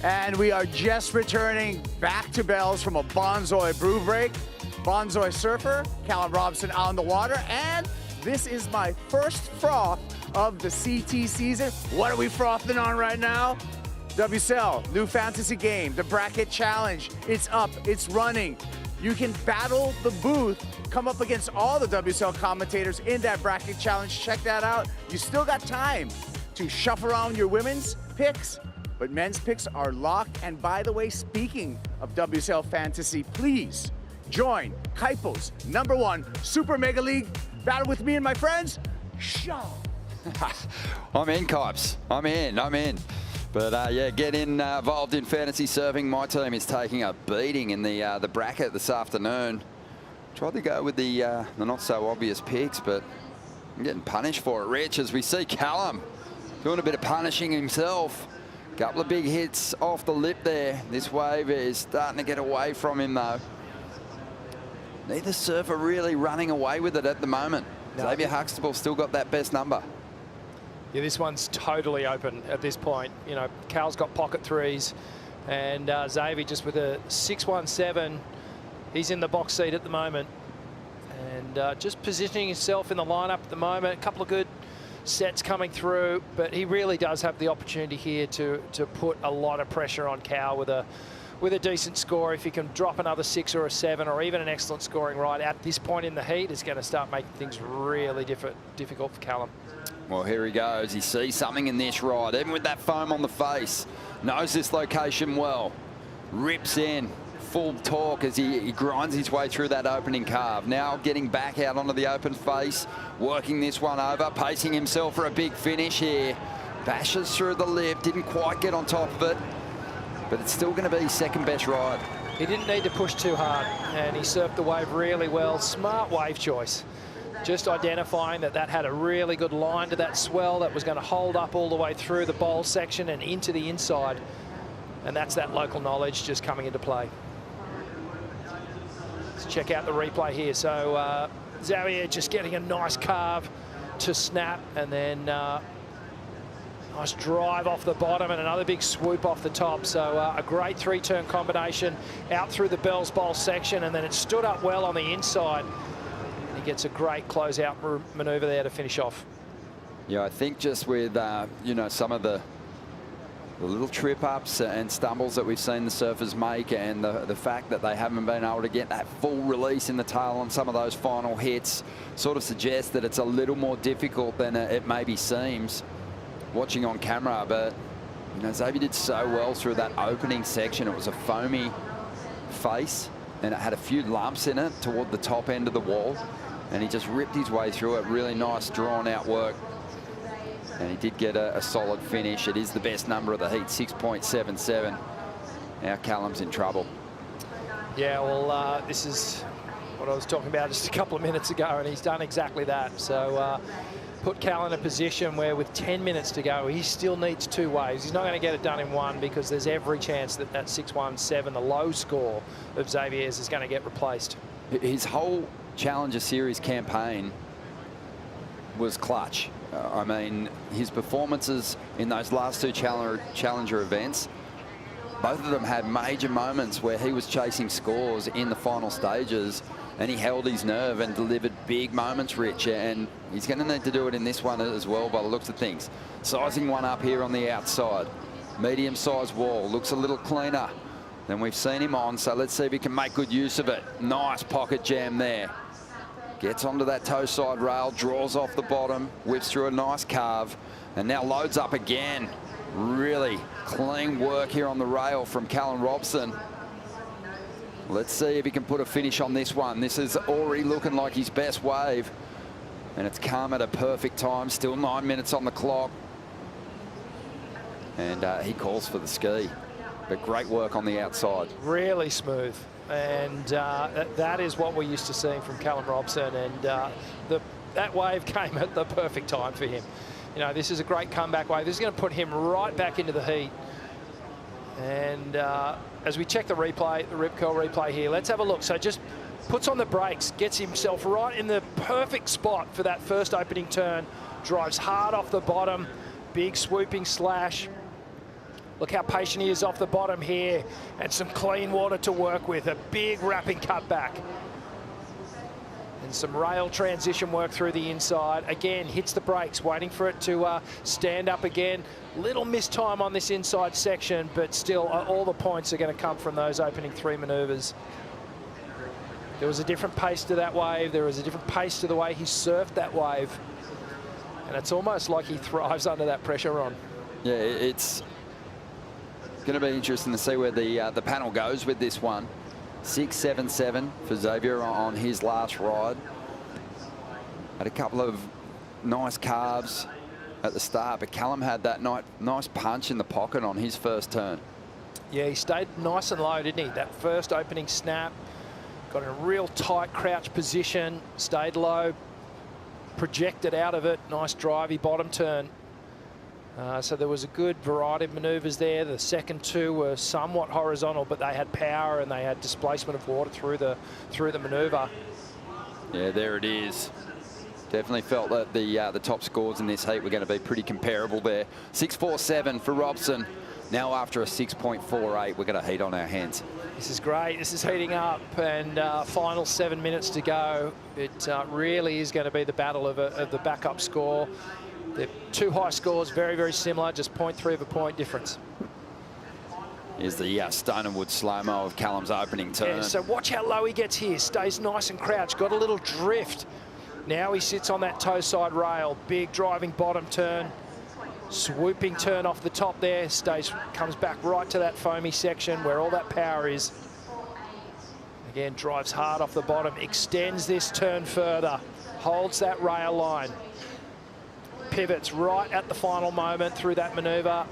And we are just returning back to Bells from a Bonsoy brew break. Bonsoy surfer, Callum Robson on the water, and this is my first froth of the CT season. What are we frothing on right now? WSL, new fantasy game, the bracket challenge. It's up, it's running. You can battle the booth, come up against all the WSL commentators in that bracket challenge. Check that out. You still got time to shuffle around your women's picks, but men's picks are locked. And by the way, speaking of WSL fantasy, please join Kaipo's #1 Super Mega League battle with me and my friends. Show. I'm in, Kipes. I'm in. But yeah, get involved in fantasy surfing. My team is taking a beating in the bracket this afternoon. Tried to go with the not so obvious picks, but I'm getting punished for it, Rich, as we see Callum doing a bit of punishing himself. Couple of big hits off the lip there. This wave is starting to get away from him, though. Neither surfer really running away with it at the moment. No. Xavier Huxtable still got that best number. Yeah, this one's totally open at this point. You know, Cal's got pocket threes, and Xavier just with a 6.17. He's in the box seat at the moment. And just positioning himself in the lineup at the moment. A couple of good sets coming through, but he really does have the opportunity here to put a lot of pressure on Cal with a decent score. If he can drop another 6 or a 7 or even an excellent scoring ride at this point in the heat, it's going to start making things really difficult for Callum. Well, here he goes. He sees something in this ride, even with that foam on the face. Knows this location well. Rips in. Full torque as he grinds his way through that opening carve. Now getting back out onto the open face, working this one over, pacing himself for a big finish here. Bashes through the lip, didn't quite get on top of it, but it's still going to be his second best ride. He didn't need to push too hard, and he surfed the wave really well. Smart wave choice. Just identifying that had a really good line to that swell that was going to hold up all the way through the bowl section and into the inside. And that's that local knowledge just coming into play. Let's check out the replay here. So Xavier just getting a nice carve to snap, and then nice drive off the bottom and another big swoop off the top. So a great 3-turn combination out through the Bell's Bowl section, and then it stood up well on the inside. And he gets a great closeout maneuver there to finish off. Yeah, I think just with, you know, some of the little trip-ups and stumbles that we've seen the surfers make, and the fact that they haven't been able to get that full release in the tail on some of those final hits sort of suggests that it's a little more difficult than it maybe seems watching on camera. But, you know, Xavier did so well through that opening section. It was a foamy face, and it had a few lumps in it toward the top end of the wall, and he just ripped his way through it. Really nice drawn-out work. And he did get a solid finish. It is the best number of the heat, 6.77. Now Callum's in trouble. Yeah, well, this is what I was talking about just a couple of minutes ago, and he's done exactly that. So put Cal in a position where with 10 minutes to go, he still needs 2 waves. He's not going to get it done in one, because there's every chance that 6.17, the low score of Xavier's, is going to get replaced. His whole Challenger Series campaign was clutch. I mean, his performances in those last 2 Challenger events, both of them had major moments where he was chasing scores in the final stages, and he held his nerve and delivered big moments, Rich, and he's going to need to do it in this one as well by the looks of things. Sizing one up here on the outside. Medium-sized wall, looks a little cleaner than we've seen him on, so let's see if he can make good use of it. Nice pocket jam there. Gets onto that toe side rail, draws off the bottom, whips through a nice carve, and now loads up again. Really clean work here on the rail from Callum Robson. Let's see if he can put a finish on this one. This is already looking like his best wave, and it's come at a perfect time. Still 9 minutes on the clock. And he calls for the ski, but great work on the outside. Really smooth. And that is what we're used to seeing from Callum Robson, and that wave came at the perfect time for him. You know, this is a great comeback wave. This is going to put him right back into the heat. And as we check the replay, the rip curl replay here, let's have a look. So just puts on the brakes, gets himself right in the perfect spot for that first opening turn, drives hard off the bottom, big swooping slash. Look how patient he is off the bottom here, and some clean water to work with. A big wrapping cutback. And some rail transition work through the inside. Again, hits the brakes, waiting for it to stand up again. Little missed time on this inside section, but still all the points are going to come from those opening 3 maneuvers. There was a different pace to that wave. There was a different pace to the way he surfed that wave. And it's almost like he thrives under that pressure on. Yeah, it's going to be interesting to see where the panel goes with this one. 6.77 for Xavier on his last ride. Had a couple of nice carves at the start, but Callum had that nice punch in the pocket on his first turn. Yeah, he stayed nice and low, didn't he? That first opening snap, got in a real tight crouch position, stayed low, projected out of it. Nice drivey bottom turn. So there was a good variety of maneuvers there. The second 2 were somewhat horizontal, but they had power and they had displacement of water through the maneuver. Yeah, there it is. Definitely felt that the top scores in this heat were going to be pretty comparable there. 6.47 for Robson. Now after a 6.48, we've got a heat on our hands. This is great. This is heating up, and final 7 minutes to go. It really is going to be the battle of the backup score. They're two high scores, very, very similar, just 0.3 of a point difference. Here's the Stone and Wood slow-mo of Callum's opening turn. Yeah, so watch how low he gets here. Stays nice and crouched, got a little drift. Now he sits on that toe side rail. Big driving bottom turn. Swooping turn off the top there. Comes back right to that foamy section where all that power is. Again, drives hard off the bottom. Extends this turn further. Holds that rail line. Pivots right at the final moment through that manoeuvre.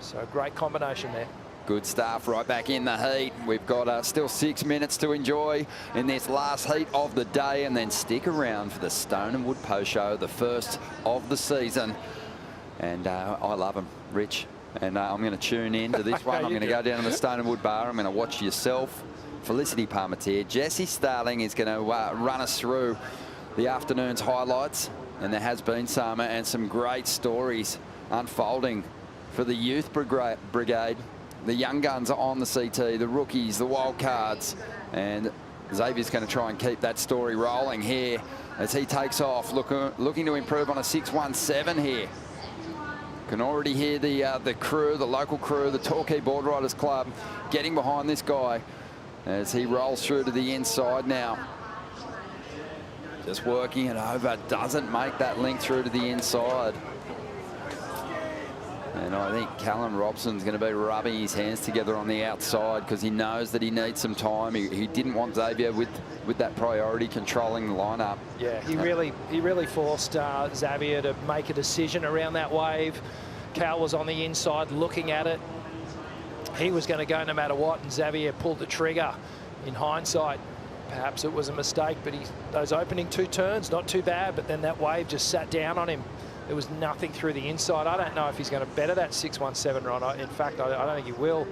So great combination there. Good stuff, right back in the heat. We've got still 6 minutes to enjoy in this last heat of the day, and then stick around for the Stone and Wood Post Show, the first of the season. And I love them, Rich. And I'm going to tune in to this one. I'm going to go down to the Stone and Wood Bar. I'm going to watch yourself, Felicity Palmetier. Jesse Starling is going to run us through the afternoon's highlights. And there has been some great stories unfolding for the youth brigade. The young guns are on the CT, the rookies, the wild cards, and Xavier's going to try and keep that story rolling here as he takes off, looking to improve on a 6.17 here. Can already hear the crew, the local crew, the Torquay Board Riders Club getting behind this guy as he rolls through to the inside now. Just working it over, doesn't make that link through to the inside. And I think Callum Robson's going to be rubbing his hands together on the outside because he knows that he needs some time. He didn't want Xavier with that priority controlling the lineup. Yeah, he really forced Xavier to make a decision around that wave. Cal was on the inside looking at it. He was going to go no matter what, and Xavier pulled the trigger. In hindsight, perhaps it was a mistake, but those opening two turns, not too bad, but then that wave just sat down on him. There was nothing through the inside. I don't know if he's going to better that 6.17 run. In fact, I don't think he will.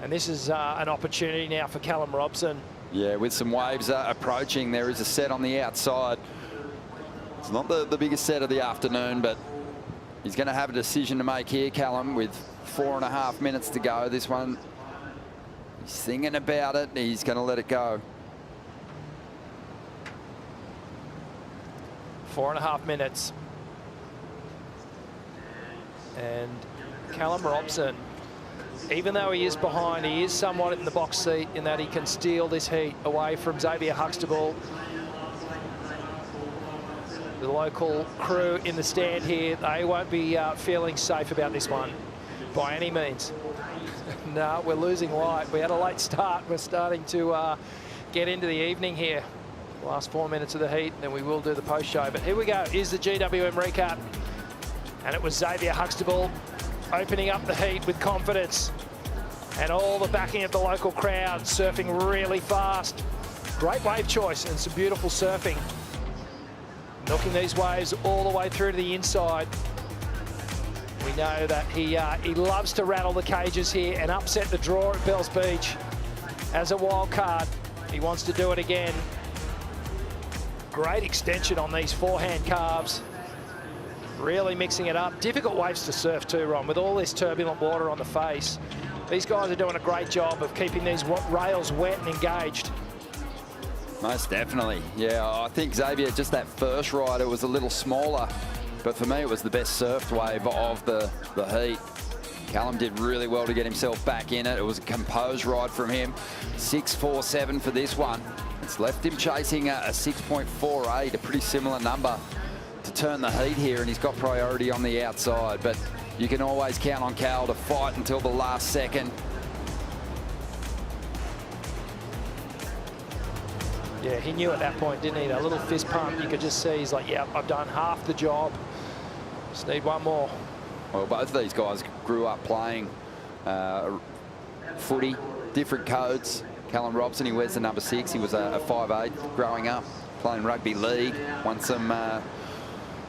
And this is an opportunity now for Callum Robson. Yeah, with some waves approaching, there is a set on the outside. It's not the biggest set of the afternoon, but he's going to have a decision to make here, Callum, with 4.5 minutes to go. This one, he's thinking about it. He's going to let it go. 4.5 minutes. And Callum Robson, even though he is behind, he is somewhat in the box seat in that he can steal this heat away from Xavier Huxtable. The local crew in the stand here, they won't be feeling safe about this one by any means. No, we're losing light. We had a late start. We're starting to get into the evening here. Last 4 minutes of the heat, then we will do the post show. But here we go. Here's the GWM recap. And it was Xavier Huxtable opening up the heat with confidence. And all the backing of the local crowd, surfing really fast. Great wave choice and some beautiful surfing. Milking these waves all the way through to the inside. We know that he loves to rattle the cages here and upset the draw at Bells Beach. As a wild card, he wants to do it again. Great extension on these forehand calves. Really mixing it up. Difficult waves to surf too, Ron, with all this turbulent water on the face. These guys are doing a great job of keeping these rails wet and engaged. Most definitely. Yeah, I think Xavier, just that first ride, it was a little smaller. But for me, it was the best surfed wave of the heat. Callum did really well to get himself back in it. It was a composed ride from him. 6.47 for this one. It's left him chasing a 6.48, a pretty similar number to turn the heat here, and he's got priority on the outside. But you can always count on Cal to fight until the last second. Yeah, he knew at that point, didn't he? That little fist pump, you could just see he's like, yeah, I've done half the job. Just need one more. Well, both of these guys grew up playing footy, different codes. Callum Robson, he wears the number 6. He was a 5'8" growing up, playing rugby league, won some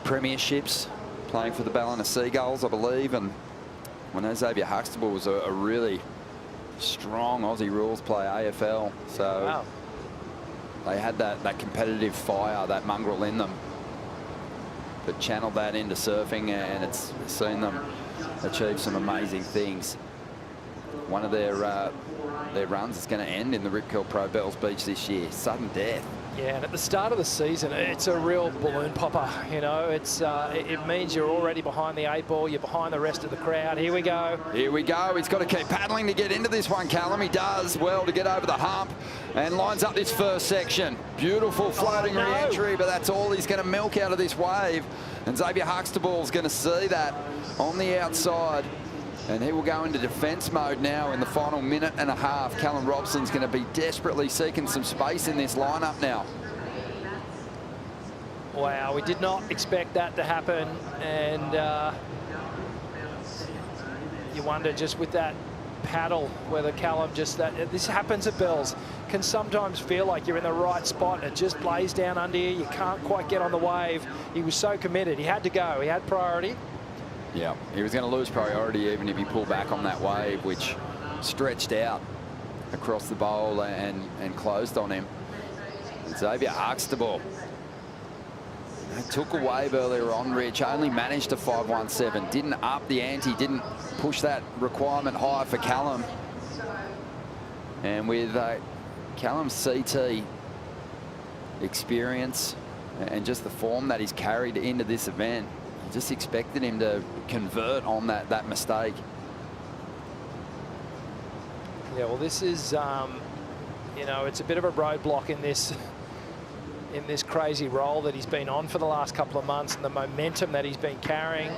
premierships, playing for the Ballina Seagulls, I believe. And when Xavier Huxtable was a really strong Aussie rules player, AFL. So wow. They had that competitive fire, that mongrel in them, but channeled that into surfing, and it's seen them achieve some amazing things. One of their runs is going to end in the Rip Curl Pro Bells Beach this year. Sudden death. Yeah, and at the start of the season, it's a real balloon popper. You know, it means you're already behind the 8 ball. You're behind the rest of the crowd. Here we go. Here we go. He's got to keep paddling to get into this one, Callum. He does well to get over the hump and lines up this first section. Beautiful floating re-entry, but that's all he's going to milk out of this wave. And Xavier Huxtable's going to see that on the outside. And he will go into defence mode now in the final minute and a half. Callum Robson's going to be desperately seeking some space in this lineup now. Wow, we did not expect that to happen. And you wonder just with that paddle whether Callum just this happens at Bells, can sometimes feel like you're in the right spot and it just lays down under you. You can't quite get on the wave. He was so committed. He had to go. He had priority. Yeah, he was going to lose priority even if he pulled back on that wave, which stretched out across the bowl and closed on him. And Xavier Huxtable took a wave earlier on, Rich, only managed a 5.17, didn't up the ante, didn't push that requirement higher for Callum. And with Callum's CT experience and just the form that he's carried into this event, just expected him to convert on that mistake. Yeah, well, this is, you know, it's a bit of a roadblock in this crazy role that he's been on for the last couple of months and the momentum that he's been carrying.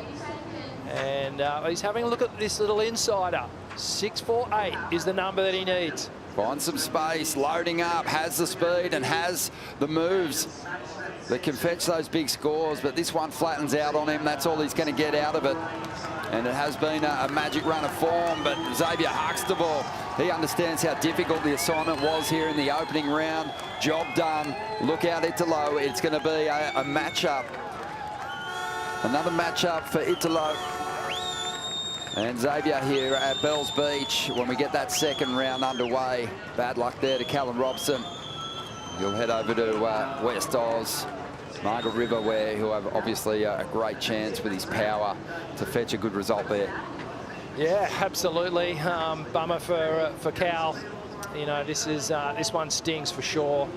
And he's having a look at this little insider. 6.48 is the number that he needs. Finds some space, loading up, has the speed and has the moves that can fetch those big scores, but this one flattens out on him. That's all he's going to get out of it. And it has been a magic run of form, but Xavier Huxtable, he understands how difficult the assignment was here in the opening round. Job done. Look out, Italo. It's going to be a matchup. Another matchup for Italo and Xavier here at Bells Beach when we get that second round underway. Bad luck there to Callum Robson. He'll head over to West Oz, Margaret River, where he'll have obviously a great chance with his power to fetch a good result there. Yeah, absolutely. Bummer for Cal. You know, this one stings for sure.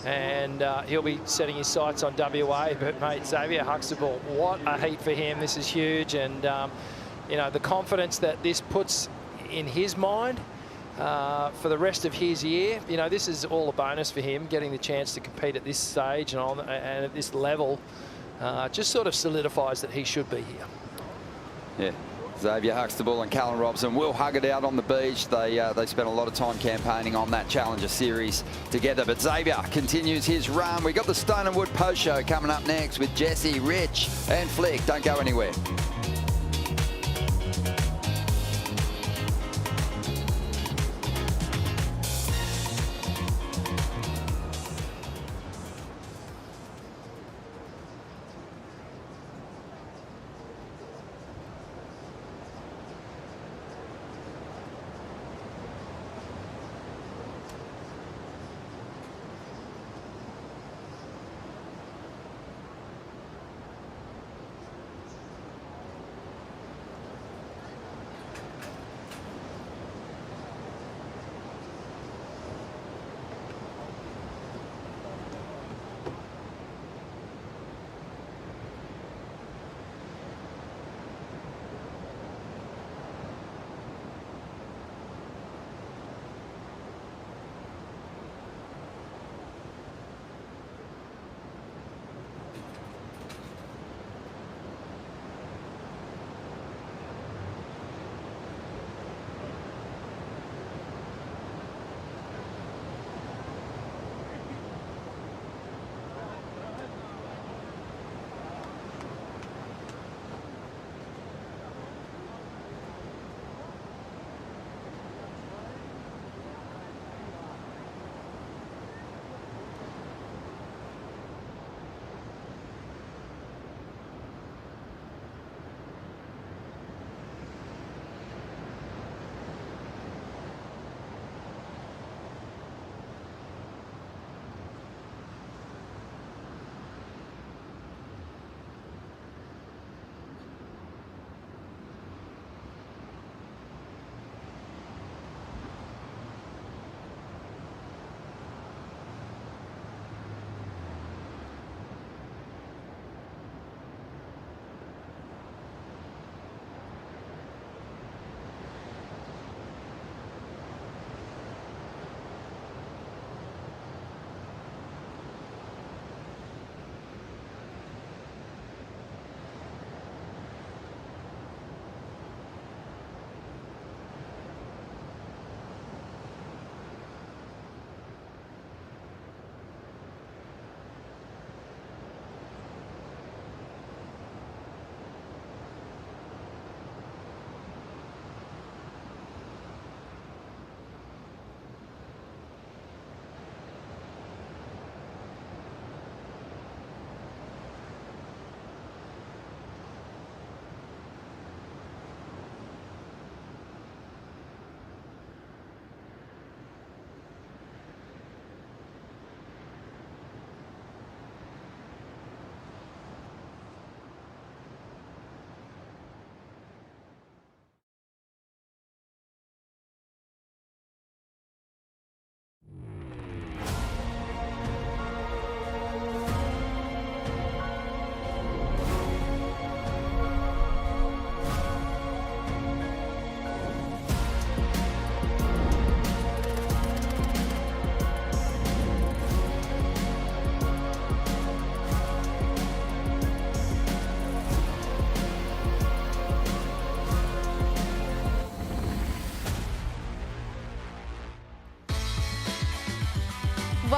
And he'll be setting his sights on WA. But, mate, Xavier Huxtable, what a heat for him. This is huge. And, you know, the confidence that this puts in his mind for the rest of his year, you know, this is all a bonus for him, getting the chance to compete at this stage and at this level. Just sort of solidifies that he should be here. Yeah. Xavier Huxtable and Callum Robson will hug it out on the beach. They spent a lot of time campaigning on that Challenger Series together. But Xavier continues his run. We got the Stone and Wood post show coming up next with Jesse, Rich and Flick. Don't go anywhere.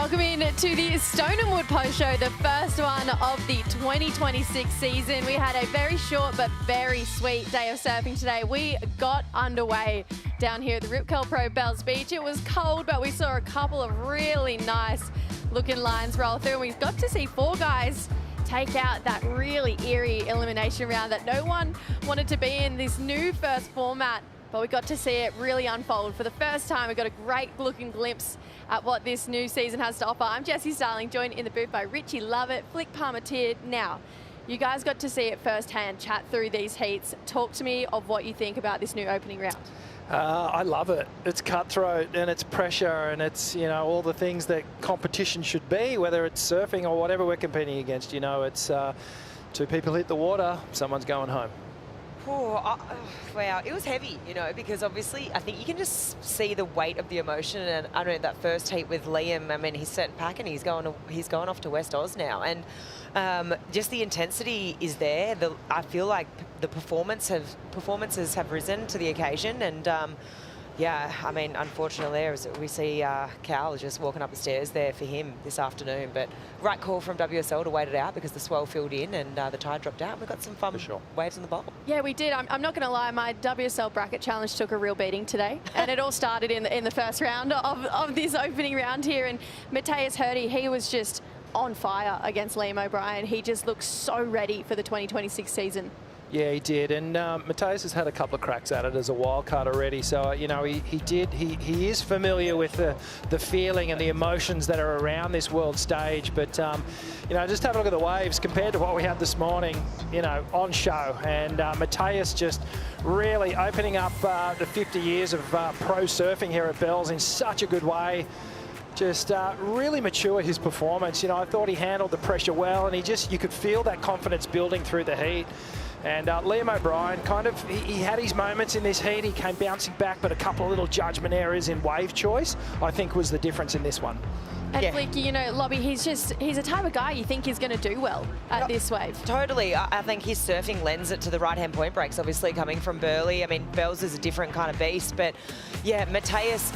Welcome in to the Stone and Wood Post Show, the first one of the 2026 season. We had a very short but very sweet day of surfing today. We got underway down here at the Rip Curl Pro Bells Beach. It was cold, but we saw a couple of really nice looking lines roll through. And we got to see 4 guys take out that really eerie elimination round that no one wanted to be in, this new first format. But we got to see it really unfold. For the first time, we got a great looking glimpse at what this new season has to offer. I'm Jessie Starling, joined in the booth by Richie Lovett, Flick Palmatier. Now, you guys got to see it firsthand, chat through these heats. Talk to me of what you think about this new opening round. I love it. It's cutthroat and it's pressure and it's, you know, all the things that competition should be, whether it's surfing or whatever we're competing against. You know, it's 2 people hit the water, someone's going home. Wow, it was heavy, you know, because obviously I think you can just see the weight of the emotion. And I know that first heat with Liam, I mean, he's set pack and he's going off to West Oz now, and just the intensity is there. I feel like the performances have risen to the occasion, and yeah, I mean, unfortunately, we see Cal just walking up the stairs there for him this afternoon. But right call from WSL to wait it out because the swell filled in and the tide dropped out. And we got some fun waves in the bowl. Yeah, we did. I'm not going to lie, my WSL bracket challenge took a real beating today. And it all started in the first round of this opening round here. And Matteas Herdy, he was just on fire against Liam O'Brien. He just looked so ready for the 2026 season. Yeah, he did, and Matteas has had a couple of cracks at it as a wild card already. So you know, he is familiar with the feeling and the emotions that are around this world stage. But you know, just have a look at the waves compared to what we had this morning. You know, on show, and Matteas just really opening up the 50 years of pro surfing here at Bells in such a good way. Just really mature his performance. You know, I thought he handled the pressure well, and you could feel that confidence building through the heat. And Liam O'Brien, he had his moments in this heat. He came bouncing back, but a couple of little judgment errors in wave choice, I think, was the difference in this one. And Flick, you know, Lobby, he's a type of guy you think is going to do well at this wave. Totally. I think his surfing lends it to the right-hand point breaks, obviously coming from Burleigh. I mean, Bells is a different kind of beast, but yeah, Matteas,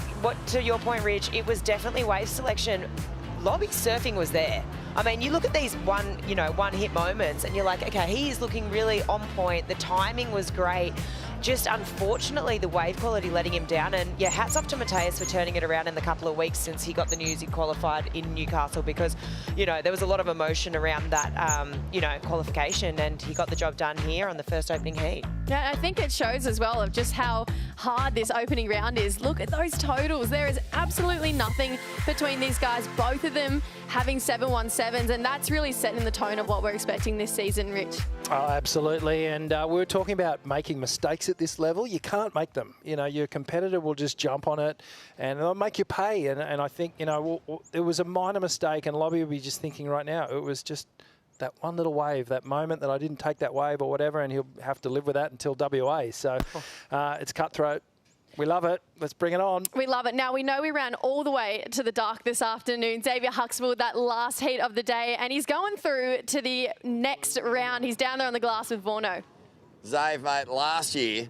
to your point, Rich, it was definitely wave selection. Lobby's surfing was there. I mean, you look at these one-hit moments and you're like, okay, he is looking really on point. The timing was great. Just unfortunately, the wave quality letting him down. And yeah, hats off to Matteas for turning it around in the couple of weeks since he got the news he qualified in Newcastle, because, you know, there was a lot of emotion around that, you know, qualification, and he got the job done here on the first opening heat. Yeah, I think it shows as well of just how hard this opening round is. Look at those totals. There is absolutely nothing between these guys, both of them having 717s, and that's really setting the tone of what we're expecting this season, Rich. Oh, absolutely. And we were talking about making mistakes at this level. You can't make them. You know, your competitor will just jump on it and they'll make you pay. And I think, you know, it was a minor mistake, and Lobby will be just thinking right now, it was just that one little wave, that moment that I didn't take that wave or whatever, and he'll have to live with that until WA. So it's cutthroat. We love it. Let's bring it on. We love it. Now, we know we ran all the way to the dark this afternoon. Xavier Huxtable, that last heat of the day, and he's going through to the next round. He's down there on the glass with Vorno. Zave, mate, last year,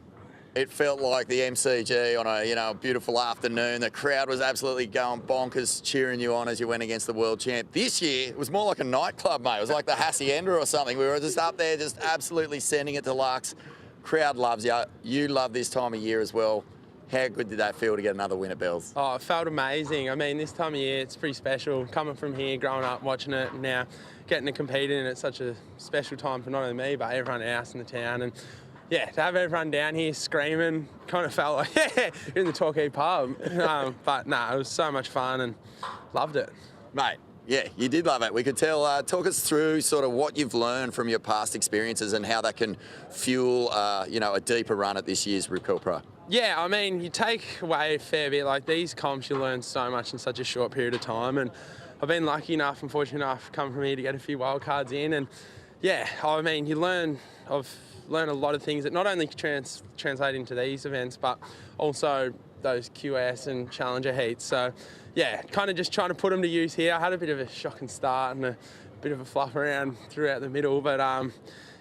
it felt like the MCG on a beautiful afternoon. The crowd was absolutely going bonkers, cheering you on as you went against the world champ. This year, it was more like a nightclub, mate. It was like the Hacienda or something. We were just up there, just absolutely sending it to Lux. Crowd loves you. You love this time of year as well. How good did that feel to get another win at Bells? Oh, it felt amazing. I mean, this time of year, it's pretty special. Coming from here, growing up, watching it, and now getting to compete in it, it's such a special time for not only me, but everyone else in the town. And yeah, to have everyone down here screaming, kind of felt like, yeah, in the Torquay pub. But nah, it was so much fun and loved it. Mate, yeah, you did love it. We could tell. Talk us through sort of what you've learned from your past experiences and how that can fuel, a deeper run at this year's Rip Curl Pro. Yeah, I mean, you take away a fair bit. Like, these comps, you learn so much in such a short period of time. And I've been lucky enough and fortunate enough coming from here to get a few wild cards in. And yeah, I mean, you learn a lot of things that not only translate into these events, but also those QS and Challenger heats. So yeah, kind of just trying to put them to use here. I had a bit of a shocking start and a bit of a fluff around throughout the middle, but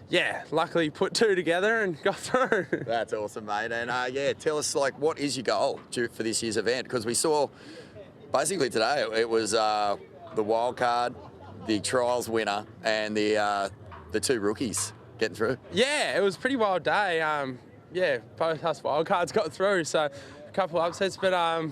yeah, luckily put two together and got through. That's awesome, mate. And yeah, tell us, like, what is your goal for this year's event? Because we saw basically today it was the wild card, the trials winner, and the 2 rookies getting through. Yeah, it was a pretty wild day. Yeah, both us wildcards got through, so a couple of upsets. But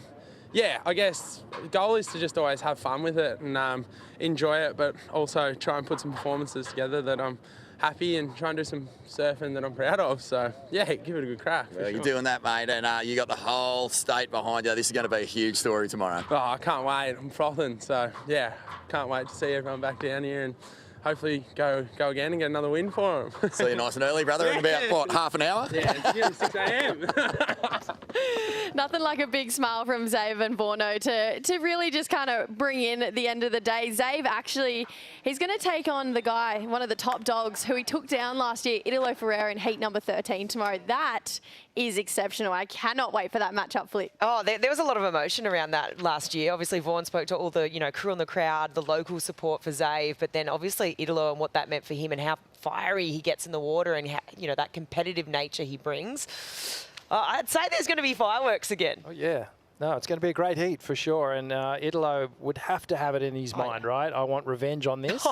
yeah, I guess the goal is to just always have fun with it and enjoy it, but also try and put some performances together that I'm happy and try and do some surfing that I'm proud of. So yeah, give it a good crack. Well, you're doing that, mate, and you got the whole state behind you. This is going to be a huge story tomorrow. Oh, I can't wait. I'm frothing. So yeah, can't wait to see everyone back down here and hopefully go again and get another win for them. See you nice and early, brother, in about, what, half an hour? Yeah, it's 6 a.m. Nothing like a big smile from Zave and Vorno to really just kind of bring in at the end of the day. Zave actually, he's going to take on the guy, one of the top dogs who he took down last year, Italo Ferreira, in heat number 13 tomorrow. That is exceptional. I cannot wait for that matchup flip. Oh, there was a lot of emotion around that last year. Obviously, Vaughan spoke to all the crew in the crowd, the local support for Zave, but then obviously Italo and what that meant for him and how fiery he gets in the water and how, that competitive nature he brings. I'd say there's going to be fireworks again. Oh, yeah. No, it's going to be a great heat for sure. And Italo would have to have it in his mind, right? I want revenge on this.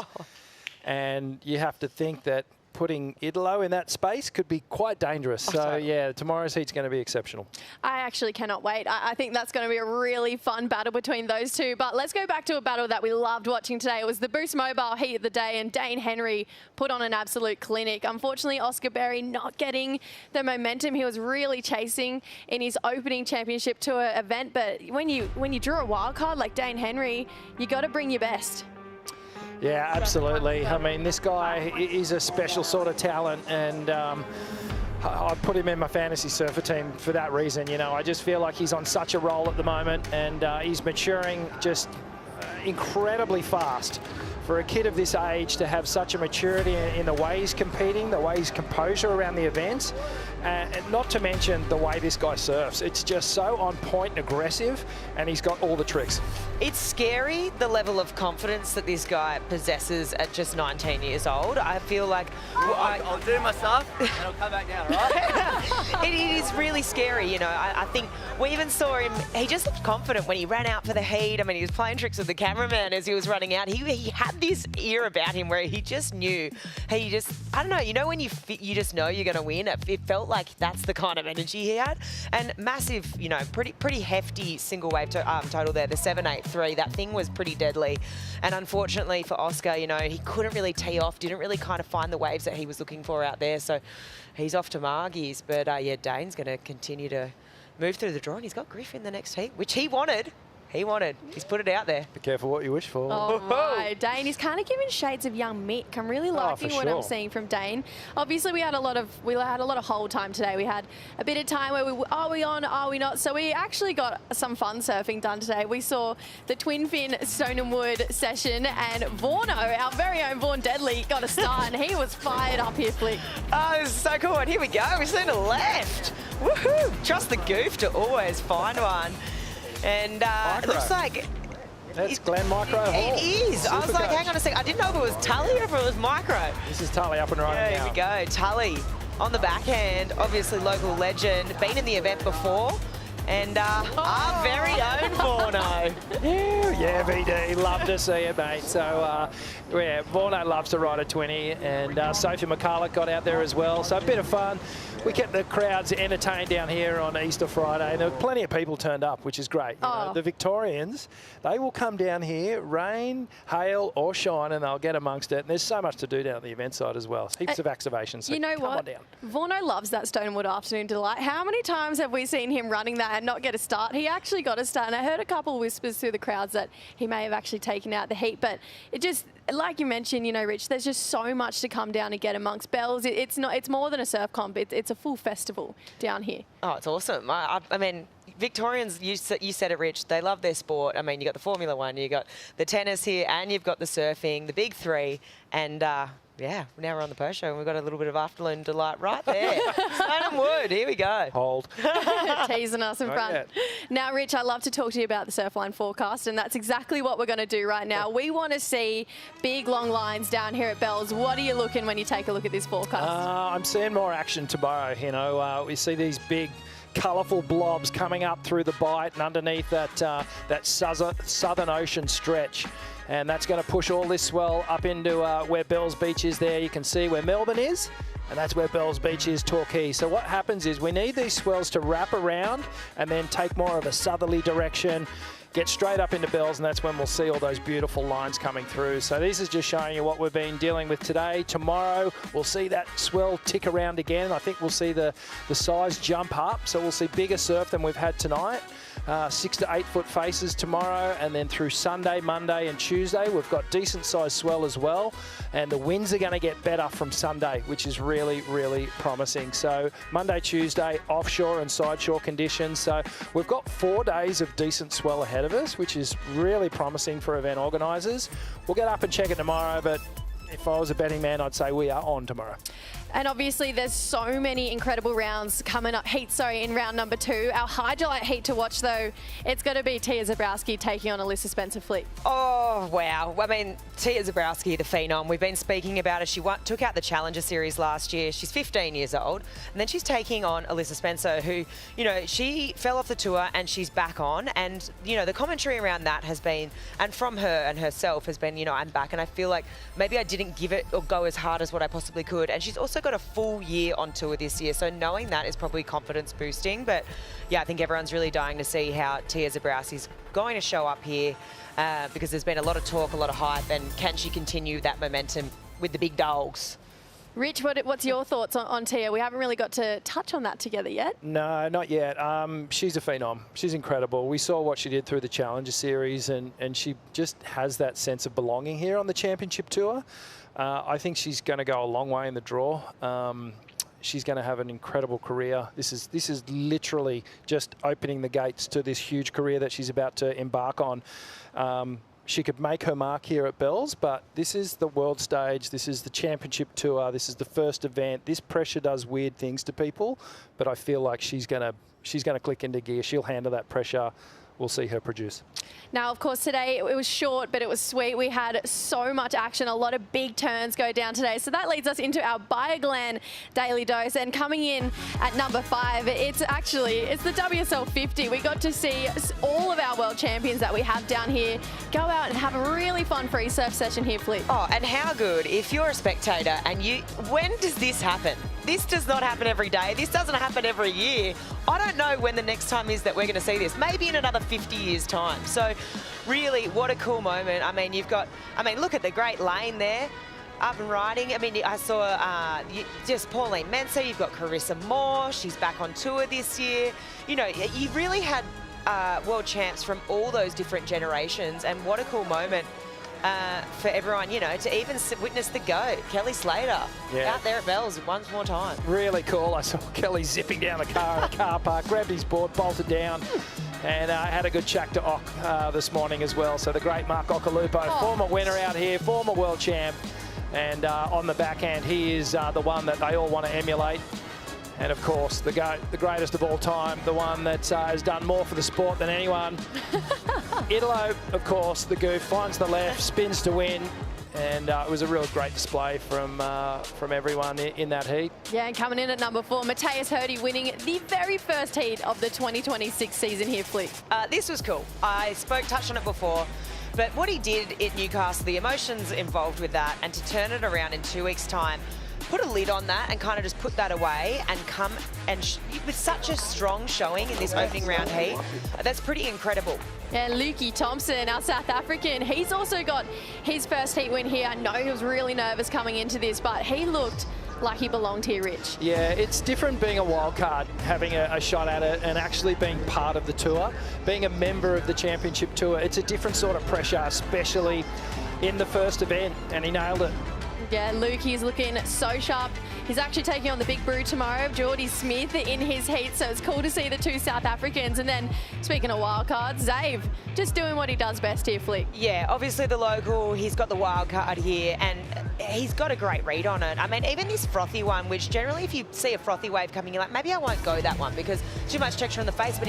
And you have to think that putting Italo in that space could be quite dangerous. So, yeah, tomorrow's heat's going to be exceptional. I actually cannot wait. I think that's going to be a really fun battle between those two. But let's go back to a battle that we loved watching today. It was the Boost Mobile heat of the day, and Dane Henry put on an absolute clinic. Unfortunately, Oscar Berry not getting the momentum he was really chasing in his opening championship tour event. But when you draw a wild card like Dane Henry, you got to bring your best. Yeah, absolutely. I mean, this guy is a special sort of talent, and I put him in my fantasy surfer team for that reason. I just feel like he's on such a roll at the moment, and he's maturing just incredibly fast. For a kid of this age to have such a maturity in the way he's competing, the way he's composure around the events, and not to mention the way this guy surfs. It's just so on point and aggressive, and he's got all the tricks. It's scary, the level of confidence that this guy possesses at just 19 years old. I feel like... I'll do my stuff, and I'll come back down, right? It is really scary, I think we even saw him, he just looked confident when he ran out for the heat. I mean, he was playing tricks with the cameraman as he was running out. He had this ear about him where he just knew, I don't know, when you just know you're going to win. It felt like that's the kind of energy he had. And massive, pretty hefty single wave total there, the 783. That thing was pretty deadly. And unfortunately for Oscar, he couldn't really tee off, didn't really kind of find the waves that he was looking for out there. So he's off to Margie's. But yeah, Dane's going to continue to move through the draw, and he's got Griff in the next heat, which he wanted. He's put it out there. Be careful what you wish for. Oh my, Dane, he's kind of giving shades of young Mick. I'm really liking what I'm seeing from Dane. Obviously, we had a lot of hold time today. We had a bit of time where are we on, are we not? So we actually got some fun surfing done today. We saw the twin fin Stone and Wood session, and Vorno, our very own Vaughan Deadly, got a start, and he was fired up here, Flick. Oh, this is so cool. And here we go. We've seen a left. Woohoo! Trust the goof to always find one. And it looks like... That's Glen Micro Hall. It is. I was like, hang on a sec. I didn't know if it was Tully or if it was Micro. This is Tully up and running now. Here we go. Tully on the backhand. Obviously local legend. Been in the event before. And our very own Vorno. Yeah, VD. Love to see it, mate. So, yeah, Vorno loves to ride a 20. And Sophie McCulloch got out there as well. So a bit of fun. We kept the crowds entertained down here on Easter Friday, and there were plenty of people turned up, which is great. You know, the Victorians, they will come down here, rain, hail or shine, and they'll get amongst it. And there's so much to do down at the event side as well. Heaps of activations. So you know what? Vorno loves that Stonewood Afternoon Delight. How many times have we seen him running that and not get a start? He actually got a start, and I heard a couple of whispers through the crowds that he may have actually taken out the heat, but it just... Like you mentioned, Rich, there's just so much to come down and get amongst bells. It's more than a surf comp. It's a full festival down here. Oh, it's awesome. I mean, Victorians, you said it, Rich, they love their sport. I mean, you got the Formula One, you got the tennis here, and you've got the surfing, the big three, and yeah, now we're on the post show and we've got a little bit of afternoon delight right there. Stone and Wood, here we go. Hold. Teasing us in front. Now, Rich, I'd love to talk to you about the Surfline forecast, and that's exactly what we're going to do right now. We want to see big, long lines down here at Bells. What are you looking when you take a look at this forecast? I'm seeing more action tomorrow, we see these big colourful blobs coming up through the bight and underneath that Southern Ocean stretch. And that's going to push all this swell up into where Bells Beach is there. You can see where Melbourne is, and that's where Bells Beach is, Torquay. So what happens is we need these swells to wrap around and then take more of a southerly direction, get straight up into Bells, and that's when we'll see all those beautiful lines coming through. So this is just showing you what we've been dealing with today. Tomorrow, we'll see that swell tick around again. I think we'll see the size jump up, so we'll see bigger surf than we've had tonight. 6 to 8 foot faces tomorrow, and then through Sunday, Monday and Tuesday we've got decent sized swell as well, and the winds are going to get better from Sunday, which is really, really promising. So Monday, Tuesday, offshore and sideshore conditions. So we've got 4 days of decent swell ahead of us, which is really promising for event organisers. We'll get up and check it tomorrow, but if I was a betting man, I'd say we are on tomorrow. And obviously there's so many incredible rounds coming up, in round number 2. Our highlight heat to watch though, it's going to be Tia Zabrowski taking on Alyssa Spencer-Fleet. Oh, wow. I mean, Tia Zabrowski, the phenom, we've been speaking about her. She took out the Challenger Series last year. She's 15 years old. And then she's taking on Alyssa Spencer, who, you know, she fell off the tour and she's back on. And, you know, the commentary around that has been, and from her and herself has been, you know, I'm back. And I feel like maybe I didn't give it or go as hard as what I possibly could. And she's also got a full year on tour this year, so knowing that is probably confidence boosting. But yeah, I think everyone's really dying to see how Tia Zabrowski's going to show up here because there's been a lot of talk, a lot of hype, and can she continue that momentum with the big dogs? Rich, what's your thoughts on Tia? We haven't really got to touch on that together yet. No, not yet. She's a phenom. She's incredible. We saw what she did through the Challenger Series, and she just has that sense of belonging here on the Championship Tour. I think she's going to go a long way in the draw. She's going to have an incredible career. This is literally just opening the gates to this huge career that she's about to embark on. She could make her mark here at Bells, but this is the world stage. This is the Championship Tour. This is the first event. This pressure does weird things to people, but I feel like she's going to click into gear. She'll handle that pressure. We'll see her produce. Now, of course, today it was short, but it was sweet. We had so much action, a lot of big turns go down today. So that leads us into our BioGlen Daily Dose. And coming in at number 5, it's the WSL 50. We got to see all of our world champions that we have down here go out and have a really fun free surf session here, Flip. Oh, and how good if you're a spectator and when does this happen? This does not happen every day. This doesn't happen every year. I don't know when the next time is that we're going to see this. Maybe in another 50 years' time. So really, what a cool moment. I mean, look at the great lane there. Up and riding. I mean, I saw just Pauline Mensah. You've got Carissa Moore. She's back on tour this year. You know, you really had world champs from all those different generations. And what a cool moment. For everyone, you know, to even witness the GOAT, Kelly Slater, out there at Bells once more time. Really cool. I saw Kelly zipping down the car at a car park, grabbed his board, bolted down, and had a good chat to Ock this morning as well. So the great Mark Occhilupo, former winner out here, former world champ, and on the backhand, he is the one that they all want to emulate. And of course, the GOAT, the greatest of all time, the one that has done more for the sport than anyone. Italo, of course, the goof, finds the left, spins to win. And it was a real great display from everyone in that heat. Yeah, and coming in at number 4, Matteas Herdy winning the very first heat of the 2026 season here, Flick. This was cool. I touched on it before. But what he did at Newcastle, the emotions involved with that, and to turn it around in 2 weeks' time, put a lid on that and kind of just put that away and come and with such a strong showing in this opening round heat, that's pretty incredible. Yeah, Lukey Thompson, our South African, he's also got his first heat win here. I know he was really nervous coming into this, but he looked like he belonged here, Rich. Yeah, it's different being a wild card, having a shot at it, and actually being part of the tour, being a member of the Championship Tour. It's a different sort of pressure, especially in the first event, and he nailed it. Yeah, Luke, he's looking so sharp. He's actually taking on the big brew tomorrow, Geordie Smith, in his heat, so it's cool to see the 2 South Africans. And then, speaking of wild cards, Zave, just doing what he does best here, Flick. Yeah, obviously the local, he's got the wild card here, and he's got a great read on it. I mean, even this frothy one, which generally if you see a frothy wave coming, you're like, maybe I won't go that one because too much texture on the face, but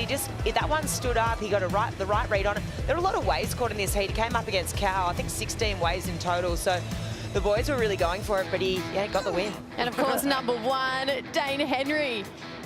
that one stood up, he got the right read on it. There were a lot of waves caught in this heat. He came up against Cal, I think 16 waves in total, so the boys were really going for it, but he got the win. And of course, number 1, Dane Henry.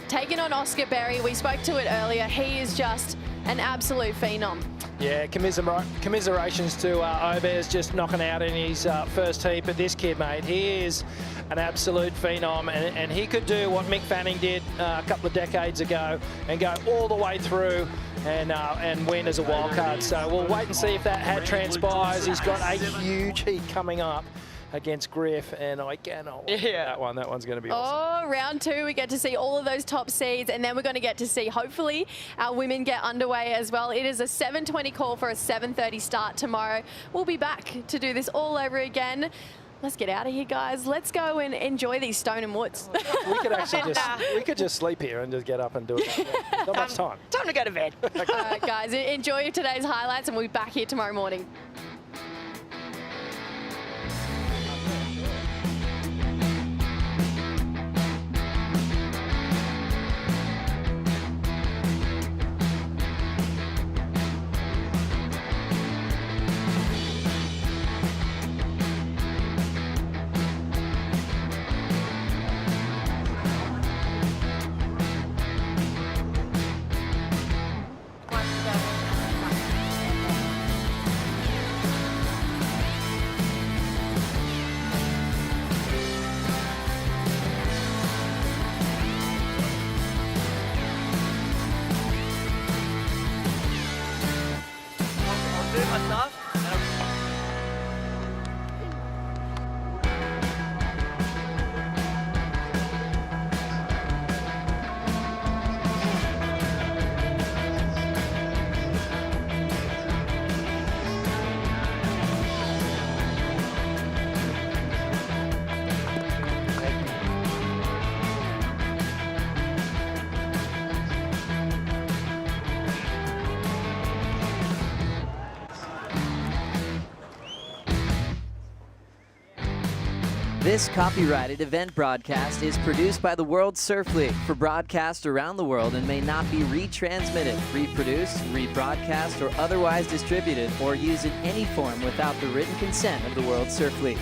taking on Oscar Berry. We spoke to it earlier. He is just an absolute phenom. Yeah, commiserations to Obers just knocking out in his first heat. But this kid, mate, he is an absolute phenom. And he could do what Mick Fanning did a couple of decades ago and go all the way through and win as a wild card. So we'll wait and see if that transpires. He's got a huge heat coming up against Griff, and I cannot wait for that one. That one's going to be awesome. Oh, round 2, we get to see all of those top seeds, and then we're going to get to see, hopefully, our women get underway as well. It is a 7:20 call for a 7:30 start tomorrow. We'll be back to do this all over again. Let's get out of here, guys. Let's go and enjoy these Stoneham Woods. We could actually we could just sleep here and just get up and do it. Not much time. Time to go to bed. All right, guys, enjoy today's highlights, and we'll be back here tomorrow morning. This copyrighted event broadcast is produced by the World Surf League for broadcast around the world and may not be retransmitted, reproduced, rebroadcast, or otherwise distributed or used in any form without the written consent of the World Surf League.